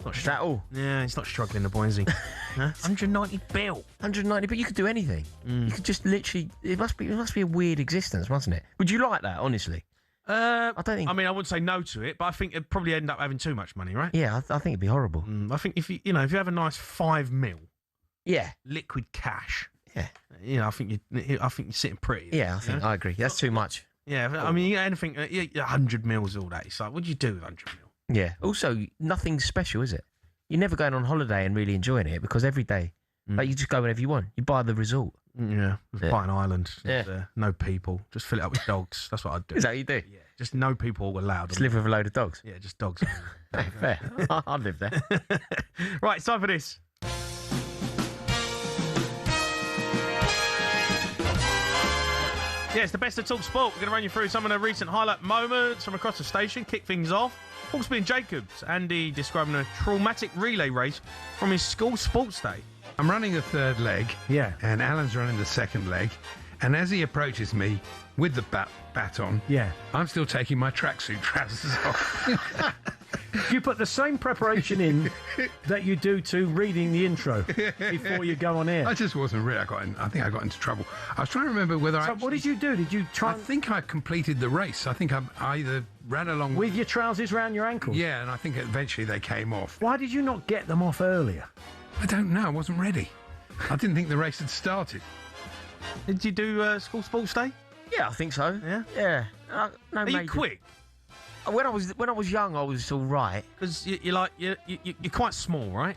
Is that all? Yeah, he's not struggling, the boy, is he? 190 bill. 190, but you could do anything. You could just literally. It must be a weird existence, mustn't it? Would you like that, honestly? I don't think. I mean, I wouldn't say no to it, but I think it'd probably end up having too much money, right? Yeah, I think it'd be horrible. I think if you have a nice 5 mil, liquid cash. Yeah, I think you're sitting pretty. Yeah, I agree. That's too much. Yeah, I mean, anything 100 mils all day. It's like, what'd you do with 100 mil? Yeah. Also, nothing's special, is it? You're never going on holiday and really enjoying it because every day, like, you just go whenever you want. You buy the resort. Yeah, buy an island. No people. Just fill it up with dogs. That's what I'd do. Is that what you do? Yeah, just no people allowed. Just live with a load of dogs? Yeah, just dogs. Fair. I'd live there. Right, it's time for this. Yeah, it's the best of talkSPORT. We're going to run you through some of the recent highlight moments from across the station. Kick things off. Hawksby and Jacobs. Andy describing a traumatic relay race from his school sports day. I'm running the third leg. Yeah. And Alan's running the second leg. And as he approaches me with the baton, Yeah. I'm still taking my tracksuit trousers off. You put the same preparation in that you do to reading the intro before you go on air. I just wasn't ready. I think I got into trouble. I was trying to remember whether So what did you do? Did you try? I think I completed the race. I think I either ran along With your trousers round your ankles? Yeah, and I think eventually they came off. Why did you not get them off earlier? I don't know. I wasn't ready. I didn't think the race had started. Did you do school sports day? Yeah, I think so. Yeah? Yeah. No, Are you major- quick? When I was young, I was all right. Because you're quite small, right?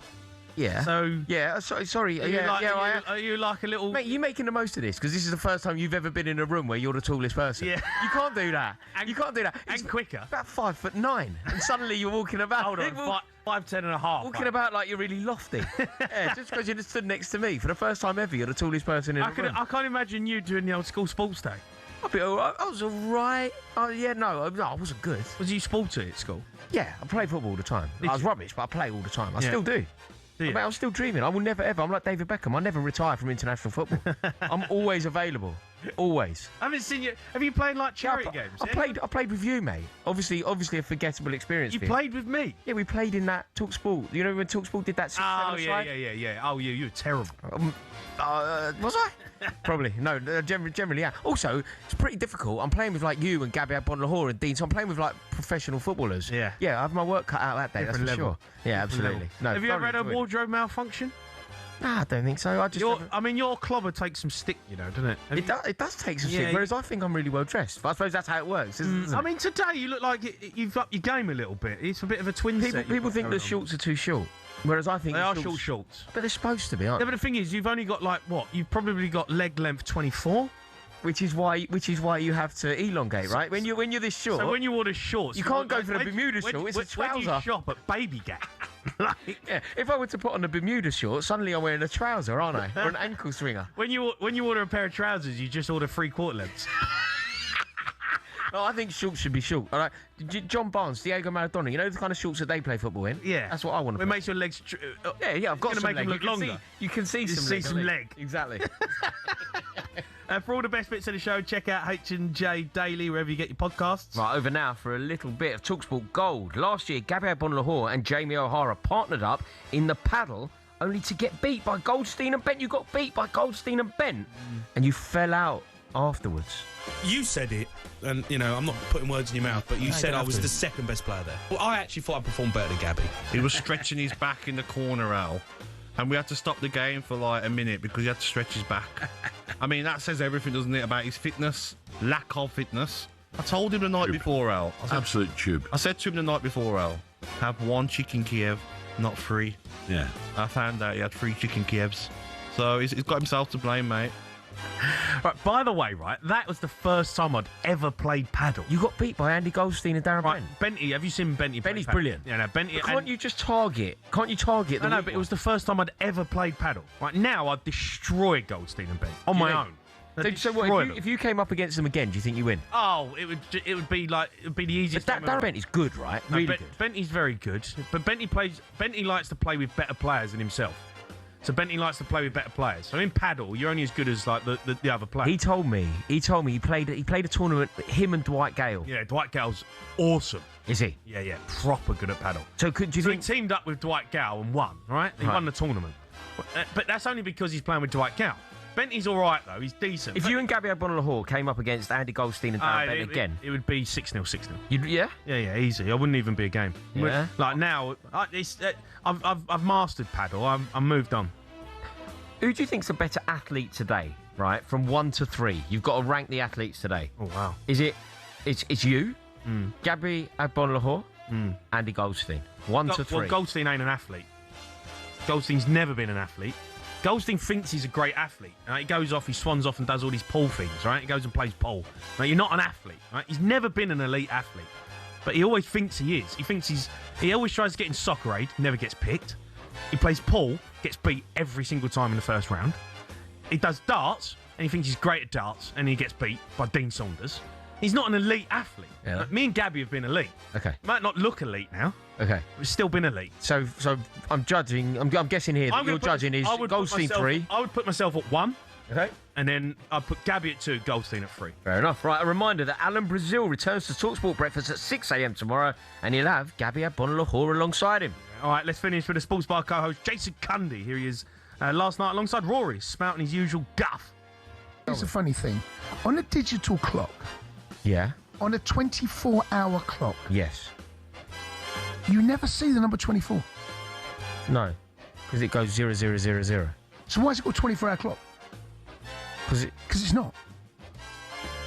Yeah. So yeah. Sorry. Are you Yeah. like, yeah. are, you, are you like a little? Mate, you making the most of this because this is the first time you've ever been in a room where you're the tallest person. Yeah. You can't do that. You can't do that. It's And quicker. about 5'9", and suddenly you're walking about. Hold on, 5'10" and a half. Walking about like you're really lofty. Yeah, just because you just stood next to me for the first time ever, you're the tallest person in the room. I can't imagine you doing the old school sports day. I was all right. Oh yeah, no, I wasn't good. Was you sporty at school? Yeah, I played football all the time. I was rubbish, but I play all the time. I still do. Do you? Mate, I'm still dreaming. I will never ever. I'm like David Beckham. I never retire from international football. I'm always available. Always. I haven't seen you. Have you played like charity games? I played with you, mate. Obviously a forgettable experience. You for Oh, played with me? Yeah, we played in that talkSPORT. You know when talkSPORT did that 6-7 aside? Yeah. Oh, you were terrible. Was I? Probably. No, generally, yeah. Also, it's pretty difficult. I'm playing with like you and Gabby Bonlahor and Dean, so I'm playing with like professional footballers. Yeah. Yeah, I have my work cut out that day, Different that's for level. sure. Yeah, Different absolutely. level. No, Have you ever had a thoroughly enjoyed wardrobe malfunction? it. Nah, I don't think so. Your clobber takes some stick, doesn't it? It does take some Yeah, stick, whereas I think I'm really well dressed. But I suppose that's how it works, isn't it? I mean, today you look like you've upped your game a little bit. It's a bit of a twin set. People think the shorts are too short, whereas I think They are the short shorts. But they're supposed to be, aren't Yeah, but the thing is, you've only got like what? You've probably got leg length 24. Which is why you have to elongate, right? When you're this short. So when you order shorts, you can't go for the Bermuda short. It's a trouser. When you shop at Baby Gap, yeah, if I were to put on a Bermuda short, suddenly I'm wearing a trouser, aren't I? Or an ankle swinger. when you order a pair of trousers, you just order 3/4 lengths. No, I think shorts should be short. All right, John Barnes, Diego Maradona, you know the kind of shorts that they play football in? Yeah. That's what I want to It makes your legs. Yeah, I've got It's some gonna make leg. them look longer. You can see some leg. Exactly. For all the best bits of the show, check out H&J Daily wherever you get your podcasts. Right, over now for a little bit of talkSPORT Gold. Last year, Gabrielle Bonlahor and Jamie O'Hara partnered up in the paddle only to get beat by Goldstein and Bent. You got beat by Goldstein and Bent, and you fell out afterwards. You said it, and I'm not putting words in your mouth, but you No, said you I don't was have the to. second best player there. Well, I actually thought I performed better than Gabby. He was stretching his back in the corner, Al. And we had to stop the game for like a minute because he had to stretch his back. I mean, that says everything, doesn't it, about his fitness, lack of fitness. I told him the night before, Al. Absolute tube. I said to him the night before, Al, have one chicken Kiev, not 3. Yeah. I found out he had 3 chicken Kievs. So he's got himself to blame, mate. Right, by the way, that was the first time I'd ever played paddle. You got beat by Andy Goldstein and Darren Bent. Benty, have you seen Benty play Benty's paddle? brilliant. Yeah, no, Benty. But can't you just target? Can't you target the No, weak but it one? was the first time I'd ever played paddle. Right now, I'd destroyed Goldstein and Bent on my own. So what, if you came up against them again, do you think you win? Oh, it would be the easiest. But Darren Bent is good, right? Really good. Benty's very good, but Benty likes to play with better players than himself. So Benty likes to play with better players. So in paddle, you're only as good as like the other players. He told me he played a tournament. Him and Dwight Gale. Yeah, Dwight Gale's awesome. Is he? Yeah, proper good at paddle. So do you think he teamed up with Dwight Gale and won? Right, he won the tournament. But that's only because he's playing with Dwight Gale. Benty's all right though. He's decent. If you and Gabrielle Bonlahor came up against Andy Goldstein and Darren Bent again, it would be 6-0, 6-0. Yeah? Yeah, easy. I wouldn't even be a game. Yeah? Like now, I've mastered paddle. I'm moved on. Who do you think's a better athlete today? Right, from 1 to 3, you've got to rank the athletes today. Oh wow! Is it? It's you, Gabby Bonlahor, Andy Goldstein. 1 to 3. Well, Goldstein ain't an athlete. Goldstein's never been an athlete. Goldstein thinks he's a great athlete. Right? He goes off, he swans off and does all these pool things, right? He goes and plays pool. Now, you're not an athlete, right? He's never been an elite athlete. But he always thinks he is. He always tries to get in soccer aid, never gets picked. He plays pool, gets beat every single time in the first round. He does darts, and he thinks he's great at darts, and he gets beat by Dean Saunders. He's not an elite athlete. Yeah. Like, me and Gabby have been elite. Okay. He might not look elite now. Okay. We've still been elite. So I'm judging. I'm guessing here that you're judging is Goldstein 3. I would put myself at 1. Okay. And then I put Gabby at 2, Goldstein at 3. Fair enough. Right, a reminder that Alan Brazil returns to talkSPORT Breakfast at 6 a.m. tomorrow, and he'll have Gabby Bonalahor alongside him. All right, let's finish with the Sports Bar co-host Jason Cundy. Here he is last night alongside Rory, spouting his usual guff. It's a funny thing. On a digital clock, Yeah. on a 24-hour clock, Yes. you never see the number 24. No. Because it goes 0000. So why has it got a 24-hour clock? Because it's not.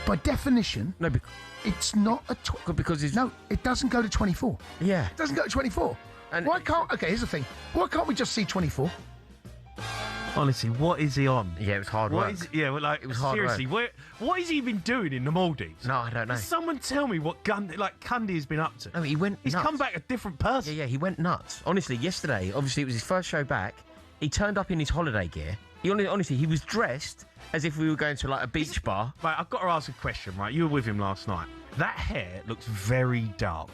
By definition, no, it's not a... because it's... No, it doesn't go to 24. Yeah. It doesn't go to 24. And why can't... Okay, here's the thing. Why can't we just see 24? Honestly, what is he on? Yeah, it was hard work. It was hard seriously, work. what has he been doing in the Maldives? No, I don't know. Can someone tell me what Cundy has been up to? No, he went He's nuts. come back a different person. Yeah, he went nuts. Honestly, yesterday, obviously, it was his first show back. He turned up in his holiday gear. Honestly, he was dressed as if we were going to, like, a beach bar. Right, I've got to ask a question, right? You were with him last night. That hair looks very dark.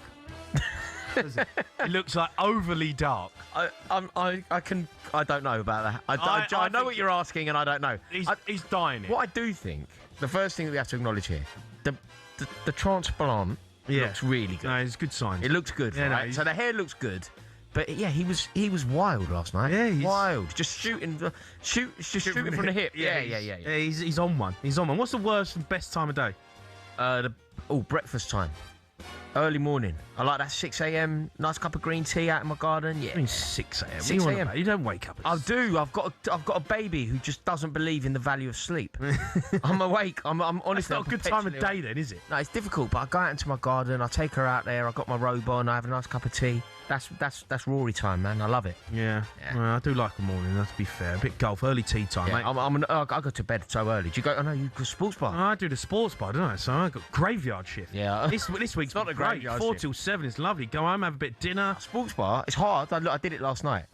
It looks like overly dark. I don't know about that. I know what you're asking, and I don't know. He's dying it. What I do think, the first thing that we have to acknowledge here, the transplant looks really good. No, it's a good sign. It looks good, Yeah, no, right? So the hair looks good. But yeah, he was wild last night. Yeah, he's wild, just shooting from the hip. Yeah. He's on one. He's on one. What's the worst and best time of day? Breakfast time. Early morning. I like that 6 a.m. Nice cup of green tea out in my garden. Yeah. I mean 6 a.m. 6 a.m. You don't wake up. I do. I've got a baby who just doesn't believe in the value of sleep. I'm awake. I'm honestly. It's not a good time of day then, is it? No, it's difficult. But I go out into my garden. I take her out there. I got my robe on. I have a nice cup of tea. That's Rory time, man. I love it. Yeah. Well, I do like the morning. To be fair, a bit golf, early tea time, mate. I go to bed so early. Do you go? I know you go sports bar. I do the sports bar, don't I? So I got graveyard shift. Yeah. This week's not a graveyard 4 shift. till 7 is lovely. Go home, have a bit of dinner. Sports bar. It's hard. I did it last night.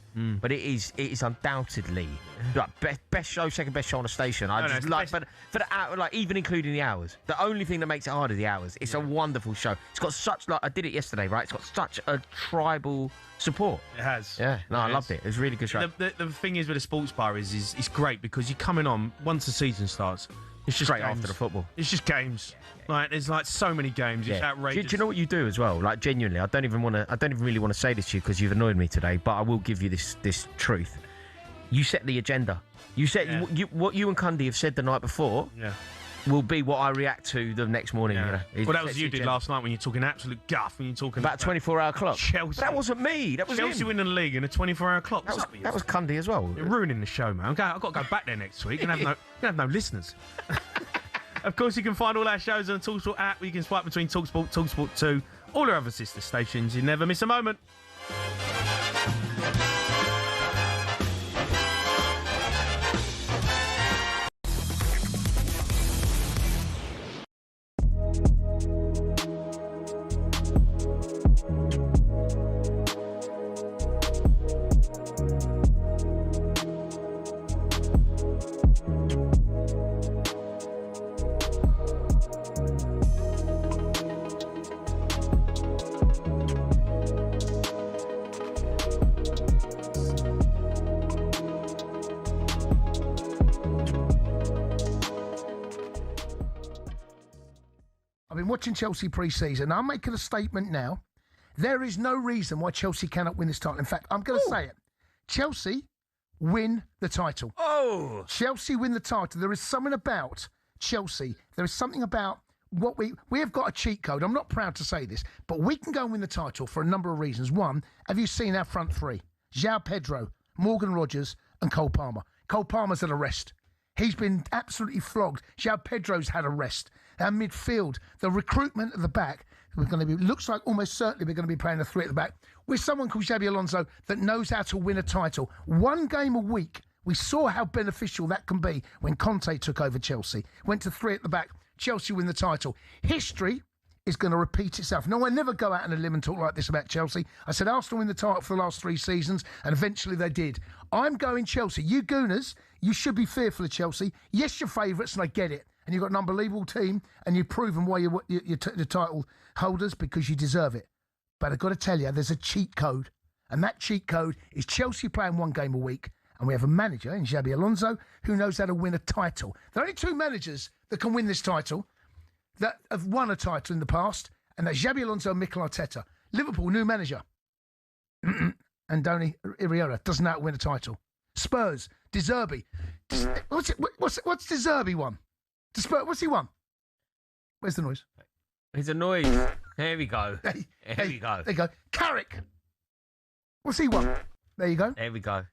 But it is undoubtedly like best show, second best show on the station. For the hour, like even including the hours. The only thing that makes it hard is the hours. It's a wonderful show. It's got such I did it yesterday, right? It's got such a tribal support. It has. Yeah. No, I loved it. It was a really good show. The thing is with a sports bar is it's great because you're coming on once the season starts. It's just straight games. after the football. It's just games. Like there's like so many games. It's outrageous. Do you know what you do as well? Like genuinely, I don't even really want to say this to you because you've annoyed me today. But I will give you this truth. You set the agenda. You set what you and Cundy have said the night before. Yeah. Will be what I react to the next morning. Yeah. You know? Well, that was you did last night when you're talking absolute guff when you're talking about a 24-hour clock. Chelsea. That wasn't me. That was Chelsea him. winning the league in a 24-hour clock. That was Cundy as well. You're ruining the show, man. I've got to go back there next week and have no listeners. Of course, you can find all our shows on the talkSPORT app. You can swipe between talkSPORT, talkSPORT 2, all our other sister stations. You never miss a moment. I've been watching Chelsea pre-season. I'm making a statement now. There is no reason why Chelsea cannot win this title. In fact, I'm going to say it. Chelsea win the title. Oh! Chelsea win the title. There is something about Chelsea. There is something about what we have got a cheat code. I'm not proud to say this, but we can go and win the title for a number of reasons. One, have you seen our front three? João Pedro, Morgan Rogers and Cole Palmer. Cole Palmer's at a rest. He's been absolutely flogged. João Pedro's had a rest. Our midfield, the recruitment at the back, looks like almost certainly we're going to be playing a three at the back with someone called Xabi Alonso that knows how to win a title. One game a week. We saw how beneficial that can be when Conte took over Chelsea. Went to three at the back. Chelsea win the title. History is going to repeat itself. No, I never go out on a limb and talk like this about Chelsea. I said Arsenal win the title for the last 3 seasons, and eventually they did. I'm going Chelsea. You Gooners, you should be fearful of Chelsea. Yes, you're favourites, and I get it. And you've got an unbelievable team, and you've proven why you're the title holders because you deserve it. But I've got to tell you, there's a cheat code, and that cheat code is Chelsea playing 1 game a week And we have a manager in Xabi Alonso who knows how to win a title. There are only 2 managers that can win this title that have won a title in the past, and that's Xabi Alonso and Mikel Arteta. Liverpool, new manager. Andoni Iraola doesn't know how to win a title. Spurs, De Zerbi. What's De Zerbi won? What's he won? Where's the noise? It's a noise. There we go. There we go. There you go. Carrick. What's he won? There you go. There we go.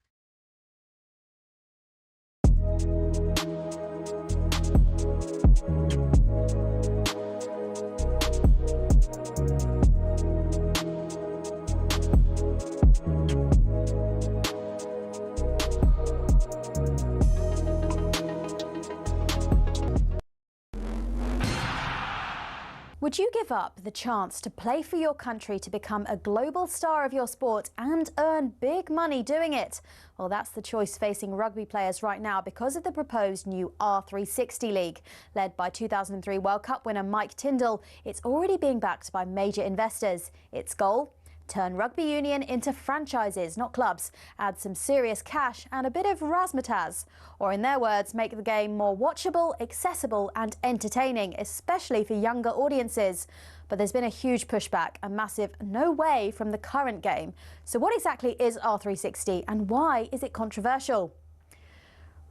Would you give up the chance to play for your country to become a global star of your sport and earn big money doing it? Well, that's the choice facing rugby players right now because of the proposed new R360 League. Led by 2003 World Cup winner Mike Tindall, it's already being backed by major investors. Its goal? Turn rugby union into franchises, not clubs, add some serious cash and a bit of razzmatazz. Or in their words, make the game more watchable, accessible and entertaining, especially for younger audiences. But there's been a huge pushback, a massive no way from the current game. So what exactly is R360 and why is it controversial?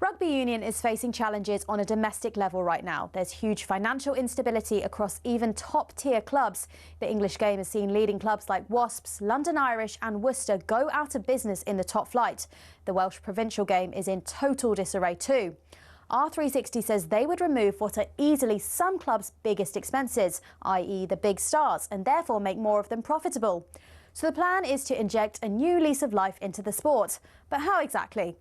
Rugby union is facing challenges on a domestic level right now. There's huge financial instability across even top-tier clubs. The English game has seen leading clubs like Wasps, London Irish and Worcester go out of business in the top flight. The Welsh provincial game is in total disarray too. R360 says they would remove what are easily some clubs' biggest expenses, i.e. the big stars, and therefore make more of them profitable. So the plan is to inject a new lease of life into the sport. But how exactly?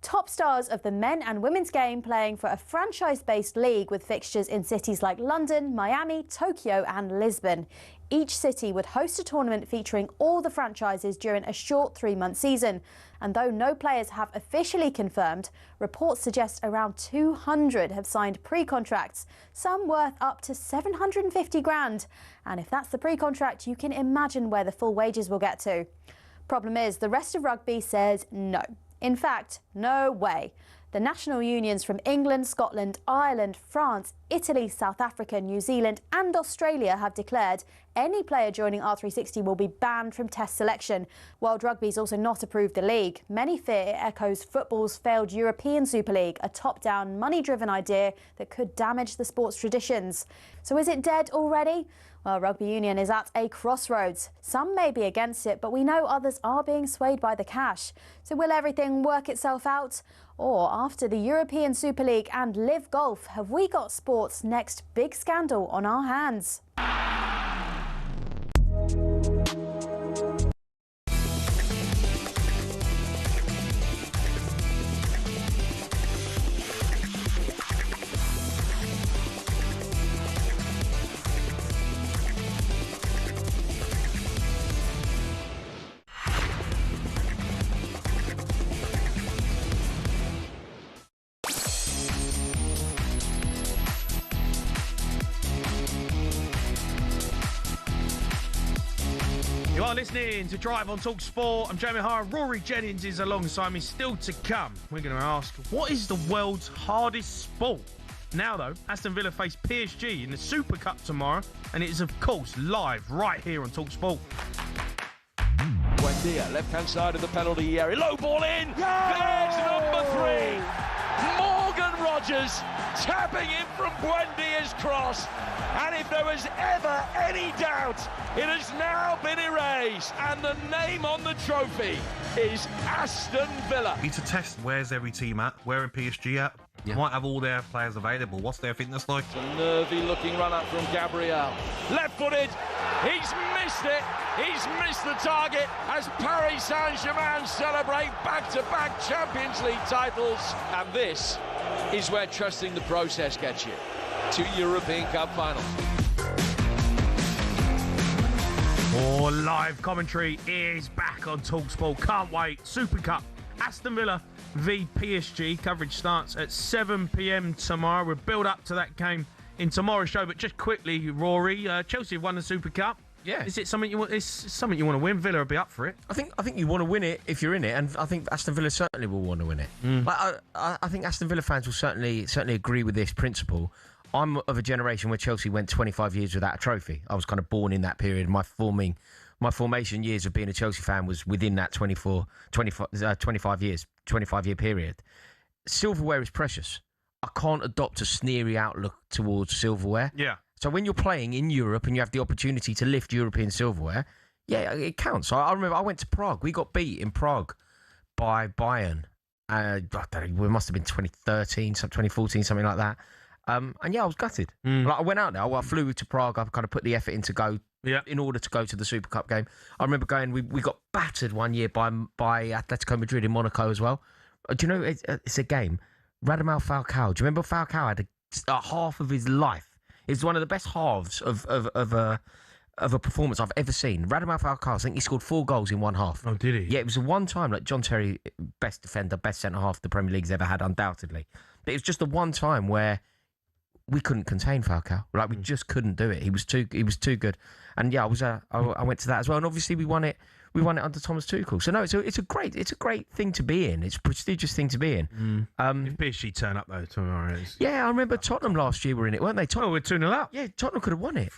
Top stars of the men and women's game playing for a franchise-based league with fixtures in cities like London, Miami, Tokyo and Lisbon. Each city would host a tournament featuring all the franchises during a short 3-month season. And though no players have officially confirmed, reports suggest around 200 have signed pre-contracts, some worth up to 750 grand. And if that's the pre-contract, you can imagine where the full wages will get to. Problem is, the rest of rugby says no. In fact, no way. The national unions from England, Scotland, Ireland, France, Italy, South Africa, New Zealand and Australia have declared any player joining R360 will be banned from test selection. World Rugby's also not approved the league. Many fear it echoes football's failed European Super League, a top-down, money-driven idea that could damage the sport's traditions. So is it dead already? Well, rugby union is at a crossroads. Some may be against it, but we know others are being swayed by the cash. So will everything work itself out? Or after the European Super League and Live Golf, have we got sport's next big scandal on our hands? You are listening to Drive on talkSPORT. I'm Jamie Hara. Rory Jennings is alongside me. Still to come, we're going to ask, what is the world's hardest sport? Now, though, Aston Villa face PSG in the Super Cup tomorrow, and it is, of course, live right here on talkSPORT. Buendia, left-hand side of the penalty area. Low ball in. There's number 3. Morgan Rogers tapping in from Buendia's cross. And if there was ever any doubt, it has now been erased. And the name on the trophy is Aston Villa. It's a test. Where's every team at? Where are PSG at? Yeah. Might have all their players available. What's their fitness like? It's a nervy-looking run-up from Gabriel. Left-footed. He's missed it. He's missed the target as Paris Saint-Germain celebrate back-to-back Champions League titles. And this is where trusting the process gets you. 2 European Cup finals. More live commentary is back on talkSPORT. Can't wait. Super Cup, Aston Villa v PSG. Coverage starts at 7 p.m. tomorrow. We'll build up to that game in tomorrow's show. But just quickly, Rory, Chelsea have won the Super Cup. Yeah. Is it something you want? It's something you want to win. Villa will be up for it. I think you want to win it if you're in it, and I think Aston Villa certainly will want to win it. Like, I think Aston Villa fans will certainly agree with this principle. I'm of a generation where Chelsea went 25 years without a trophy. I was kind of born in that period. My formation years of being a Chelsea fan was within that 25 year period. Silverware is precious. I can't adopt a sneery outlook towards silverware. Yeah. So when you're playing in Europe and you have the opportunity to lift European silverware, yeah, it counts. I remember I went to Prague. We got beat in Prague by Bayern. I don't know, it must have been 2013, 2014, something like that. And yeah, I was gutted. Like, I went out there. I flew to Prague. I kind of put the effort in to go in order to go to the Super Cup game. I remember going. We got battered one year by Atletico Madrid in Monaco as well. Do you know it's a game? Radamel Falcao. Do you remember Falcao had a half of his life? It's one of the best halves of a performance I've ever seen. Radamel Falcao, I think he scored 4 goals in one half. Oh, did he? Yeah, it was the one time, like John Terry, best defender, best centre-half the Premier League's ever had, undoubtedly. But it was just the one time where we couldn't contain Falcao. Like, we just couldn't do it. He was too good. And yeah, I went to that as well. And obviously we won it under Thomas Tuchel. So no, it's a great thing to be in. It's a prestigious thing to be in. If PSG turn up though tomorrow, yeah, I remember Tottenham last year were in it, weren't they? We're 2-0 up. Yeah, Tottenham could have won it.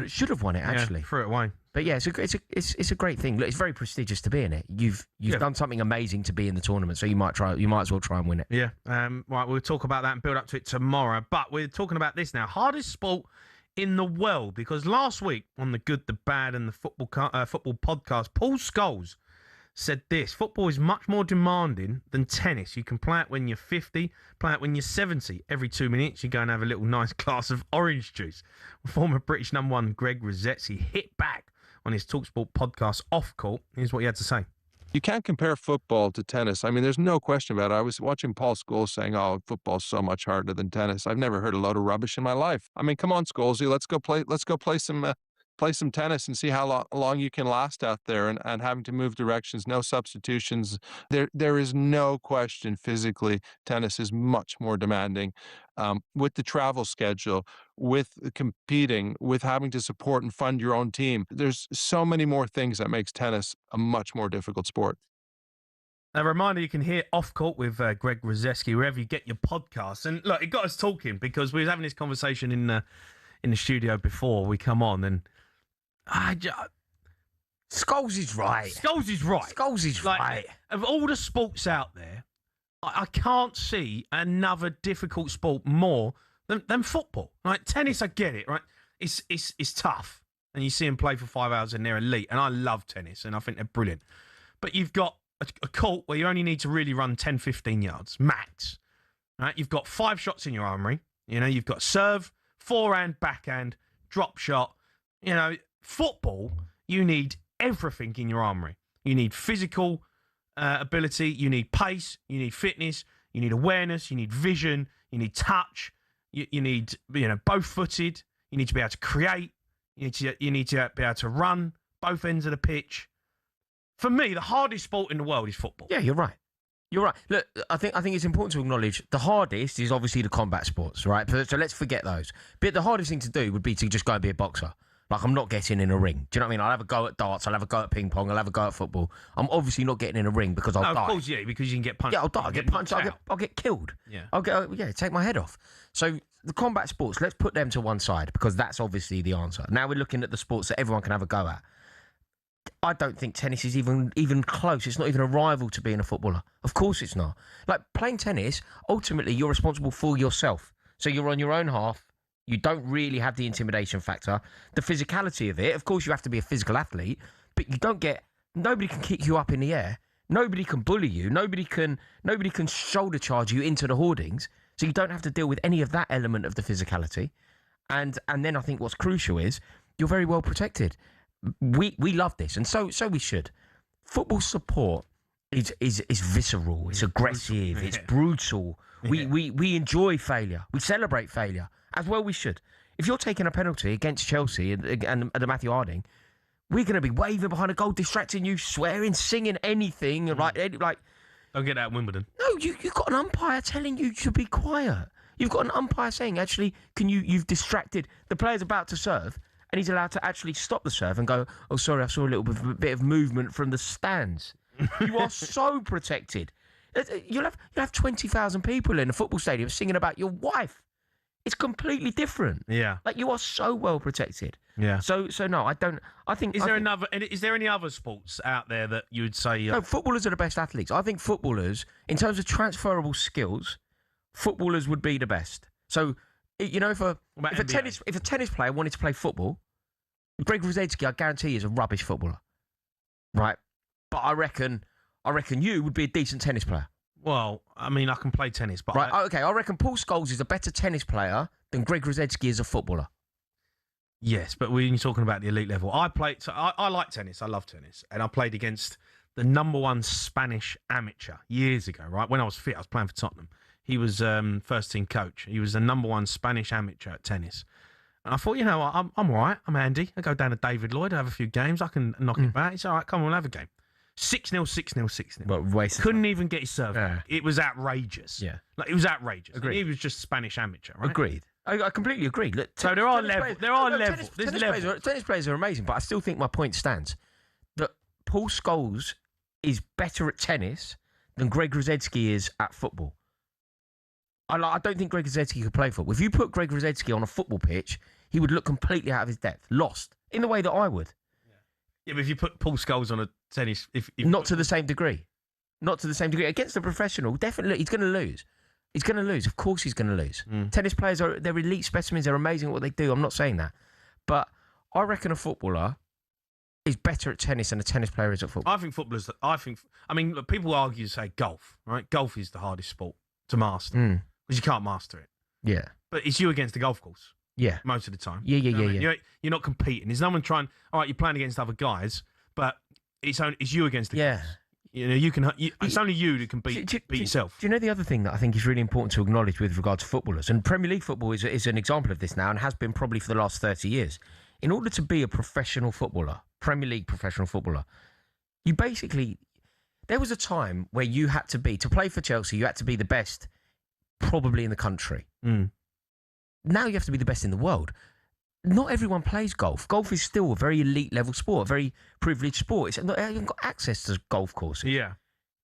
Should have won it actually. Yeah, threw it away. But yeah, it's a great thing. Look, it's very prestigious to be in it. You've done something amazing to be in the tournament, so you might as well try and win it. Yeah. Right, we'll talk about that and build up to it tomorrow. But we're talking about this now. Hardest sport in the world, because last week on the Good, the Bad, and the Football podcast, Paul Scholes said this: football is much more demanding than tennis. You can play it when you're 50, play it when you're 70. Every 2 minutes, you go and have a little nice glass of orange juice. Former British #1 Greg Rossetti hit back on his talkSPORT podcast Off Court. Here's what he had to say. You can't compare football to tennis. I mean, there's no question about it. I was watching Paul Scholes saying, "Oh, football's so much harder than tennis." I've never heard a load of rubbish in my life. I mean, come on, Scholesy, let's go play some tennis and see how long you can last out there, and having to move directions, no substitutions. There is no question physically tennis is much more demanding. With the travel schedule, with competing, with having to support and fund your own team, there's so many more things that makes tennis a much more difficult sport. A reminder, you can hear Off Court with Greg Rossetti wherever you get your podcasts. And look, it got us talking because we was having this conversation in the studio before we come on, and Scholes is right. Scholes is right. Scholes is right. Of all the sports out there, I can't see another difficult sport more than football. Like tennis, I get it, right? It's tough, and you see them play for 5 hours and they're elite. And I love tennis, and I think they're brilliant. But you've got a court where you only need to really run 10, 15 yards max. Right? You've got 5 shots in your armoury. You know, you've got serve, forehand, backhand, drop shot. You know, football, you need everything in your armoury. You need physical ability, you need pace, you need fitness, you need awareness, you need vision, you need touch, you need, both-footed, you need to be able to create, you need to be able to run both ends of the pitch. For me, the hardest sport in the world is football. Yeah, you're right. You're right. Look, I think it's important to acknowledge the hardest is obviously the combat sports, right? So let's forget those. But the hardest thing to do would be to just go and be a boxer. Like, I'm not getting in a ring. Do you know what I mean? I'll have a go at darts. I'll have a go at ping pong. I'll have a go at football. I'm obviously not getting in a ring because I'll die. Of course, yeah, because you can get punched. Yeah, I'll die. I'll get punched. I'll get killed. Yeah. Take my head off. So the combat sports, let's put them to one side because that's obviously the answer. Now we're looking at the sports that everyone can have a go at. I don't think tennis is even close. It's not even a rival to being a footballer. Of course it's not. Like, playing tennis, ultimately you're responsible for yourself. So you're on your own half. You don't really have the intimidation factor. The physicality of it, of course you have to be a physical athlete, but nobody can kick you up in the air. Nobody can bully you. Nobody can shoulder charge you into the hoardings. So you don't have to deal with any of that element of the physicality. And then I think what's crucial is you're very well protected. We love this, and so we should. Football support is visceral, it's aggressive, it's brutal. We enjoy failure. We celebrate failure. As well we should. If you're taking a penalty against Chelsea and Matthew Harding, we're going to be waving behind a goal, distracting you, swearing, singing anything. Like don't get that at Wimbledon. No, you've got an umpire telling you to be quiet. You've got an umpire saying, actually, you've distracted. The player's about to serve, and he's allowed to actually stop the serve and go, oh, sorry, I saw a little bit of movement from the stands. You are so protected. You'll have 20,000 people in a football stadium singing about your wife. It's completely different. Yeah. Like, you are so well protected. Yeah. So no, I don't. I think. Is there any other sports out there that you would say? No, footballers are the best athletes. I think footballers, in terms of transferable skills, footballers would be the best. So, you know, if a tennis player wanted to play football, Greg Ruzetsky, I guarantee, is a rubbish footballer, right? But I reckon you would be a decent tennis player. Well, I mean, I can play tennis, but okay. I reckon Paul Scholes is a better tennis player than Greg Ruzetsky is a footballer. Yes, but when you're talking about the elite level, I like tennis. I love tennis, and I played against the #1 Spanish amateur years ago. Right when I was fit, I was playing for Tottenham. He was first team coach. He was the #1 Spanish amateur at tennis. And I thought, you know, I'm all right. I'm handy. I go down to David Lloyd, have a few games. I can knock it back. It's all right. Come on, we'll have a game. 6-0, 6-0, 6-0. Well, couldn't even get his serve. Yeah. It was outrageous. Yeah. Like, it was outrageous. Agreed. He was just Spanish amateur, right? Agreed. I completely agree. Look, so there are levels. There are levels. Tennis players are amazing, but I still think my point stands that Paul Scholes is better at tennis than Greg Ruzetsky is at football. I don't think Greg Ruzetsky could play football. If you put Greg Ruzetsky on a football pitch, he would look completely out of his depth, lost, in the way that I would. Yeah, but if you put Paul Scholes on a tennis... Not to the same degree. Not to the same degree. Against a professional, definitely, he's going to lose. He's going to lose. Of course he's going to lose. Tennis players, they're elite specimens. They're amazing at what they do. I'm not saying that. But I reckon a footballer is better at tennis than a tennis player is at football. I think footballers... I mean, look, people argue, say, golf, right? Golf is the hardest sport to master. Because you can't master it. Yeah. But it's you against the golf course. Yeah. Most of the time. Yeah. You're not competing. There's no one trying... All right, you're playing against other guys, but it's you against the guys. You know, it's only you that can beat yourself. Do you know the other thing that I think is really important to acknowledge with regard to footballers? And Premier League football is an example of this now and has been probably for the last 30 years. In order to be a professional footballer, Premier League professional footballer, you basically... There was a time where you had to play for Chelsea, you had to be the best probably in the country. Now you have to be the best in the world. Not everyone plays golf. Golf is still a very elite level sport, a very privileged sport. You haven't got access to golf courses. Yeah.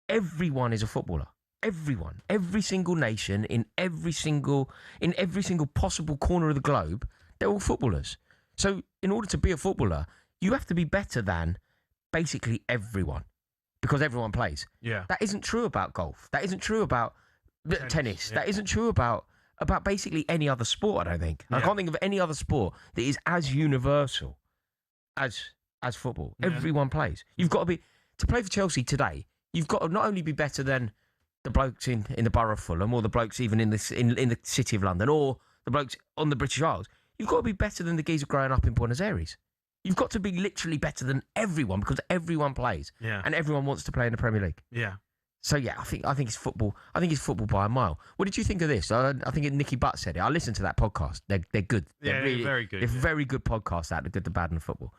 Everyone is a footballer. Everyone. Every single nation, in every single possible corner of the globe, they're all footballers. So in order to be a footballer, you have to be better than basically everyone. Because everyone plays. Yeah. That isn't true about golf. That isn't true about tennis. Yeah. That isn't true about basically any other sport, I don't think. Yeah. I can't think of any other sport that is as universal as football. Yeah. Everyone plays. You've got to play for Chelsea today, you've got to not only be better than the blokes in the borough of Fulham or the blokes even in the city of London or the blokes on the British Isles. You've got to be better than the geezer growing up in Buenos Aires. You've got to be literally better than everyone because everyone plays. Yeah. And everyone wants to play in the Premier League. Yeah. So yeah, I think it's football. I think it's football by a mile. What did you think of this? I think Nicky Butt said it. I listened to that podcast. They're good. They're really, very good. They're very good podcasts out. The Good, the Bad, and the Football.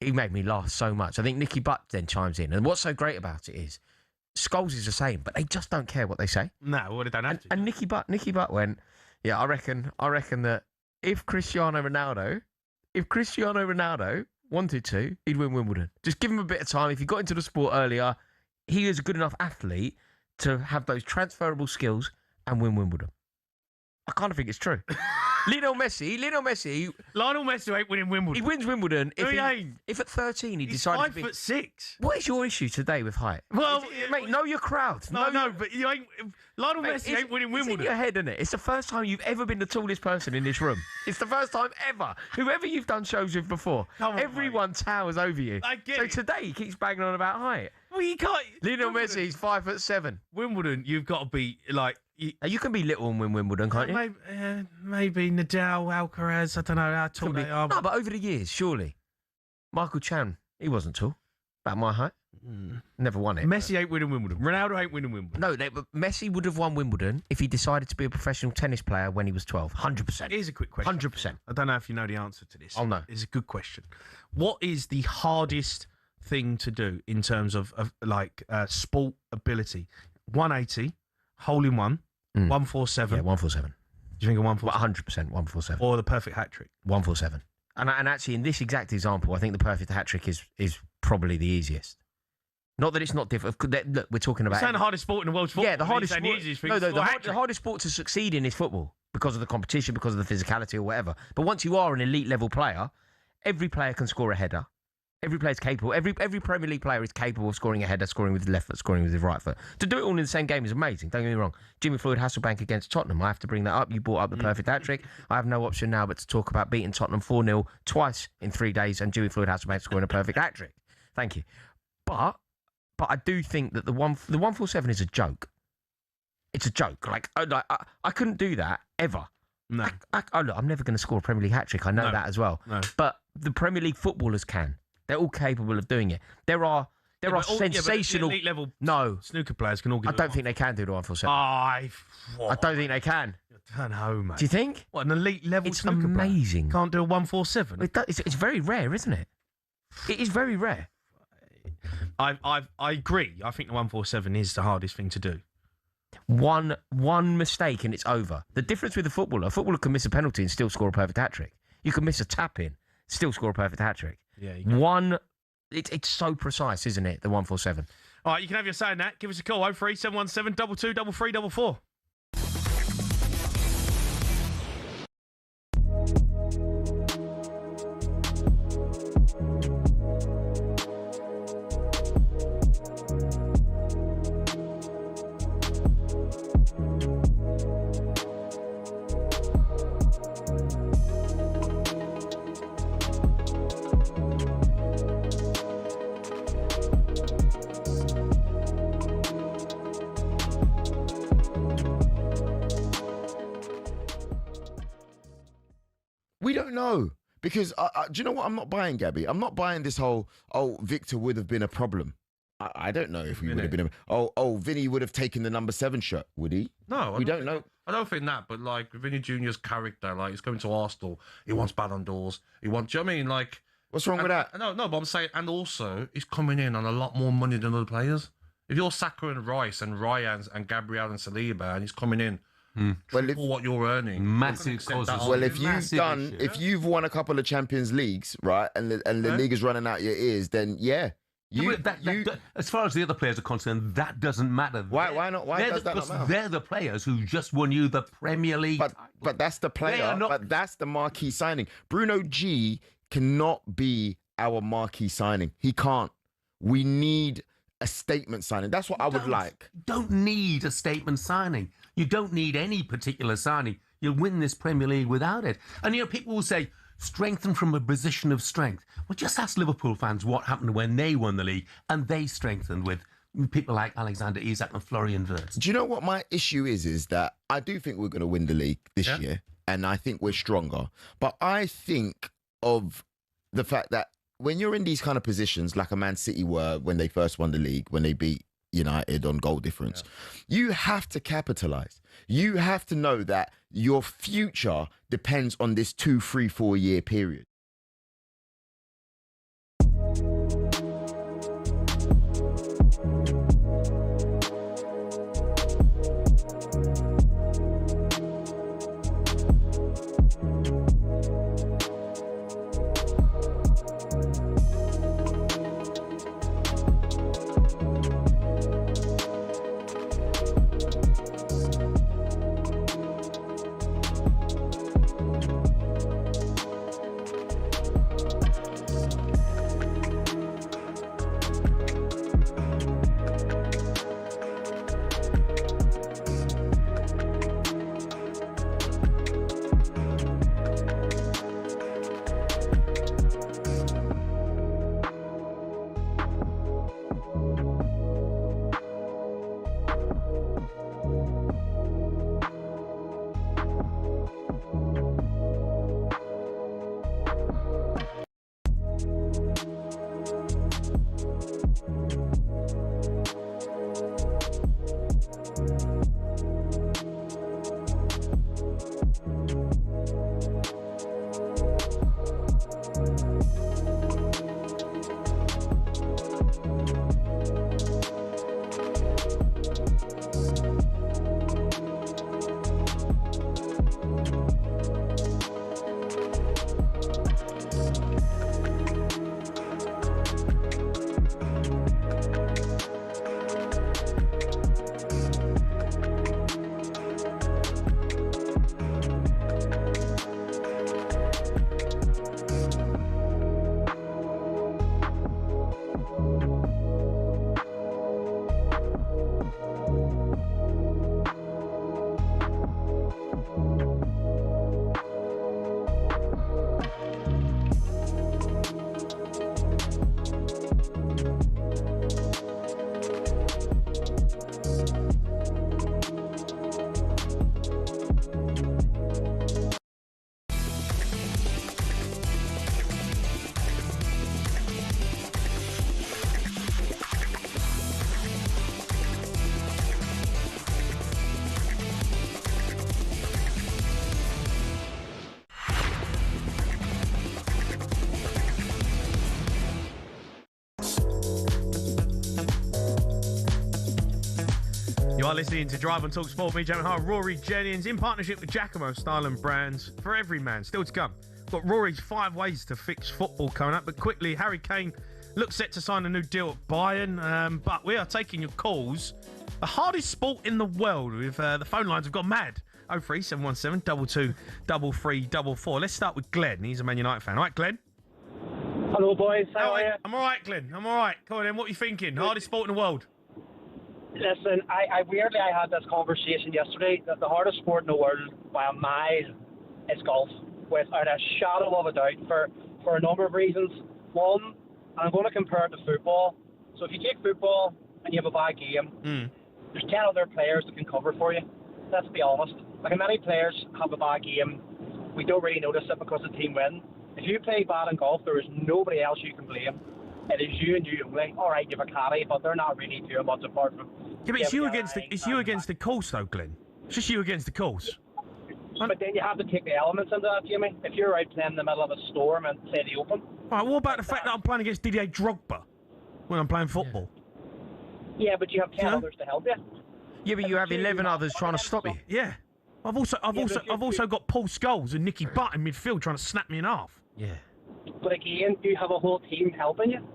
He made me laugh so much. I think Nicky Butt then chimes in, and what's so great about it is Scholes is the same, but they just don't care what they say. No, well, they don't have to. And Nicky Butt went, yeah, I reckon that if Cristiano Ronaldo wanted to, he'd win Wimbledon. Just give him a bit of time. If he got into the sport earlier, he is a good enough athlete to have those transferable skills and win Wimbledon. I kind of think it's true. Lionel Messi ain't winning Wimbledon. He wins Wimbledon if at 13 he decided to be... 5'6". What is your issue today with height? Well, mate, know your crowd. No, but you ain't... Lionel Messi ain't winning Wimbledon. It's in your head, isn't it? It's the first time you've ever been the tallest person in this room. It's the first time ever. Whoever you've done shows with before, everyone towers over you. I get it. Today he keeps banging on about height. Well, you can't... Lionel Messi's 5'7". Wimbledon, you've got to be like... You can be little and win Wimbledon, can't you? Maybe Nadal, Alcaraz, I don't know how tall they are. No, but over the years, surely. Michael Chan, he wasn't tall. About my height. Never won it. Messi ain't winning Wimbledon. Ronaldo ain't winning Wimbledon. No, but Messi would have won Wimbledon if he decided to be a professional tennis player when he was 12. 100%. Here's a quick question. 100%. I don't know if you know the answer to this. Oh, no. It's a good question. What is the hardest thing to do in terms of sport ability? 180, hole in one. 147. Yeah, 147. Do you think a 147? 100% 147. Or the perfect hat trick? 147. and actually in this exact example, I think the perfect hat-trick is probably the easiest. Not that it's not difficult. Look, we're talking about... You're saying the hardest sport in the world's football. Yeah, the hardest sport... The easiest thing the hardest sport to succeed in is football because of the competition, because of the physicality or whatever. But once you are an elite level player, every player can score a header. Every player's capable. Every Premier League player is capable of scoring a header, scoring with his left foot, scoring with his right foot. To do it all in the same game is amazing. Don't get me wrong. Jimmy Floyd Hasselbank against Tottenham. I have to bring that up. You brought up the perfect hat-trick. I have no option now but to talk about beating Tottenham 4-0 twice in 3 days and Jimmy Floyd Hasselbank scoring a perfect hat-trick. Thank you. But I do think that the 147 is a joke. It's a joke. I couldn't do that ever. No. Look, I'm never going to score a Premier League hat-trick. I know that as well. No. But the Premier League footballers can. They're all capable of doing it. There are sensational... elite level no. snooker players can all get I don't think they can do the 147. I don't think they can. Turn home, mate. Do you think? What, an elite level It's snooker amazing. player can't do a 147? It's very rare, isn't it? It is very rare. I agree. I think the 147 is the hardest thing to do. One mistake and it's over. The difference with a footballer can miss a penalty and still score a perfect hat-trick. You can miss a tap-in, still score a perfect hat-trick. Yeah, it's so precise, isn't it, the 147? All right, you can have your say in that. Give us a call, 03717 22 33 We don't know. Because, do you know what I'm not buying, Gabby? I'm not buying this whole, Victor would have been a problem. I don't know if we would have been Vinny would have taken the number 7 shirt, would he? No. We don't know. I don't think that, but like Vinny Jr.'s character, like he's coming to Arsenal, he wants Ballon d'Ors, do you know what I mean? Like, what's wrong with that? No, but I'm saying, and also he's coming in on a lot more money than other players. If you're Saka and Rice and Ryan and Gabriel and Saliba, and he's coming in, triple what you're earning, massive causes. Well, if you've won a couple of Champions Leagues, right, and the league is running out your ears, then yeah. As far as the other players are concerned, that doesn't matter. Why not? Why does that not matter? They're the players who just won you the Premier League. But that's the player. But that's the marquee signing. Bruno G cannot be our marquee signing. He can't. We need a statement signing. That's what I would like. You don't need a statement signing. You don't need any particular signing. You'll win this Premier League without it. And people will say, strengthen from a position of strength. Well, just ask Liverpool fans what happened when they won the league, and they strengthened with people like Alexander Isak and Florian Wirtz. Do you know what my issue is that I do think we're going to win the league this year, and I think we're stronger. But I think of the fact that when you're in these kind of positions, like a Man City were when they first won the league, when they beat United on goal difference, you have to capitalise. You have to know that your future depends on this 2, 3, 4 year period. You are listening to Drive on talkSPORT. Me, Jennings, Rory Jennings, in partnership with Giacomo Style and Brands. For every man, still to come. Got Rory's 5 ways to fix football coming up. But quickly, Harry Kane looks set to sign a new deal at Bayern. But we are taking your calls. The hardest sport in the world. With the phone lines have gone mad. 03717 22 3344. Let's start with Glenn. He's a Man United fan. All right, Glenn? Hello, boys. How are you? I'm all right, Glenn. I'm all right. Come on, then. What are you thinking? Hardest sport in the world? Listen, I weirdly had this conversation yesterday that the hardest sport in the world by a mile is golf, without a shadow of a doubt, for a number of reasons. One, I'm going to compare it to football. So if you take football and you have a bad game, there's 10 other players that can cover for you. Let's be honest. Like, many players have a bad game, we don't really notice it because the team win. If you play bad in golf, there is nobody else you can blame. It is you and you only. All right, you have a caddy, but they're not really doing much apart from. Yeah, but it's you against the course, though, Glenn. It's just you against the course. But then you have to take the elements into that, Jimmy. If you're out playing in the middle of a storm and say the Open. All right, what about the fact that I'm playing against Didier Drogba when I'm playing football? Yeah, but you have 10 others to help you. Yeah, but you have 11 others trying to stop you. Yeah. I've also got Paul Scholes and Nicky Butt in midfield trying to snap me in half. Yeah. But again, you have a whole team helping you.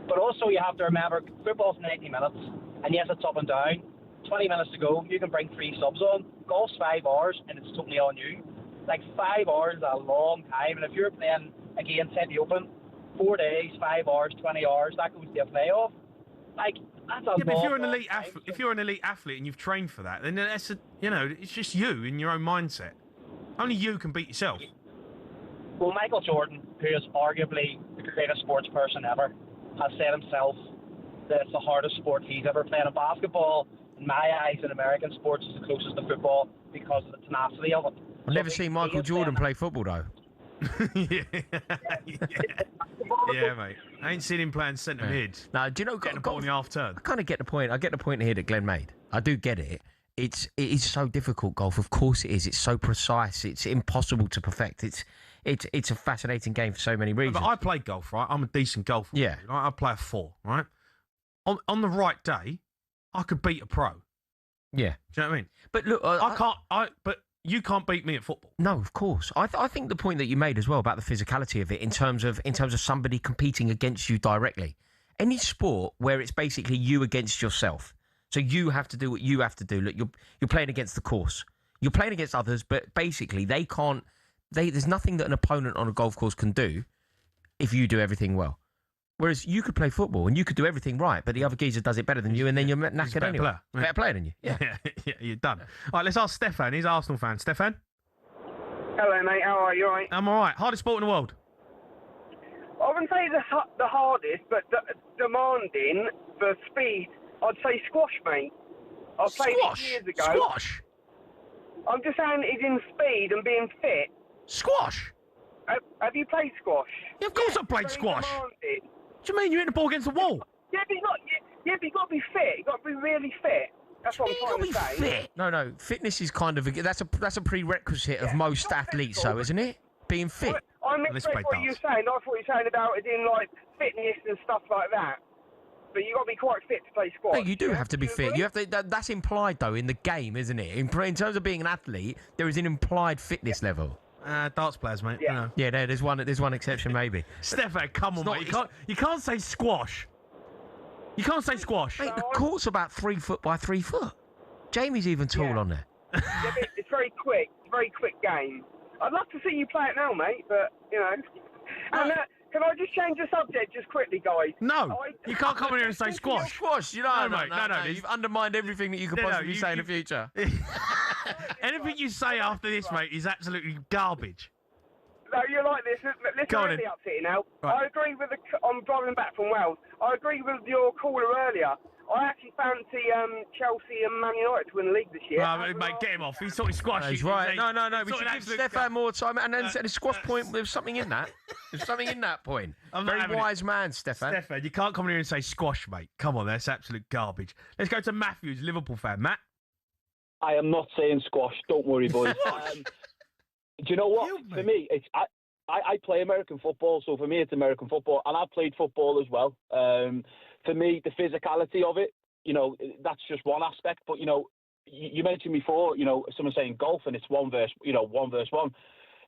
But also you have to remember, football's 90 minutes. And yes, it's up and down. 20 minutes to go, you can bring 3 subs on. Golf's 5 hours, and it's totally on you. Like, 5 hours is a long time. And if you're playing, again, say the Open, 4 days, 5 hours, 20 hours, that goes to a playoff. Like, that's a long, but if you're an elite athlete and you've trained for that, then that's it's just you in your own mindset. Only you can beat yourself. Well, Michael Jordan, who is arguably the greatest sports person ever, has said himself that it's the hardest sport he's ever played. In basketball, in my eyes, in American sports, is the closest to football because of the tenacity of it. I've never seen Michael Jordan play football, though. Yeah, mate. I ain't seen him playing centre mid. Now, do you know, getting the ball in the half turn? I kind of get the point. I get the point here that Glenn made. I do get it. It is so difficult, golf. Of course it is. It's so precise. It's impossible to perfect. It's a fascinating game for so many reasons. But I play golf, right? I'm a decent golfer. Yeah. Right? I play a 4, right? On the right day, I could beat a pro. Yeah. Do you know what I mean? But look, but you can't beat me at football. No, of course. I think the point that you made as well about the physicality of it, in terms of somebody competing against you directly. Any sport where it's basically you against yourself. So you have to do what you have to do. Look, you're playing against the course. You're playing against others, but basically they can't. There's nothing that an opponent on a golf course can do if you do everything well. Whereas you could play football and you could do everything right, but the other geezer does it better than you, and then you're knackered anyway. Better player than you. Yeah. Yeah, you're done. All right, let's ask Stefan. He's an Arsenal fan. Stefan? Hello, mate. How are you? All right? I'm all right. Hardest sport in the world? I wouldn't say the hardest, but demanding for speed. I'd say squash, mate. I played it years ago. Squash? I'm just saying it's in speed and being fit. Squash? Have you played squash? Yeah, of course I played squash. Demanding. What do you mean? You hit the ball against the wall? Yeah, but you've got to be fit. You've got to be really fit. That's what I'm trying to say. No. Fitness is kind of that's a prerequisite of most athletes, though, isn't it? Being fit. I misread what you were saying. I thought you were saying about it in like fitness and stuff like that. But you got to be quite fit to play squash. No, you do have to be fit. You have to. That's implied, though, in the game, isn't it? In terms of being an athlete, there is an implied fitness level. Darts players, mate. Yeah. Yeah, there's one exception, maybe. Stefan, come on, mate. You can't say squash. You can't say squash. Mate, the court's about 3 foot by 3 foot. Jamie's even tall on there. Yeah, but it's very quick. It's a very quick game. I'd love to see you play it now, mate, but, you know. And can I just change the subject just quickly, guys? No, you can't come in here and say squash. Squash, you know. No. You've undermined everything that you could possibly say in the future. Anything you say after this, mate, is absolutely garbage. No, you're like this. Listen, really upsetting now. Right. I agree with I'm driving back from Wales. I agree with your caller earlier. I actually fancy Chelsea and Man United to win the league this year. Mate, get him off. He's talking squash. He's right. No. We should give Stefan more time. And then at a squash point, there's something in that. There's something in that point. Very wise man, Stefan. Stefan, you can't come in here and say squash, mate. Come on, that's absolute garbage. Let's go to Matthews, Liverpool fan. Matt? I am not saying squash. Don't worry, boys. Do you know what? For me, I play American football, so for me it's American football, and I've played football as well. For me, the physicality of it, that's just one aspect. But you mentioned before, someone saying golf, and it's one versus one.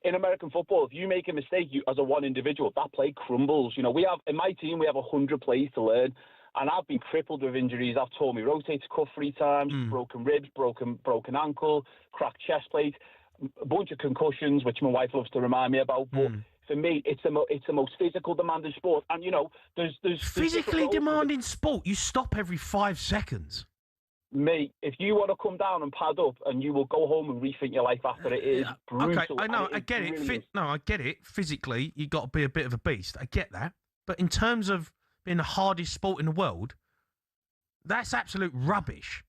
In American football, if you make a mistake, as a one individual, that play crumbles. In my team, we have 100 plays to learn, and I've been crippled with injuries. I've torn my rotator cuff 3 times, broken ribs, broken ankle, cracked chest plate, a bunch of concussions, which my wife loves to remind me about. But for me, it's the most physical demanding sport, and there's physically demanding sport. You stop every 5 seconds. Mate, if you want to come down and pad up, and you will go home and rethink your life after it, is brutal. Okay, I know, I get it. I get it. Physically, you got to be a bit of a beast. I get that. But in terms of being the hardest sport in the world, that's absolute rubbish.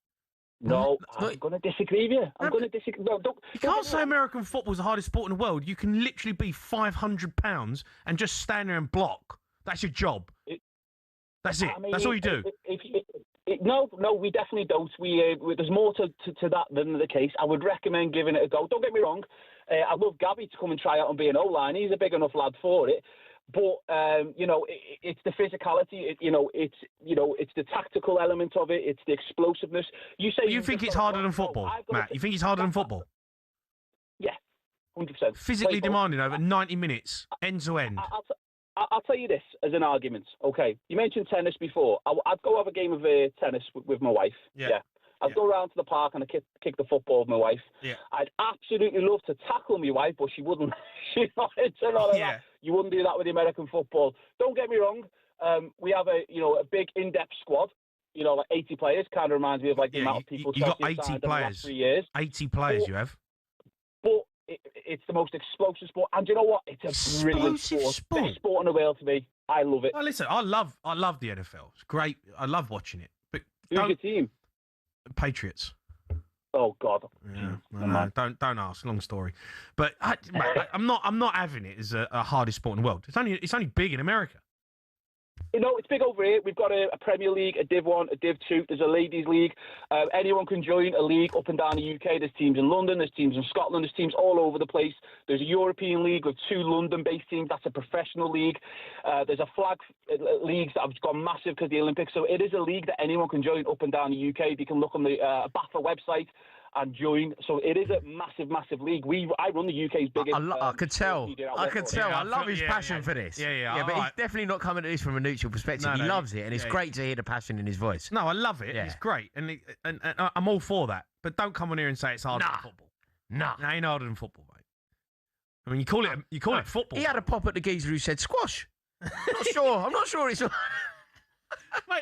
No, I'm going to disagree with you. I'm going to disagree. No, you can't say American football's the hardest sport in the world. You can literally be 500 pounds and just stand there and block. That's your job. That's it. That's all you do. No, we definitely don't. There's more to that than the case. I would recommend giving it a go. Don't get me wrong. I'd love Gabby to come and try out and be an O-line. He's a big enough lad for it. But it's the physicality. It's the tactical element of it. It's the explosiveness. You think it's harder than football, Matt? You think it's harder than football? Yeah, 100%. Physically demanding over 90 minutes, end to end. I'll tell you this as an argument, okay? You mentioned tennis before. I'd go have a game of tennis with my wife. Yeah. I'd go around to the park and I'd kick the football with my wife. Yeah. I'd absolutely love to tackle my wife, but she wouldn't. She's not into a lot of that. You wouldn't do that with the American football. Don't get me wrong. We have a big in-depth squad. Like 80 players. Kind of reminds me of the amount of people. You got 80 players. 3 years. 80 players you have. But it's the most explosive sport, and you know what? It's a brilliant sport. Best sport in the world to me. I love it. Well, listen, I love the NFL. It's great. I love watching it. But who's your team? Patriots. Oh God. Yeah. No, don't ask. Long story. But I'm not having it as a hardest sport in the world. It's only big in America. It's big over here. We've got a Premier League, a Div 1, a Div 2. There's a ladies' league. Anyone can join a league up and down the UK. There's teams in London. There's teams in Scotland. There's teams all over the place. There's a European league with 2 London-based teams. That's a professional league. There's a flag leagues that have gone massive because of the Olympics. So it is a league that anyone can join up and down the UK. You can look on the BAFA website and join. So it is a massive, massive league. I run the UK's biggest. I could tell. I love his passion for this. Yeah, but he's definitely not coming at this from a neutral perspective. He loves it, and it's great to hear the passion in his voice. No, I love it. It's great, and I'm all for that. But don't come on here and say it's harder than football. Nah, it ain't harder than football, mate. I mean, you call it football. He had a pop at the geezer who said squash. I'm not sure it's. Mate,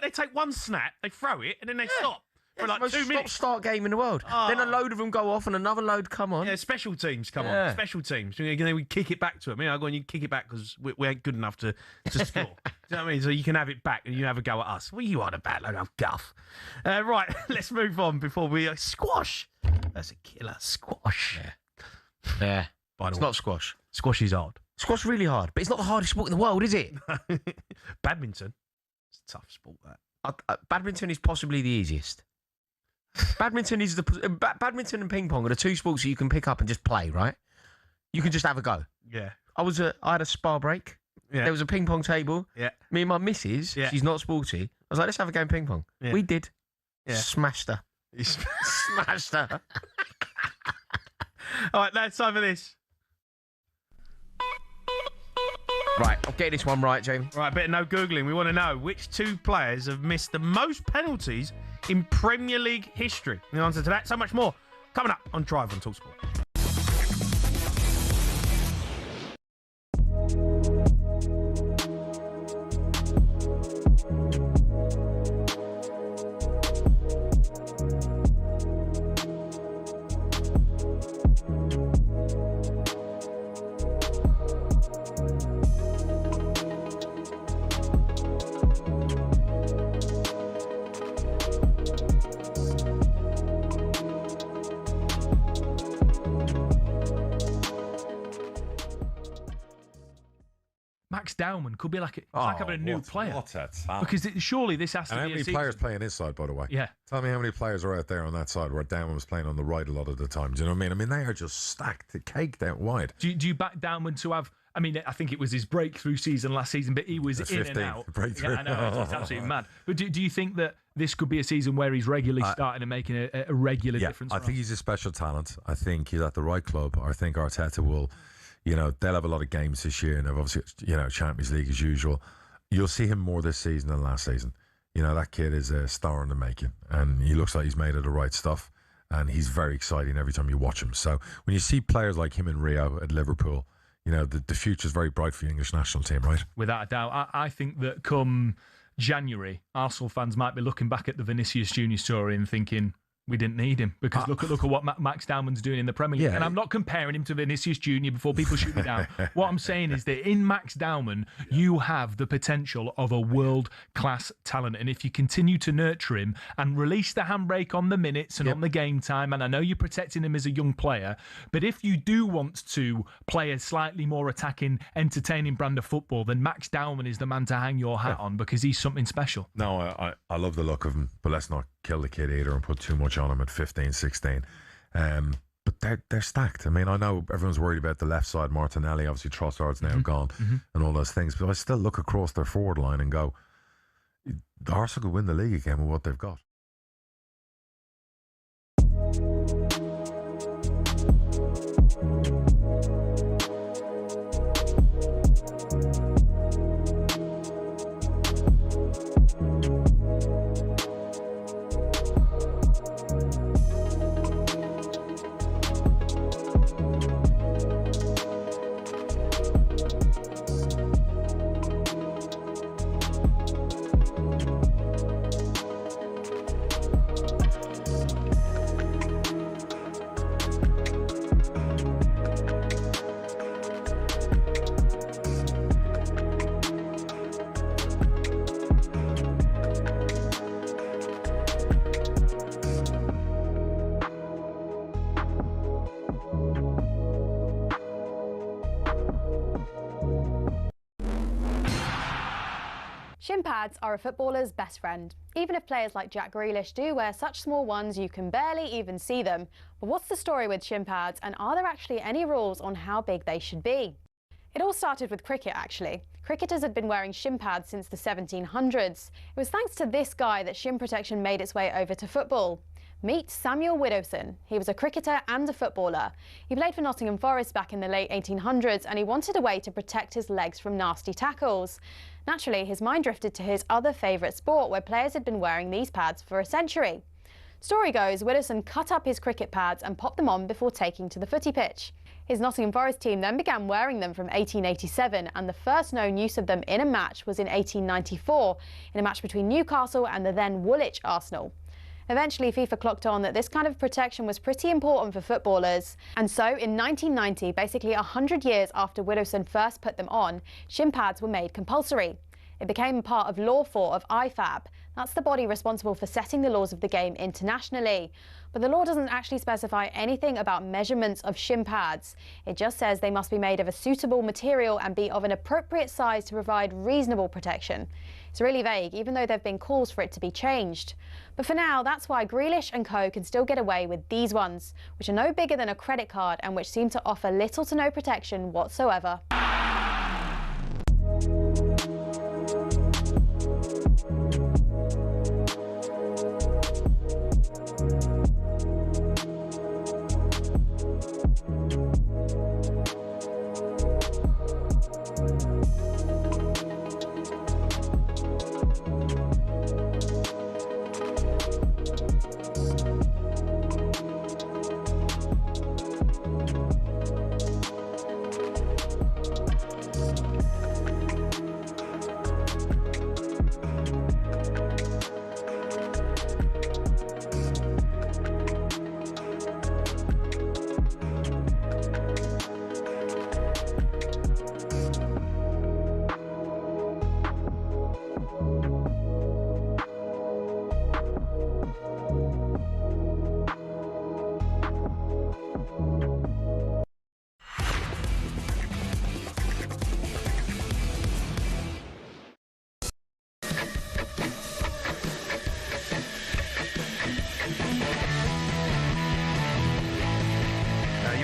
they take one snap, they throw it, and then they stop. For like 2 minutes. Start game in the world. Then a load of them go off and another load come on. Yeah, special teams come on. Special teams. We kick it back to them. I go and you kick it back because we ain't good enough to score. Do you know what I mean? So you can have it back and you have a go at us. Well, you are a bad load of guff. Right, let's move on before we squash. That's a killer. Squash. Yeah. It's not squash. Squash is hard. Squash really hard, but it's not the hardest sport in the world, is it? Badminton. It's a tough sport, that. Badminton is possibly the easiest. Badminton badminton and ping pong are the 2 sports that you can pick up and just play, right? You can just have a go. Yeah. I had a spa break. Yeah. There was a ping pong table. Yeah. Me and my missus, she's not sporty. I was like, let's have a game of ping pong. Yeah. We did. Yeah. Smashed her. Smashed her. All right, that's time for this. Right, I'll get this one right, James. Right, better no Googling. We want to know which 2 players have missed the most penalties in Premier League history. The answer to that, so much more, coming up on Drive on talkSPORT. Dowman could be like it's like having a new player. What's that talent? Because surely this has to And be how many a season. players playing inside, by the way? Yeah. Tell me how many players are out there on that side where Downman was playing on the right a lot of the time. Do you know what I mean? I mean, they are just stacked, caked out wide. Do you back Dowman to have? I mean, I think it was his breakthrough season last season, but he was That's in 15, and out. breakthrough. Yeah, I know, it's absolutely mad. But do you think that this could be a season where he's regularly starting and making a regular difference? I think he's a special talent. I think he's at the right club. I think Arteta will, they'll have a lot of games this year, and obviously, Champions League as usual. You'll see him more this season than last season. That kid is a star in the making, and he looks like he's made of the right stuff, and he's very exciting every time you watch him. So when you see players like him in Rio at Liverpool, the future's very bright for the English national team, right? Without a doubt. I think that come January, Arsenal fans might be looking back at the Vinicius Junior story and thinking, we didn't need him, because look at what Max Dowman's doing in the Premier League. Yeah. And I'm not comparing him to Vinicius Junior before people shoot me down. What I'm saying is that in Max Dowman, you have the potential of a world-class talent. And if you continue to nurture him and release the handbrake on the minutes and on the game time, and I know you're protecting him as a young player, but if you do want to play a slightly more attacking, entertaining brand of football, then Max Dowman is the man to hang your hat on, because he's something special. No, I love the look of him, but let's not kill the kid either and put too much on him at 15, 16. But they're stacked. I mean, I know everyone's worried about the left side, Martinelli, obviously Trossard's now gone, and all those things, but I still look across their forward line and go, Arsenal could win the league again with what they've got. Shin pads are a footballer's best friend. Even if players like Jack Grealish do wear such small ones you can barely even see them. But what's the story with shin pads, and are there actually any rules on how big they should be? It all started with cricket, actually. Cricketers had been wearing shin pads since the 1700s. It was thanks to this guy that shin protection made its way over to football. Meet Samuel Widdowson. He was a cricketer and a footballer. He played for Nottingham Forest back in the late 1800s, and he wanted a way to protect his legs from nasty tackles. Naturally, his mind drifted to his other favourite sport, where players had been wearing these pads for a century. Story goes, Widdowson cut up his cricket pads and popped them on before taking to the footy pitch. His Nottingham Forest team then began wearing them from 1887, and the first known use of them in a match was in 1894, in a match between Newcastle and the then Woolwich Arsenal. Eventually, FIFA clocked on that this kind of protection was pretty important for footballers. And so, in 1990, basically 100 years after Widdowson first put them on, shin pads were made compulsory. It became part of Law 4 of IFAB. That's the body responsible for setting the laws of the game internationally. But the law doesn't actually specify anything about measurements of shin pads. It just says they must be made of a suitable material and be of an appropriate size to provide reasonable protection. It's really vague, even though there have been calls for it to be changed. But for now, that's why Grealish and co can still get away with these ones, which are no bigger than a credit card and which seem to offer little to no protection whatsoever.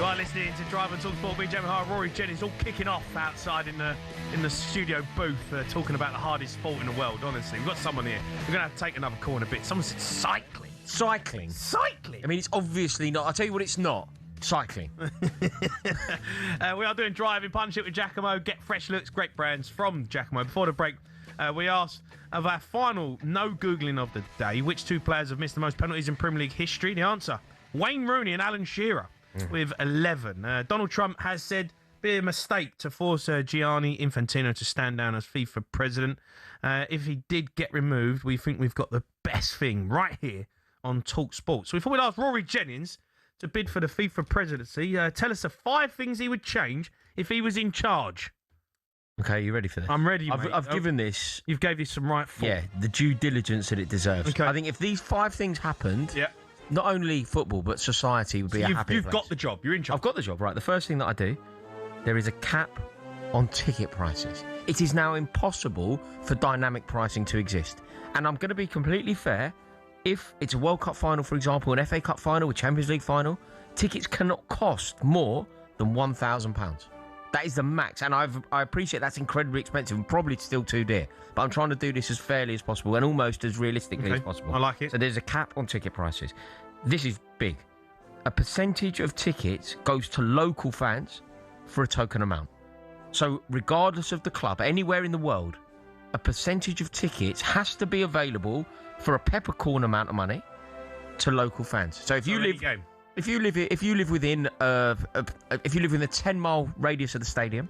are listening to Drive and talkSPORT. Me, Jennings, Rory, Jennings, all kicking off outside in the studio booth, talking about the hardest sport in the world. Honestly, we've got someone here. We're going to have to take another call in a bit. Someone said cycling. Cycling. Cycling. I mean, it's obviously not. I'll tell you what, it's not. Cycling. We are doing Drive in partnership with Giacomo. Get fresh looks, great brands from Giacomo. Before the break, we asked of our final no Googling of the day, which two players have missed the most penalties in Premier League history? The answer, Wayne Rooney and Alan Shearer with 11. Donald Trump has said be a mistake to force Gianni Infantino to stand down as FIFA president. If he did get removed, we think we've got the best thing right here on talkSPORT. So we thought we'd ask Rory Jennings to bid for the FIFA presidency. Tell us the 5 things he would change if he was in charge. Okay, you ready for this? I'm ready, I've given this... You've gave this some right thought. Yeah, the due diligence that it deserves. Okay. I think if these 5 things happened, not only football, but society would be a happy place. You've got the job. You're in charge. I've got the job, right. The first thing that I do, there is a cap on ticket prices. It is now impossible for dynamic pricing to exist. And I'm going to be completely fair. If it's a World Cup final, for example, an FA Cup final, a Champions League final, tickets cannot cost more than £1,000. That is the max, and I appreciate that's incredibly expensive and probably still too dear. But I'm trying to do this as fairly as possible and almost as realistically as possible. I like it. So there's a cap on ticket prices. This is big. A percentage of tickets goes to local fans for a token amount. So regardless of the club, anywhere in the world, a percentage of tickets has to be available for a peppercorn amount of money to local fans. So if you live within a 10-mile radius of the stadium,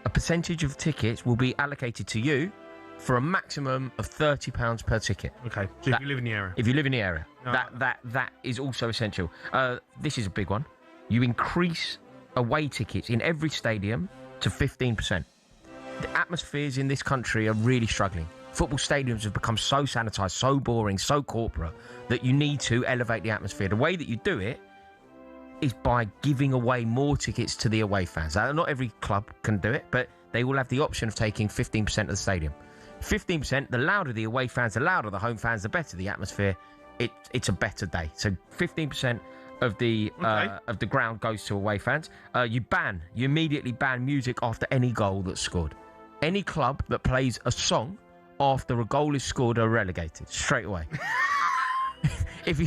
a percentage of tickets will be allocated to you for a maximum of £30 per ticket. Okay. So if you live in the area. If you live in the area, No. that is also essential. This is a big one. You increase away tickets in every stadium to 15%. The atmospheres in this country are really struggling. Football stadiums have become so sanitised, so boring, so corporate that you need to elevate the atmosphere. The way that you do it is by giving away more tickets to the away fans. Now, not every club can do it, but they will have the option of taking 15% of the stadium. 15%, the louder the away fans, the louder the home fans, the better the atmosphere. It's a better day. So 15% of the ground goes to away fans. You immediately ban music after any goal that's scored. Any club that plays a song after a goal is scored are relegated straight away. If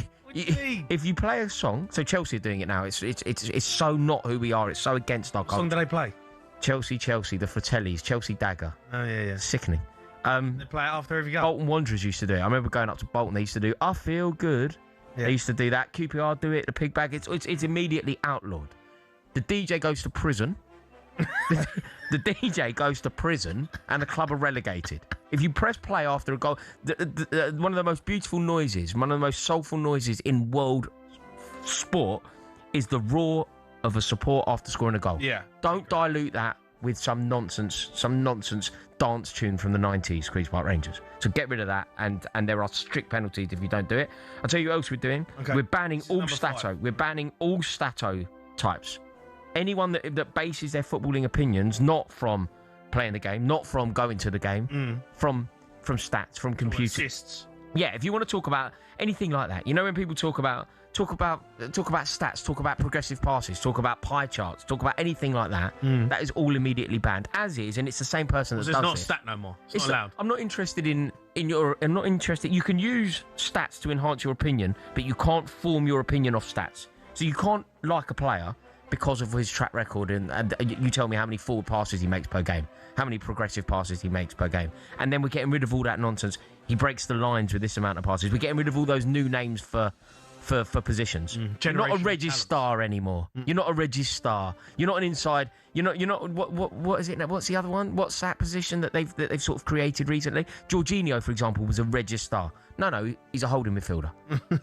you play a song, so Chelsea are doing it now. It's so not who we are. It's so against our culture. What song do they play? Chelsea, the Fratellis, Chelsea Dagger. Oh yeah. Sickening. They play it after every goal. Bolton Wanderers used to do it. I remember going up to Bolton. They used to do "I Feel Good." Yeah. They used to do that. QPR do it. The Pig Bag. It's immediately outlawed. The DJ goes to prison. The DJ goes to prison, and the club are relegated. If you press play after a goal, one of the most beautiful noises, one of the most soulful noises in world sport is the roar of a support after scoring a goal. Yeah. Don't dilute that with some nonsense dance tune from the 90s, Queen's Park Rangers. So get rid of that, and there are strict penalties if you don't do it. I'll tell you what else we're doing. Okay. We're banning all number stato. 5. We're banning all stato types. Anyone that bases their footballing opinions not from playing the game, not from going to the game, from stats, from computers. Assists. Yeah, if you want to talk about anything like that, you know, when people talk about stats, talk about progressive passes, talk about pie charts, talk about anything like that, that is all immediately banned. As is, and it's the same person that does it. It's not stat no more. It's not allowed. I'm not interested in your. I'm not interested. You can use stats to enhance your opinion, but you can't form your opinion off stats. So you can't like a player because of his track record, and you tell me how many forward passes he makes per game, how many progressive passes he makes per game, and then we're getting rid of all that nonsense. He breaks the lines with this amount of passes. We're getting rid of all those new names for positions. You're not a Regis Star anymore. You're not a Regis Star. You're not an inside. You're not what is it now? What's the other one? What's that position that they've sort of created recently? Jorginho, for example, was a Regis Star. No, he's a holding midfielder.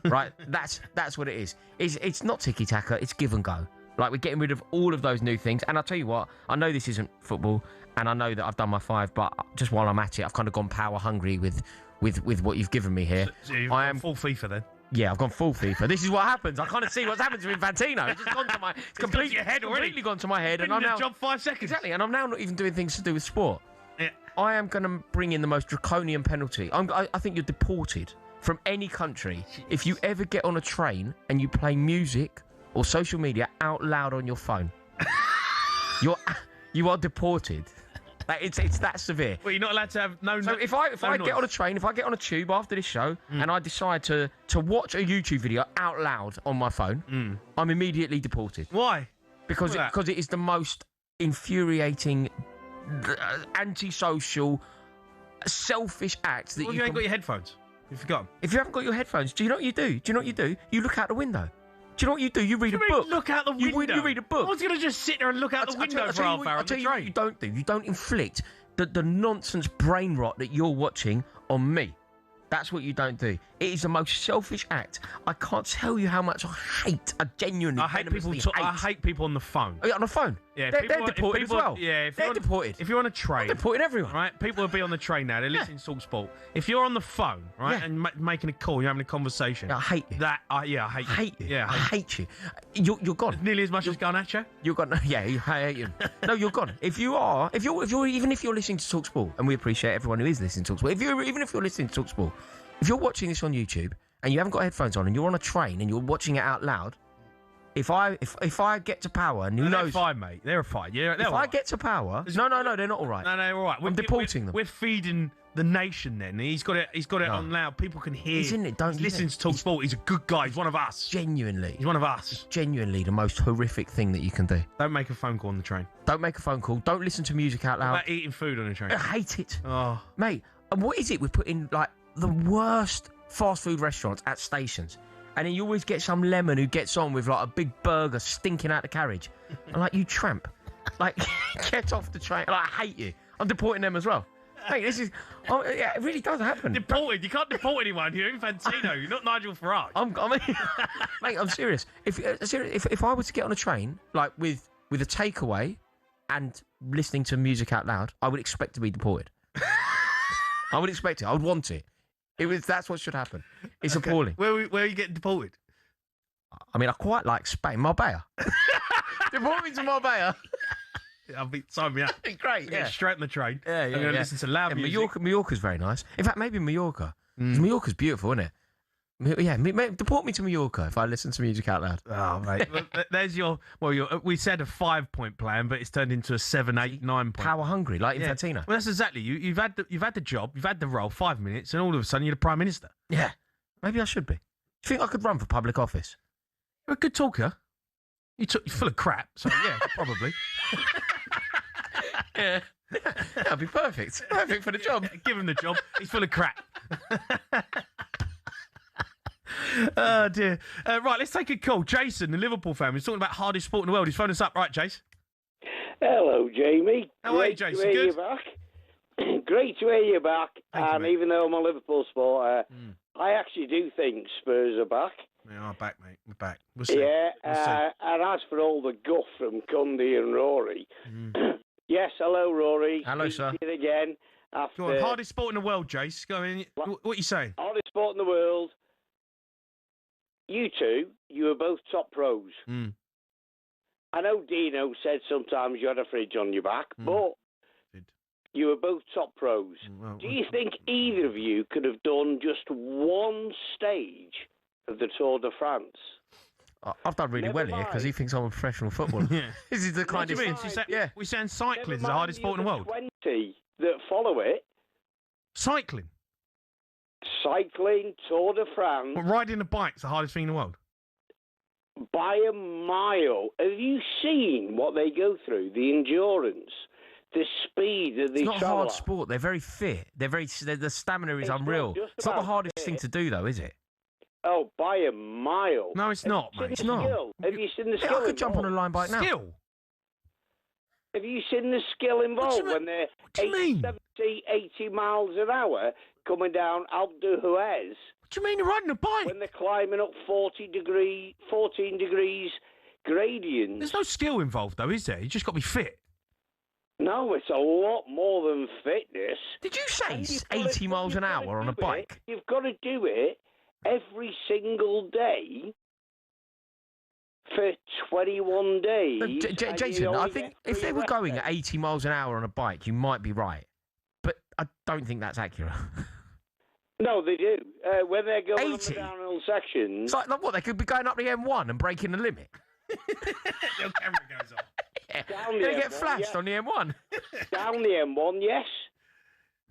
Right? That's what it is. It's not tiki-taka, it's give and go. Like, we're getting rid of all of those new things. And I'll tell you what, I know this isn't football, and I know that I've done my 5, but just while I'm at it, I've kind of gone power hungry with what you've given me here. So you've gone full FIFA then? Yeah, I've gone full FIFA. This is what happens. I kind of see what's happened to Infantino. It's just gone to my... It's completely gone to your head already. Completely gone to my head. Been and in I'm the now... job 5 seconds. Exactly, and I'm now not even doing things to do with sport. Yeah. I am going to bring in the most draconian penalty. I think you're deported from any country if you ever get on a train and you play music or social media out loud on your phone, you are deported. Like, it's that severe. Well, you're not allowed to have no. So if I get on a train, if I get on a tube after this show, and I decide to watch a YouTube video out loud on my phone, I'm immediately deported. Why? Because it is the most infuriating, antisocial, selfish act that you ain't got your headphones. You forgot 'em. If you haven't got your headphones, do you know what you do? You look out the window. Do you know what you do? You read a book. Look out the window. You read a book. I was going to just sit there and look out the window for half hour on the train. What you don't do. You don't inflict the nonsense brain rot that you're watching on me. That's what you don't do. It is the most selfish act. I can't tell you how much I genuinely hate people on the phone. Oh, yeah, on the phone? Yeah, they're deported as well. Yeah, they're deported. If you're on a train, I'm deporting everyone. Right, people will be on the train now. They're listening to talkSPORT. If you're on the phone, right, and making a call, you're having a conversation. I hate you. I hate you. Yeah, I hate you. You're gone. Nearly as much as going at you. You're gone. Yeah, I hate you. No, you're gone. If you're listening to talkSPORT, and we appreciate everyone who is listening to talkSPORT. Even if you're listening to talkSPORT, if you're watching this on YouTube and you haven't got headphones on and you're on a train and you're watching it out loud, if I get to power, and who knows? They're fine, mate. They're fine. Yeah, if I get to power, no, they're not all right. No, they're all right. I'm deporting them. We're feeding the nation. Then he's got it on loud. People can hear. He's in it. He's listening to talkSPORT. He's a good guy. He's one of us. Genuinely, he's one of us. It's genuinely the most horrific thing that you can do. Don't make a phone call on the train. Don't make a phone call. Don't listen to music out loud. What about eating food on the train? I hate it. Oh, mate. And what is it? We put in like the worst fast food restaurants at stations, and then you always get some lemon who gets on with like a big burger stinking out the carriage. I'm like, you tramp, like get off the train. Like, I hate you. I'm deporting them as well. Mate, this is yeah, it really does happen. Deported? You can't deport anyone. You're Infantino. You're not Nigel Farage. Mate, I'm serious. If I were to get on a train like with a takeaway and listening to music out loud, I would expect to be deported. I would expect it. I would want it. That's what should happen. It's appalling. Where are you getting deported? I mean, I quite like Spain. Marbella. Deport me to Marbella. Sign me up. Great, yeah. Straight on the train. Yeah, I'm going to listen to loud music. Mallorca's very nice. In fact, maybe Mallorca. Mallorca's beautiful, isn't it? Yeah, deport me to Mallorca if I listen to music out loud. Oh, mate. There's we said a 5-point plan, but it's turned into a 7, 8, 9 point. Power hungry, like Infantino. Well, that's exactly. You've had the job, you've had the role, 5 minutes, and all of a sudden you're the Prime Minister. Yeah. Maybe I should be. Do you think I could run for public office? You're a good talker. You're full of crap, so yeah, probably. Yeah. That'd be perfect. Perfect for the job. Give him the job. He's full of crap. Oh, dear. Right, let's take a call. Jason, the Liverpool fan, he's talking about hardest sport in the world. He's phoned us up. Right, Jace? Hello, Jamie. How are you, Jason? Good? Great to hear you back. Thank you, even though I'm a Liverpool supporter, I actually do think Spurs are back. We are back, mate. We're back. We'll see. Yeah, we'll see. And as for all the guff from Cundy and Rory, yes, hello, Rory. Hello, sir. See you again. After Go on, hardest sport in the world, Jace. Go on. What are you saying? Hardest sport in the world. You two, you were both top pros. I know Dino said sometimes you had a fridge on your back, but you were both top pros. Do you think either of you could have done just one stage of the Tour de France? I've done really well here because he thinks I'm a professional footballer. This is the kind of thing. Yeah, we're saying cycling is the hardest sport in the world. 20 that follow it. Cycling, Tour de France. But riding a bike's the hardest thing in the world. By a mile. Have you seen what they go through? The endurance, the speed that they travel. It's not a hard sport. They're very fit. The stamina is unreal. It's not the hardest thing to do, though, is it? Oh, by a mile. No, it's not, mate. It's not. Have you seen the skill? I could jump on a line bike now. Skill? Have you seen the skill involved when they're 70, 80 miles an hour coming down Alpe d'Huez? What do you mean you're riding a bike? When they're climbing up 14 degrees gradients. There's no skill involved, though, is there? You just got to be fit. No, it's a lot more than fitness. Did you say 80 miles an hour on a bike? You've got to do it every single day for 21 days. Jason, I think if they were going at 80 miles an hour on a bike, you might be right. But I don't think that's accurate. No, they do. When they're going 80? On the downhill sections. It's like what? They could be going up the M1 and breaking the limit. Your camera goes off. Down the Gonna get M1, flashed on the M1. Down the M1, yes.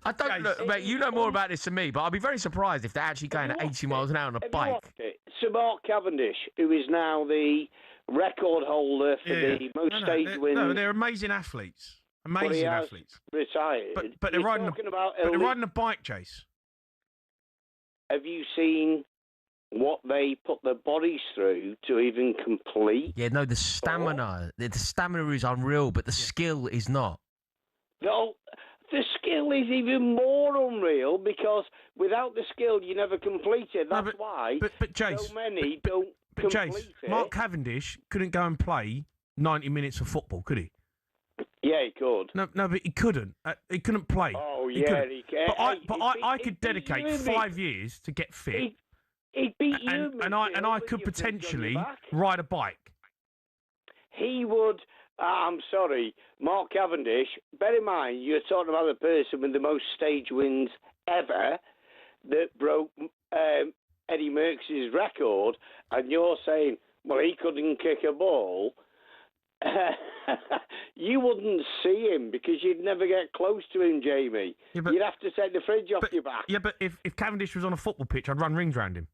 I don't know, mate. You know more about this than me, but I'd be very surprised if they're actually going at 80 miles an hour on a Have you bike. watched it? Sir Mark Cavendish, who is now the record holder for the most stage wins. No, they're amazing athletes. but he Amazing has athletes. Retired. But they're You're riding talking a, about but they're elite. riding a bike, Chase. Have you seen what they put their bodies through to even complete? Yeah, no, the stamina. The stamina is unreal, but the skill is not. No, the skill is even more unreal because without the skill, you never complete it. That's why but Jace, so many don't But complete Jace, it. Mark Cavendish couldn't go and play 90 minutes of football, could he? Yeah, he could. No, but he couldn't. He couldn't play. Oh, He yeah, couldn't. he can. But I could dedicate you, 5 years to get fit. He'd beat you, and I midfield could with your fridge on your potentially back. ride a bike. He would. I'm sorry, Mark Cavendish. Bear in mind, you're talking about the person with the most stage wins ever that broke Eddie Merckx's record, and you're saying, well, he couldn't kick a ball. You wouldn't see him because you'd never get close to him, Jamie. Yeah, but- you'd have to take the fridge off your back. Yeah, but if Cavendish was on a football pitch, I'd run rings round him.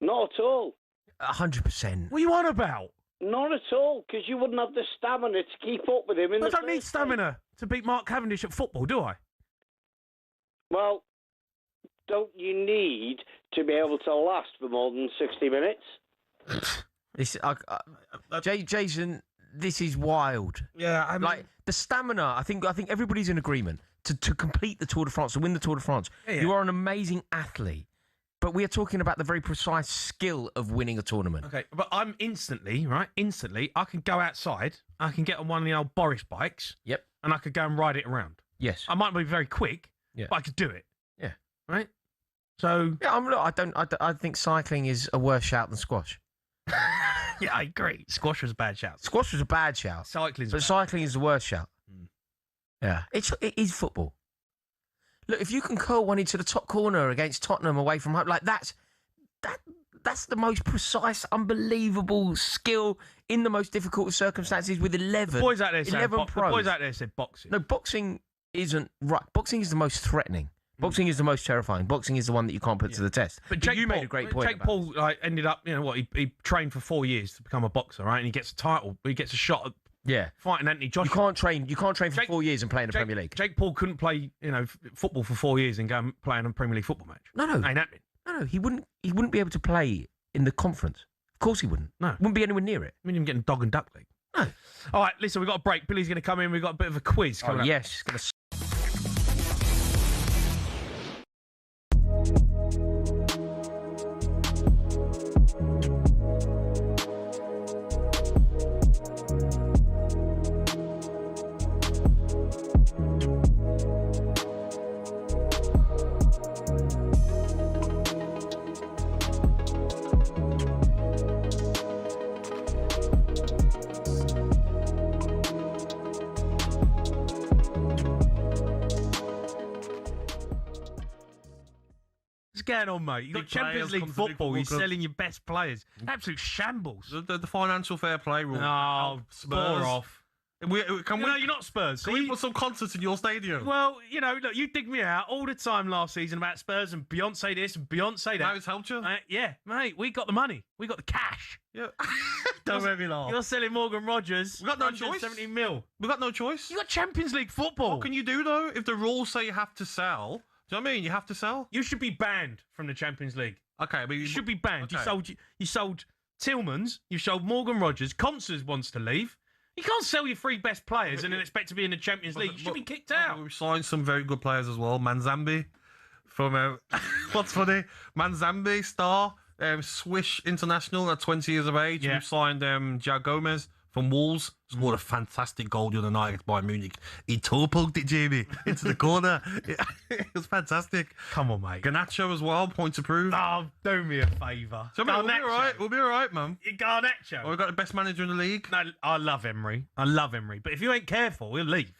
Not at all. 100%. What are you on about? Not at all, because you wouldn't have the stamina to keep up with him. I don't need stamina to beat Mark Cavendish at football, do I? Well, don't you need to be able to last for more than 60 minutes? Jason, this is wild. Yeah, I mean, like the stamina. I think everybody's in agreement to complete the Tour de France, to win the Tour de France. Yeah. You are an amazing athlete, but we are talking about the very precise skill of winning a tournament. Okay, but I'm instantly, I can go outside, I can get on one of the old Boris bikes. Yep. And I could go and ride it around. Yes. I might be very quick, Yeah. but I could do it. Yeah. Right? So... Yeah, I think cycling is a worse shout than squash. Yeah, I agree. Squash was a bad shout. Squash was a bad shout. Cycling's But bad. cycling is the worst shout. Yeah. It is football. Look, if you can curl one into the top corner against Tottenham away from home, like that's the most precise, unbelievable skill in the most difficult of circumstances with 11. The boys out there saying 11 the pros. boys out there said boxing. No, boxing isn't right. Boxing is the most threatening. Boxing is the most terrifying. Boxing is the one that you can't put to the test. But Jake you Paul, made a great point. Jake about Paul ended up, he trained for 4 years to become a boxer, right? And he gets a title. He gets a shot at fighting Anthony Joshua. You can't train for 4 years and play in the Premier League. Jake Paul couldn't play, football for 4 years and go and play in a Premier League football match. No. Ain't happening. No, he wouldn't be able to play in the conference. Of course he wouldn't. No. Wouldn't be anywhere near it. I mean, him getting dog and duck league. No. All right, listen, we've got a break. Billy's going to come in. We've got a bit of a quiz coming up. Yes. Gonna... What's going on, mate? You got Big Champions players League come to big football. You're football clubs. selling your best players. Absolute shambles. The financial fair play rule. No, Spurs off. You're not Spurs. Can we put some concerts in your stadium? Well, look, you dig me out all the time last season about Spurs and Beyonce this and Beyonce that. Now it's helped you? Yeah, mate, we got the money. We got the cash. Yeah. Don't make me laugh. You're selling Morgan Rogers. We got no choice. 70 mil. We got no choice. You got Champions League football. What can you do, though, if the rules say you have to sell? Do you know what I mean? You have to sell? You should be banned from the Champions League. Okay, but You should be banned. Okay. You sold Tillmans. You sold Morgan Rogers. Constance wants to leave. You can't sell your three best players and then expect to be in the Champions League. You should be kicked out. We've signed some very good players as well. Manzambi from, what's funny? Manzambi, star, Swiss international at 20 years of age. Yeah. We've signed João Gomez from Wolves. Scored a fantastic goal the other night against Bayern Munich. He toe-poked it, Jamie, into the corner. It was fantastic. Come on, mate. Garnacho as well, point to prove. Oh, do me a favour. So, we'll be all right. We'll be all right, man. Garnacho. Well, we've got the best manager in the league. No, I love Emery. But if you ain't careful, he'll leave.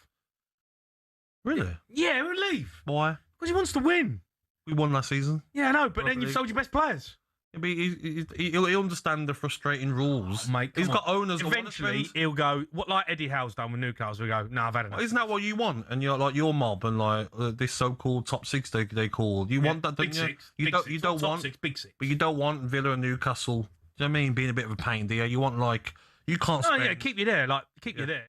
Really? Yeah, he'll leave. Why? Because he wants to win. We won last season. Yeah, I know, but then Properly. you've sold your best players. He'll understand the frustrating rules. Mate, he's got owners. Eventually, he'll go, what like Eddie Howe's done with Newcastle. We go, no, I've had enough. Isn't that what you want? And you're like your mob and like this so-called top six they call. You want that, don't big you? six. You Big don't. six. You Not don't top want. six, big six. But you don't want Villa and Newcastle. Do you know what I mean? Being a bit of a pain, do you? You want like you can't. Oh Spend, yeah, keep you there. Like keep you there.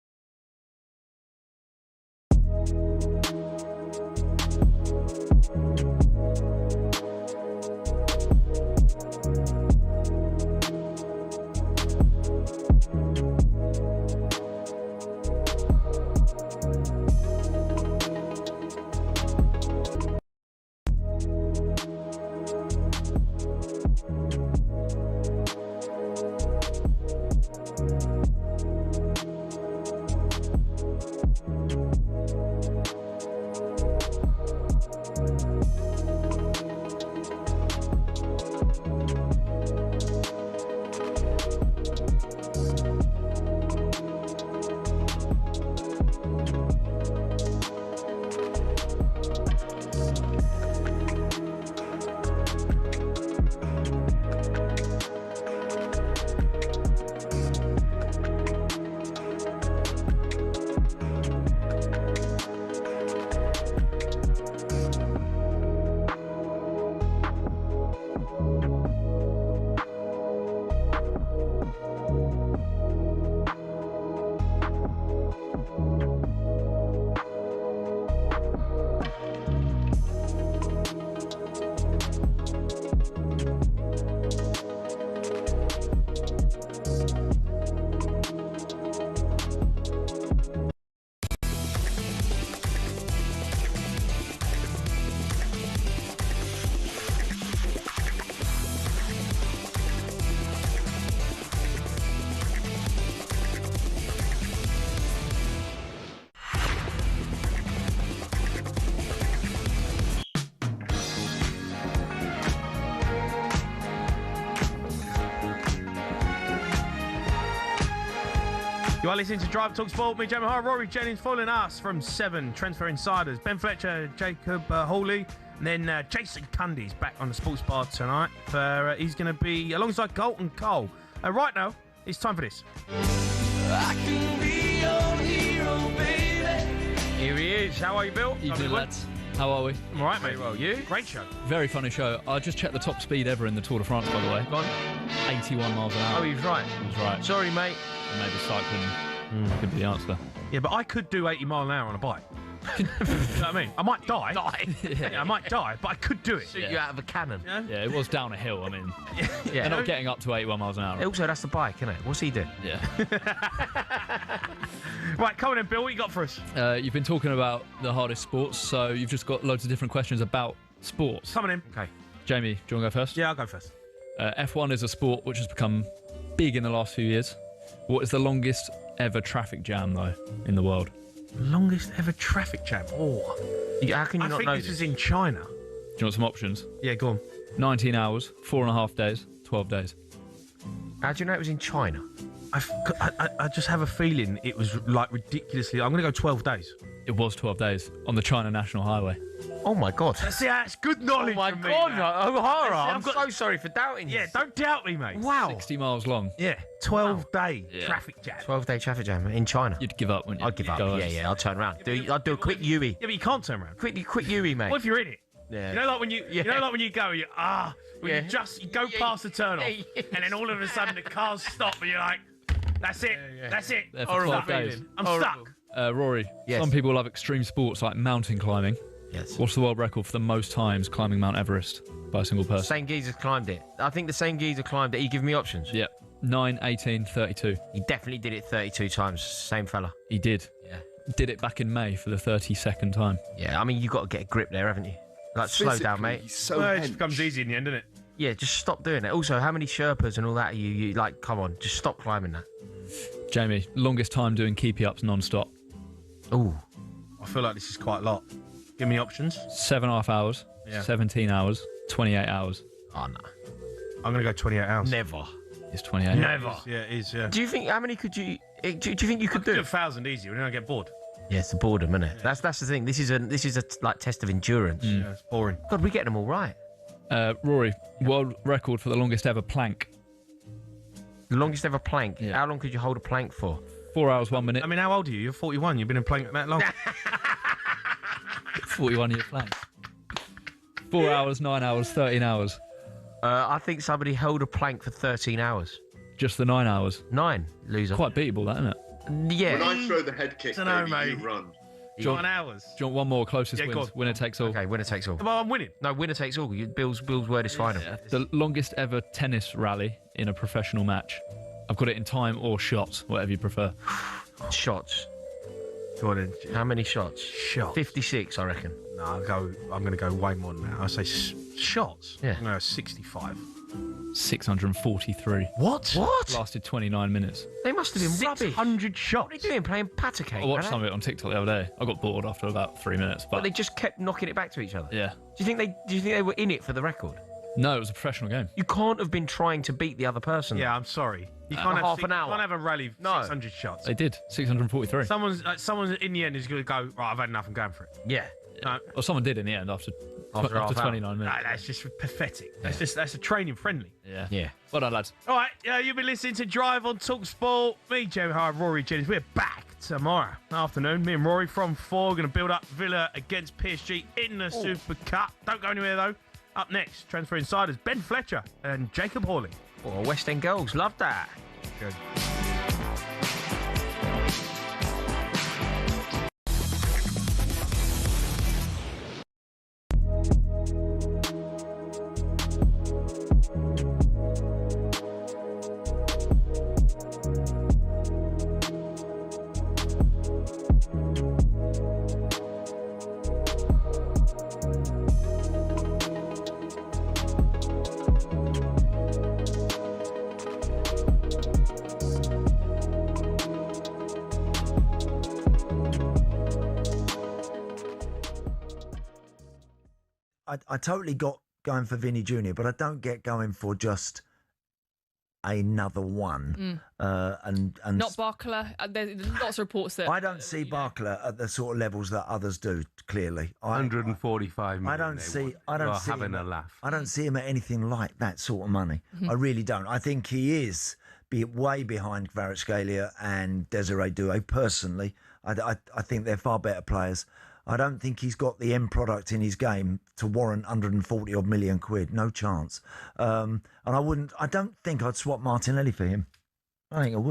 You are listening to Drive Talk Sport. Me, Jamie Hart, Rory, Jennings, following us from 7 Transfer Insiders. Ben Fletcher, Jacob Hawley, and then Jason Cundy's back on the Sports Bar tonight. He's going to be alongside Colton Cole. Right now, it's time for this. I can be your hero, baby. Here he is. How are you, Bill? Evening, lads. How are we? I'm all right, mate. Well, you? Great show. Very funny show. I just checked the top speed ever in the Tour de France, by the way. Go on. 81 miles an hour. Oh, he was right. He was right. Sorry, mate. Maybe cycling could be the answer. Yeah, but I could do 80 mile an hour on a bike. You know what I mean? I might die. Yeah, I might die, but I could do it. Shoot you out of a cannon. Yeah, it was down a hill. I mean, Yeah. they're not getting up to 81 miles an hour. Also, that's the bike, isn't it? What's he doing? Yeah. Right, come on then, Bill. What you got for us? You've been talking about the hardest sports, so you've just got loads of different questions about sports. Coming in. Okay. Jamie, do you want to go first? Yeah, I'll go first. F1 is a sport which has become big in the last few years. What is the longest ever traffic jam, though, in the world? Longest ever traffic jam? Oh. How can you not know I think this is in China. Do you want some options? Yeah, go on. 19 hours, 4.5 days, 12 days. How do you know it was in China? I just have a feeling it was like ridiculously. I'm going to go 12 days. It was 12 days on the China National Highway. Oh my God. See, that's good knowledge. Oh my from me, God, man. O'Hara, I'm I've got- so sorry for doubting you. Yeah, don't doubt me, mate. Wow. 60 miles long. Yeah, 12-day traffic jam. 12-day traffic jam in China. You'd give up, wouldn't you? I'd give up. Go Yeah, on. I'll turn around. I'd do a quick Yui. Yeah, but you can't turn around. Quick Yui, mate. What if you're in it? Yeah. You know, like when you go, you go past the turn off, and then all of a sudden the cars stop, and you're like, that's it, that's it. There for 12 Stuck. days. I'm stuck. Rory, Yes. some people love extreme sports like mountain climbing. Yes. What's the world record for the most times climbing Mount Everest by a single person? Same geezer climbed it. I think the same geezer climbed it. He give me options. Yep. 9, 18, 32. He definitely did it 32 times. Same fella. He did. Yeah. Did it back in May for the 32nd time. Yeah, I mean, you got to get a grip there, haven't you? Like, slow down, mate. It just becomes easy in the end, doesn't it? Yeah, just stop doing it. Also, how many Sherpas and all that are you like, come on, just stop climbing that. Jamie, longest time doing keepy ups non-stop. Ooh. I feel like this is quite a lot. Give me options. 7.5 hours, Yeah. 17 hours, 28 hours. Oh, no. I'm going to go 28 hours. Never. It's 28. Never. Yeah, it is, yeah. Do you think, how many could you, do you think you could do? 1,000 easy, and then I get bored. Yeah, it's the boredom, isn't it? That's the thing. This is a like test of endurance. Yeah, it's boring. God, we get them all right. Rory, world record for the longest ever plank. The longest ever plank? Yeah. How long could you hold a plank for? 4 hours, 1 minute. I mean, how old are you? You're 41. You've been in plank that long. 41-year plank. 4 hours, 9 hours, 13 hours. I think somebody held a plank for 13 hours. Just the 9 hours? 9, loser. Quite beatable, that, isn't it? Yeah. When I throw the head kick, Dunno, baby, mate. you run. 9 hours. Do you want one more? Closest Yeah, go wins. on. Winner takes all. Okay, winner takes all. Well, I'm winning. No, winner takes all. Bill's word is final. Yeah. The longest ever tennis rally in a professional match. I've got it in time or shots, whatever you prefer. Shots. Go on then. How many shots? Shots. 56, I reckon. No, I'm going to go way more than that. I say shots. Yeah. No, 65. 643. What? Lasted 29 minutes. They must have been rubbish. 600 shots. What are you doing, playing patacake? I watched some of it on TikTok the other day. I got bored after about 3 minutes. But they just kept knocking it back to each other. Yeah. Do you think they were in it for the record? No, it was a professional game. You can't have been trying to beat the other person. Yeah, I'm sorry. You For can't have half an hour. You can't have a rally of 600 shots. They did. 643. Someone's in the end is going to go, right, I've had enough, I'm going for it. Yeah. No. Well, someone did in the end after half 29 hour. minutes. No, that's just pathetic. That's a training friendly. Yeah. Yeah. Well done, lads. All right, you've been listening to Drive on talkSPORT. Me, Jeremy Hard, Rory Jennings. We're back tomorrow afternoon. Me and Rory from 4 going to build up Villa against PSG in the Super Cup. Don't go anywhere though. Up next, Transfer Insiders, Ben Fletcher and Jacob Hawley. Oh, West End girls, love that. Good. I totally got going for Vinny Jr., but I don't get going for just another one. And not Barkler. There's lots of reports that I don't see Barkler at the sort of levels that others do. Clearly, 145 million. I don't see having him a laugh. I don't see him at anything like that sort of money. I really don't. I think he is way behind Kvaratskhelia and Desiree Doué. Personally, I think they're far better players. I don't think he's got the end product in his game to warrant 140 odd million quid. No chance. And I don't think I'd swap Martinelli for him. I think I would.